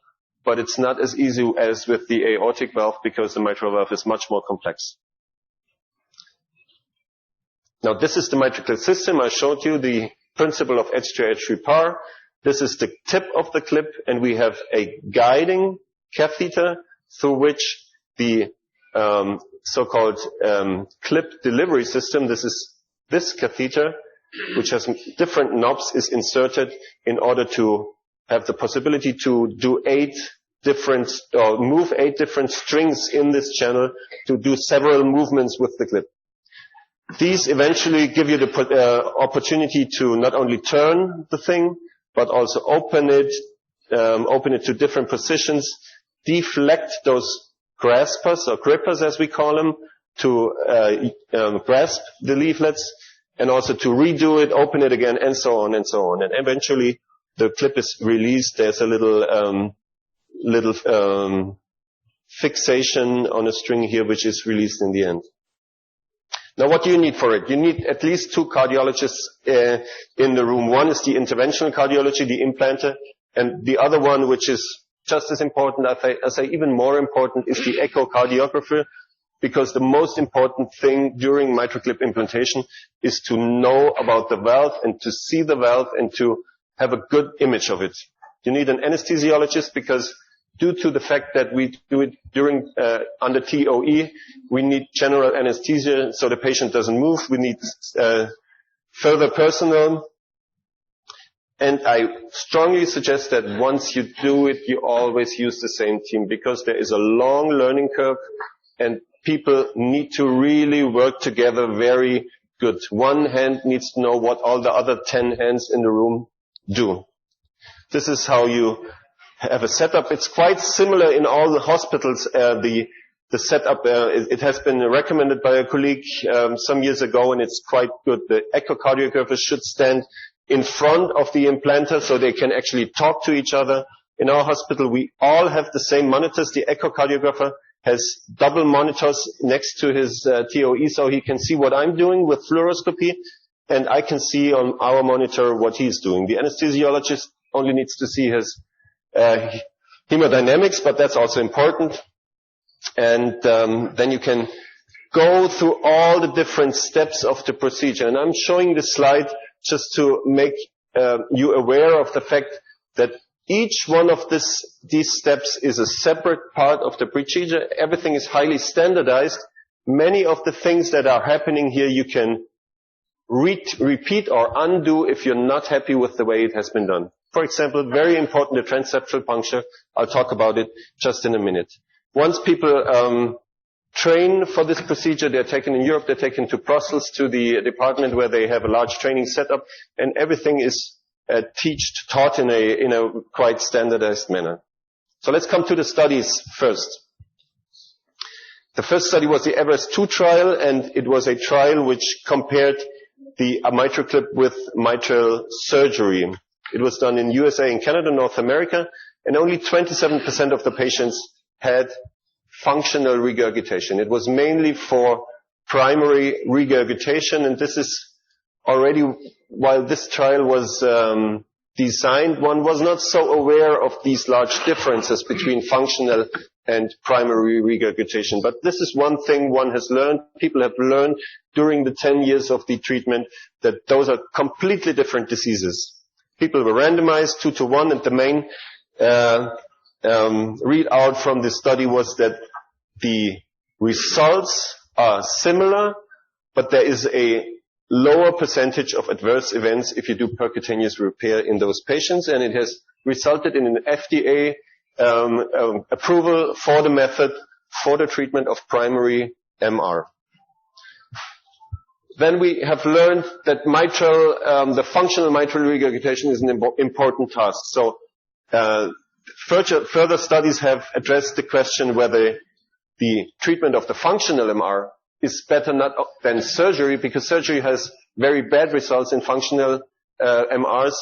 but it's not as easy as with the aortic valve, because the mitral valve is much more complex. Now this is the mitral clip system. I showed you the principle of edge-to-edge repair. This is the tip of the clip, and we have a guiding catheter through which the so-called clip delivery system, this catheter, which has different knobs, is inserted in order to have the possibility to do move 8 different strings in this channel to do several movements with the clip. These eventually give you the opportunity to not only turn the thing, but also open it to different positions, deflect those graspers or grippers as we call them, to grasp the leaflets, and also to redo it, open it again, and so on and so on. And eventually the clip is released. There's a little fixation on a string here which is released in the end. Now what do you need for it? You need at least 2 cardiologists in the room. One is the interventional cardiology, the implanter, and the other one, which is just as important, I say even more important, is the echocardiographer, because the most important thing during mitral clip implantation is to know about the valve and to see the valve and to have a good image of it. You need an anesthesiologist because due to the fact that we do it during under TOE, we need general anesthesia so the patient doesn't move. We need further personnel. And I strongly suggest that once you do it, you always use the same team, because there is a long learning curve and people need to really work together very good. One hand needs to know what all the other 10 hands in the room do. This is how you have a setup. It's quite similar in all the hospitals. The setup, it has been recommended by a colleague some years ago, and it's quite good. The echocardiographers should stand in front of the implanter so they can actually talk to each other. In our hospital, we all have the same monitors. The echocardiographer has double monitors next to his TOE, so he can see what I'm doing with fluoroscopy, and I can see on our monitor what he's doing. The anesthesiologist only needs to see his hemodynamics, but that's also important. And then you can go through all the different steps of the procedure. And I'm showing this slide just to make you aware of the fact that each one of these steps is a separate part of the procedure. Everything is highly standardized. Many of the things that are happening here you can repeat or undo if you're not happy with the way it has been done. For example, very important, the transeptal puncture. I'll talk about it just in a minute. Once people train for this procedure, they're taken in Europe, they're taken to Brussels, to the department where they have a large training setup, and everything is taught in a quite standardized manner. So let's come to the studies first. The first study was the Everest-2 trial, and it was a trial which compared the mitral clip with mitral surgery. It was done in USA and Canada, North America, and only 27% of the patients had functional regurgitation. It was mainly for primary regurgitation, and this is already, while this trial was designed, one was not so aware of these large differences between functional and primary regurgitation. But this is one thing one has learned. People have learned during the 10 years of the treatment that those are completely different diseases. People were randomized 2-to-1, and the main readout from this study was that the results are similar, but there is a lower percentage of adverse events if you do percutaneous repair in those patients, and it has resulted in an FDA approval for the method for the treatment of primary MR. Then we have learned that the functional mitral regurgitation is an important task. So further studies have addressed the question whether the treatment of the functional MR is better than surgery, because surgery has very bad results in functional MRs,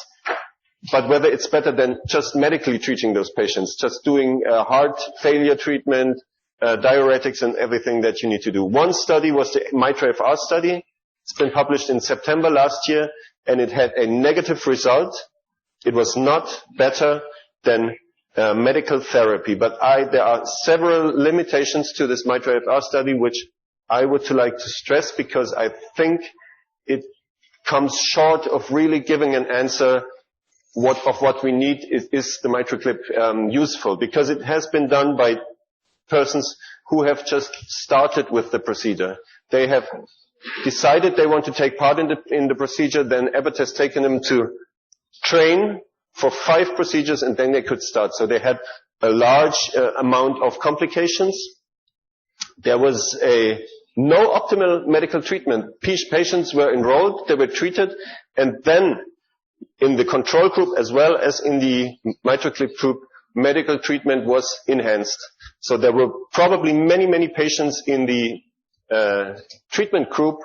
but whether it's better than just medically treating those patients, just doing heart failure treatment, diuretics and everything that you need to do. One study was the MITRA-FR study. It's been published in September last year, and it had a negative result. It was not better than medical therapy, but there are several limitations to this MITRA-FR study which I would like to stress, because I think it comes short of really giving an answer what we need. Is the mitral clip useful? Because it has been done by persons who have just started with the procedure. They have decided they want to take part in the procedure, then Abbott has taken them to train for 5 procedures, and then they could start. So they had a large amount of complications. There was no optimal medical treatment. Patients were enrolled, they were treated, and then in the control group as well as in the mitral clip group, medical treatment was enhanced. So there were probably many patients in the treatment group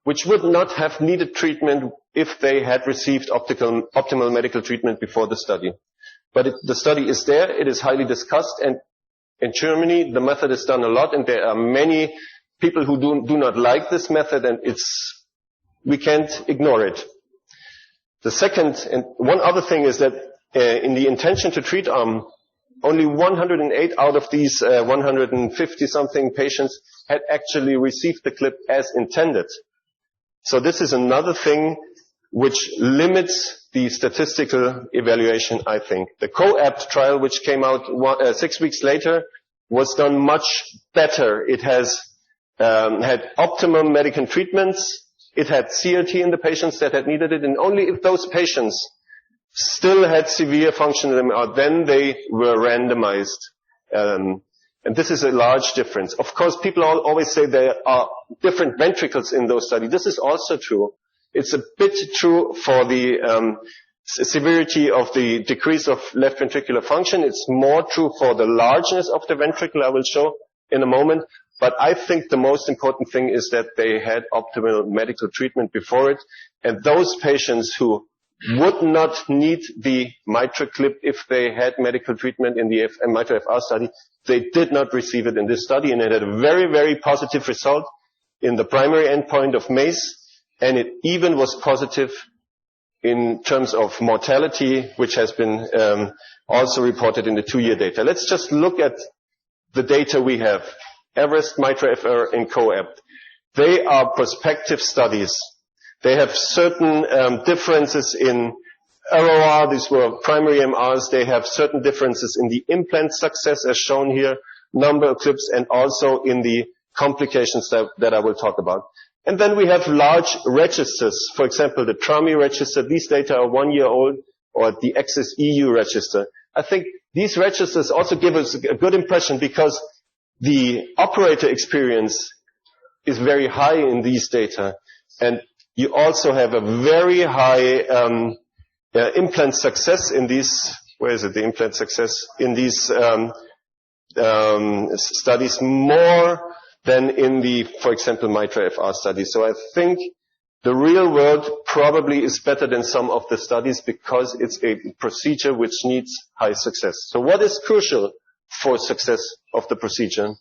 which would not have needed treatment if they had received optimal medical treatment before the study. But the study is there, it is highly discussed, and in Germany the method is done a lot, and there are many people who do not like this method, and we can't ignore it. The second, and one other thing is that in the intention to treat arm, only 108 out of these 150 something patients had actually received the clip as intended. So this is another thing which limits the statistical evaluation, I think. The COAPT trial, which came out 6 weeks later, was done much better. It has had optimum medical treatments. It had CRT in the patients that had needed it, and only if those patients still had severe functional MR, then they were randomized. And this is a large difference. Of course, people always say there are different ventricles in those studies. This is also true. It's a bit true for the severity of the decrease of left ventricular function. It's more true for the largeness of the ventricle, I will show in a moment. But I think the most important thing is that they had optimal medical treatment before it. And those patients who would not need the mitral clip if they had medical treatment in the mitral FR study, they did not receive it in this study, and it had a very positive result in the primary endpoint of MACE, and it even was positive in terms of mortality, which has been also reported in the 2-year data. Let's just look at the data we have. Everest, mitral FR, and COAPT. They are prospective studies. They have certain differences in ROR, these were primary MRs. They have certain differences in the implant success, as shown here, number of clips, and also in the complications that I will talk about. And then we have large registers. For example, the TRAMI register, these data are 1 year old, or the Access EU register. I think these registers also give us a good impression because the operator experience is very high in these data. And you also have a very high implant success in these, where is it, the implant success in these studies, more than in the, for example, mitral FR study. So I think the real world probably is better than some of the studies because it's a procedure which needs high success. So what is crucial for success of the procedure?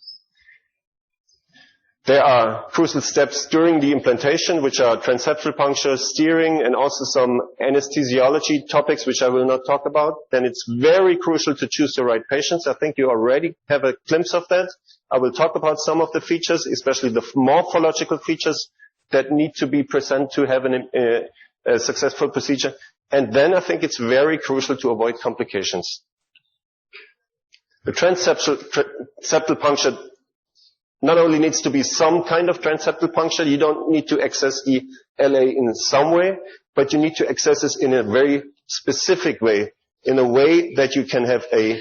There are crucial steps during the implantation, which are transeptal puncture, steering, and also some anesthesiology topics, which I will not talk about. Then it's very crucial to choose the right patients. I think you already have a glimpse of that. I will talk about some of the features, especially the morphological features that need to be present to have a successful procedure. And then I think it's very crucial to avoid complications. The transeptal puncture not only needs to be some kind of transeptal puncture, you don't need to access the LA in some way, but you need to access this in a very specific way, in a way that you can have a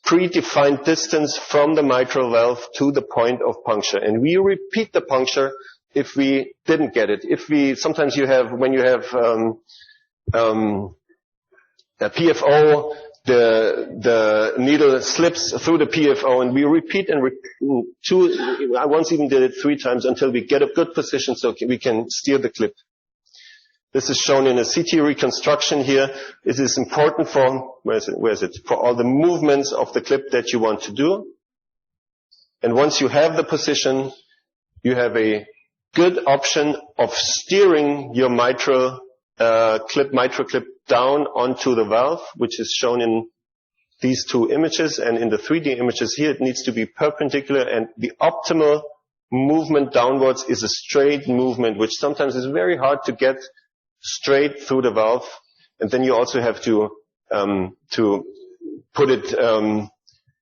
predefined distance from the mitral valve to the point of puncture. And we repeat the puncture if we didn't get it. Sometimes you have, when you have a PFO, the needle slips through the PFO, and we repeat and I once even did it 3 times until we get a good position so we can steer the clip. This is shown in a CT reconstruction here. It is important for, where is it? For all the movements of the clip that you want to do. And once you have the position, you have a good option of steering your mitral clip down onto the valve, which is shown in these 2 images, and in the 3D images here, it needs to be perpendicular, and the optimal movement downwards is a straight movement, which sometimes is very hard to get straight through the valve. And then you also have to put it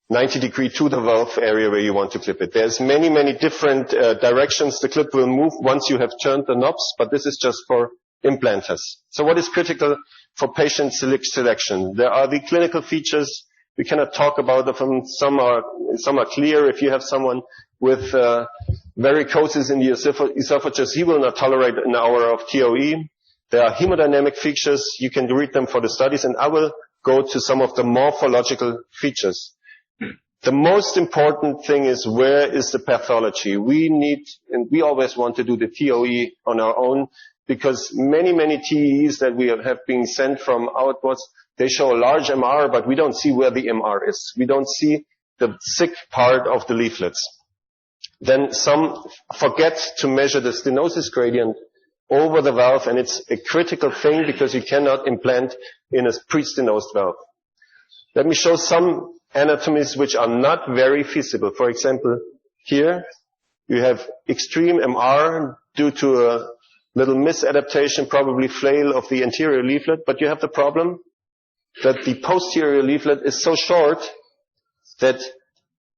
90 degree to the valve area where you want to clip it. There's many different directions the clip will move once you have turned the knobs, but this is just for implanters. So what is critical for patient selection? There are the clinical features. We cannot talk about them. Some are clear. If you have someone with varicosis in the esophagus, he will not tolerate an hour of TOE. There are hemodynamic features. You can read them for the studies, and I will go to some of the morphological features. The most important thing is, where is the pathology? We need, and we always want to do the TOE on our own, because many TEs that we have been sent from outwards, they show a large MR, but we don't see where the MR is. We don't see the thick part of the leaflets. Then some forget to measure the stenosis gradient over the valve, and it's a critical thing because you cannot implant in a pre-stenosed valve. Let me show some anatomies which are not very feasible. For example, here you have extreme MR due to a little misadaptation, probably flail of the anterior leaflet, but you have the problem that the posterior leaflet is so short that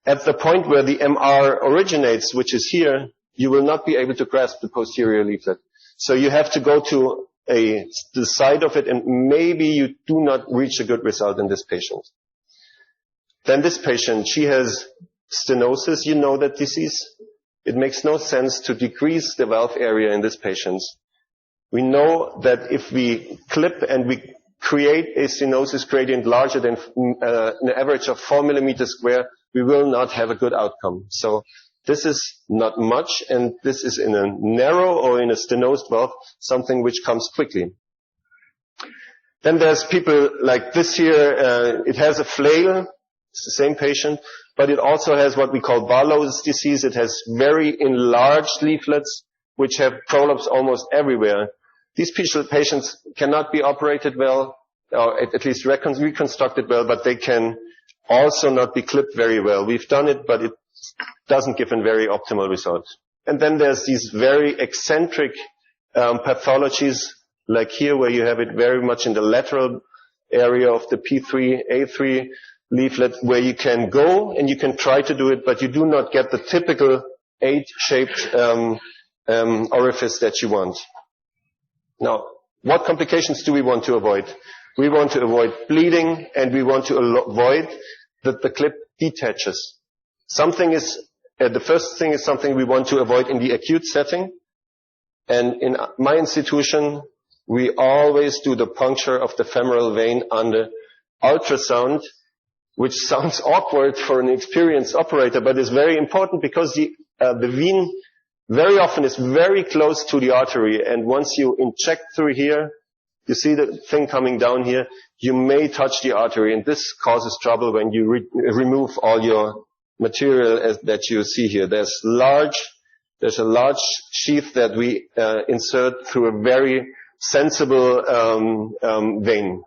at the point where the MR originates, which is here, you will not be able to grasp the posterior leaflet. So you have to go to the side of it, and maybe you do not reach a good result in this patient. Then this patient, she has stenosis. You know that disease. It makes no sense to decrease the valve area in this patient. We know that if we clip and we create a stenosis gradient larger than an average of 4 millimeters square, we will not have a good outcome. So this is not much, and this is in a narrow or in a stenosed valve, something which comes quickly. Then there's people like this here. It has a flail. It's the same patient, but it also has what we call Barlow's disease. It has very enlarged leaflets, which have prolapse almost everywhere. These patients cannot be operated well, or at least reconstructed well, but they can also not be clipped very well. We've done it, but it doesn't give a very optimal result. And then there's these very eccentric pathologies, like here, where you have it very much in the lateral area of the P3, A3 leaflet, where you can go and you can try to do it, but you do not get the typical 8-shaped orifice that you want. Now, what complications do we want to avoid? We want to avoid bleeding, and we want to avoid that the clip detaches. The first thing is something we want to avoid in the acute setting. And in my institution, we always do the puncture of the femoral vein under ultrasound, which sounds awkward for an experienced operator, but is very important because the vein very often is very close to the artery, and once you inject through here, you see the thing coming down here, you may touch the artery, and this causes trouble when you remove all your material that you see here. There's a large sheath that we insert through a very sensible vein.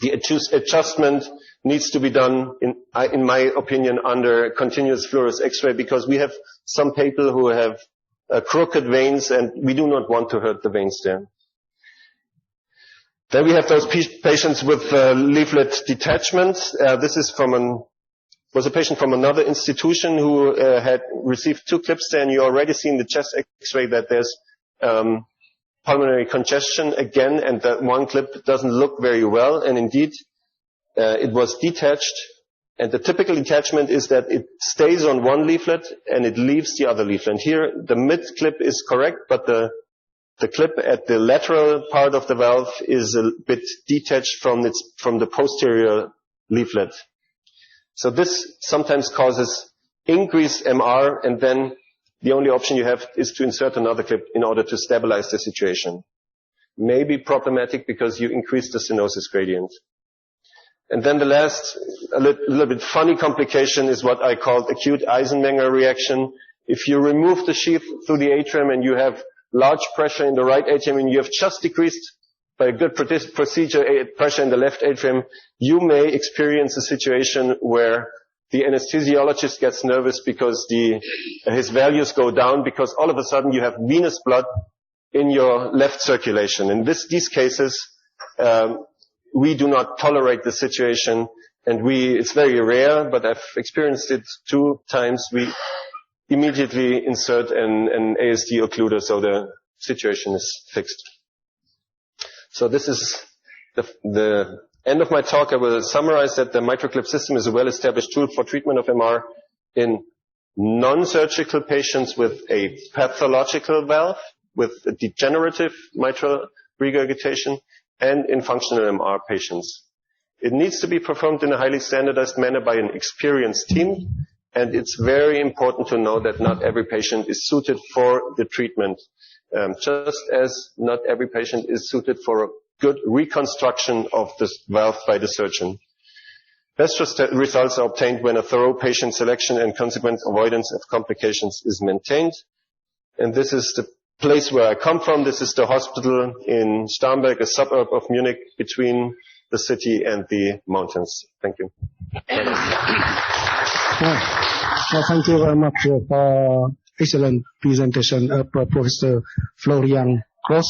The adjustment needs to be done, in my opinion, under continuous fluorescence X-ray, because we have some people who have crooked veins, and we do not want to hurt the veins there. Then we have those patients with leaflet detachment. This is was a patient from another institution who had received 2 clips there, and you already see in the chest X-ray that there's pulmonary congestion again, and that one clip doesn't look very well, and indeed it was detached, and the typical detachment is that it stays on one leaflet and it leaves the other leaflet. And here the mid clip is correct, but the clip at the lateral part of the valve is a bit detached from the posterior leaflet. So this sometimes causes increased MR, and then the only option you have is to insert another clip in order to stabilize the situation. May be problematic because you increase the stenosis gradient. And then the last, a little bit funny complication is what I call acute Eisenmenger reaction. If you remove the sheath through the atrium and you have large pressure in the right atrium and you have just decreased by a good procedure pressure in the left atrium, you may experience a situation where the anesthesiologist gets nervous because his values go down because all of a sudden you have venous blood in your left circulation. In these cases, we do not tolerate the situation, and it's very rare, but I've experienced it 2 times. We immediately insert an ASD occluder so the situation is fixed. So this is the end of my talk. I will summarize that the MitraClip system is a well-established tool for treatment of MR in non-surgical patients with a pathological valve, with a degenerative mitral regurgitation, and in functional MR patients. It needs to be performed in a highly standardized manner by an experienced team, and it's very important to know that not every patient is suited for the treatment, just as not every patient is suited for a good reconstruction of the valve by the surgeon. Best results are obtained when a thorough patient selection and consequent avoidance of complications is maintained. And this is the place where I come from. This is the hospital in Starnberg, a suburb of Munich, between the city and the mountains. Thank you. Well, thank you very much for excellent presentation of Professor Florian Gross.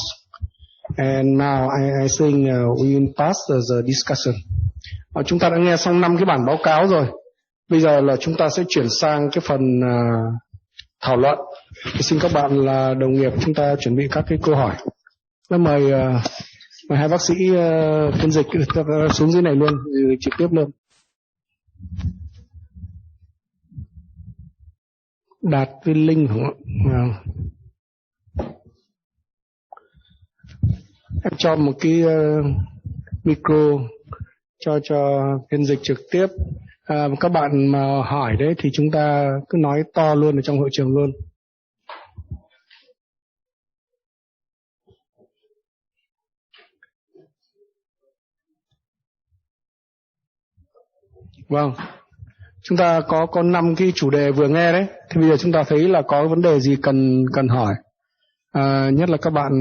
And now I think we will pass the discussion. Chúng ta đã nghe xong 5 cái bản báo cáo rồi. Bây giờ là chúng ta sẽ chuyển sang cái phần thảo luận. Xin các bạn là đồng nghiệp chúng ta chuẩn bị các cái câu hỏi. Mời hai bác sĩ phiên dịch xuống dưới này luôn, trực tiếp luôn. Đạt với Linh không ạ? Em cho một cái micro cho phiên dịch trực tiếp. Các bạn mà hỏi đấy thì chúng ta cứ nói to luôn ở trong hội trường luôn. Vâng. Chúng ta có 5 cái chủ đề vừa nghe đấy. Thì bây giờ chúng ta thấy là có vấn đề gì cần hỏi. Nhất là các bạn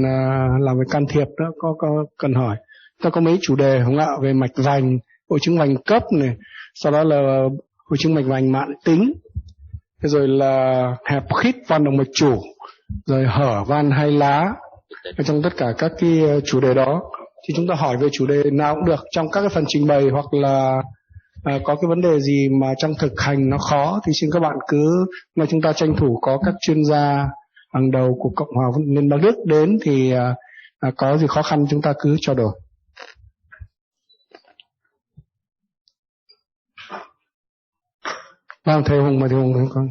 làm về can thiệp đó có cần hỏi. Ta có mấy chủ đề không ạ, về mạch vành, hội chứng vành cấp này, sau đó là hội chứng mạch vành mãn tính, rồi là hẹp khít van động mạch chủ, rồi hở van hai lá. Trong tất cả các cái chủ đề đó thì chúng ta hỏi về chủ đề nào cũng được trong các cái phần trình bày, hoặc là có cái vấn đề gì mà trong thực hành nó khó thì xin các bạn cứ mà chúng ta tranh thủ có các chuyên gia hàng đầu của Cộng hòa Liên bang Đức đến thì có gì khó khăn chúng ta cứ trao đổi. Vâng, thầy Hùng, mời thầy Hùng với con.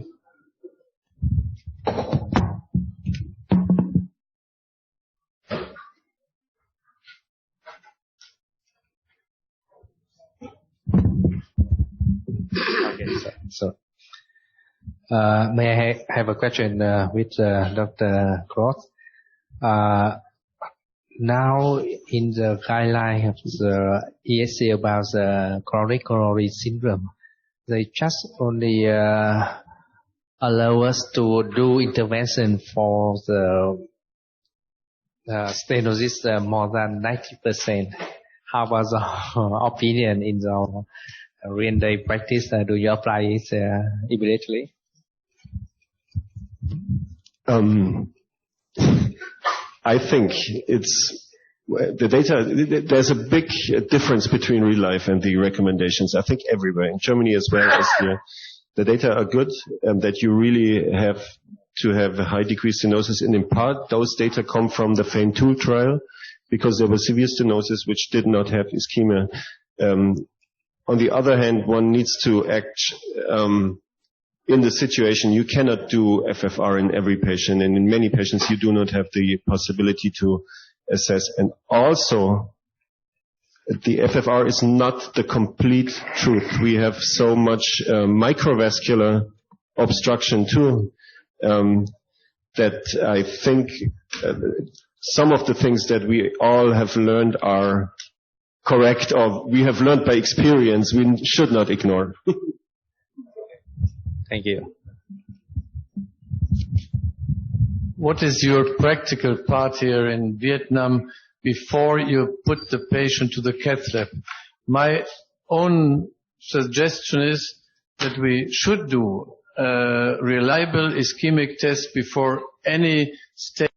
Okay, so may I have a question with Dr. Gross? Now in the guideline of the ESC about the coronary syndrome, they just only allow us to do intervention for the stenosis more than 90%. How about the opinion in the real day practice? Do you apply it immediately? I think the data, there's a big difference between real life and the recommendations. I think everywhere, in Germany as well as here, the data are good, that you really have to have a high degree stenosis. And in part, those data come from the FAME2 trial, because there was severe stenosis which did not have ischemia. On the other hand, one needs to act in the situation. You cannot do FFR in every patient, and in many patients you do not have the possibility to assess. And also, the FFR is not the complete truth. We have so much microvascular obstruction too, that I think some of the things that we all have learned are correct, or we have learned by experience, we should not ignore. Thank you. What is your practical part here in Vietnam before you put the patient to the cath lab? My own suggestion is that we should do reliable ischemic test before any state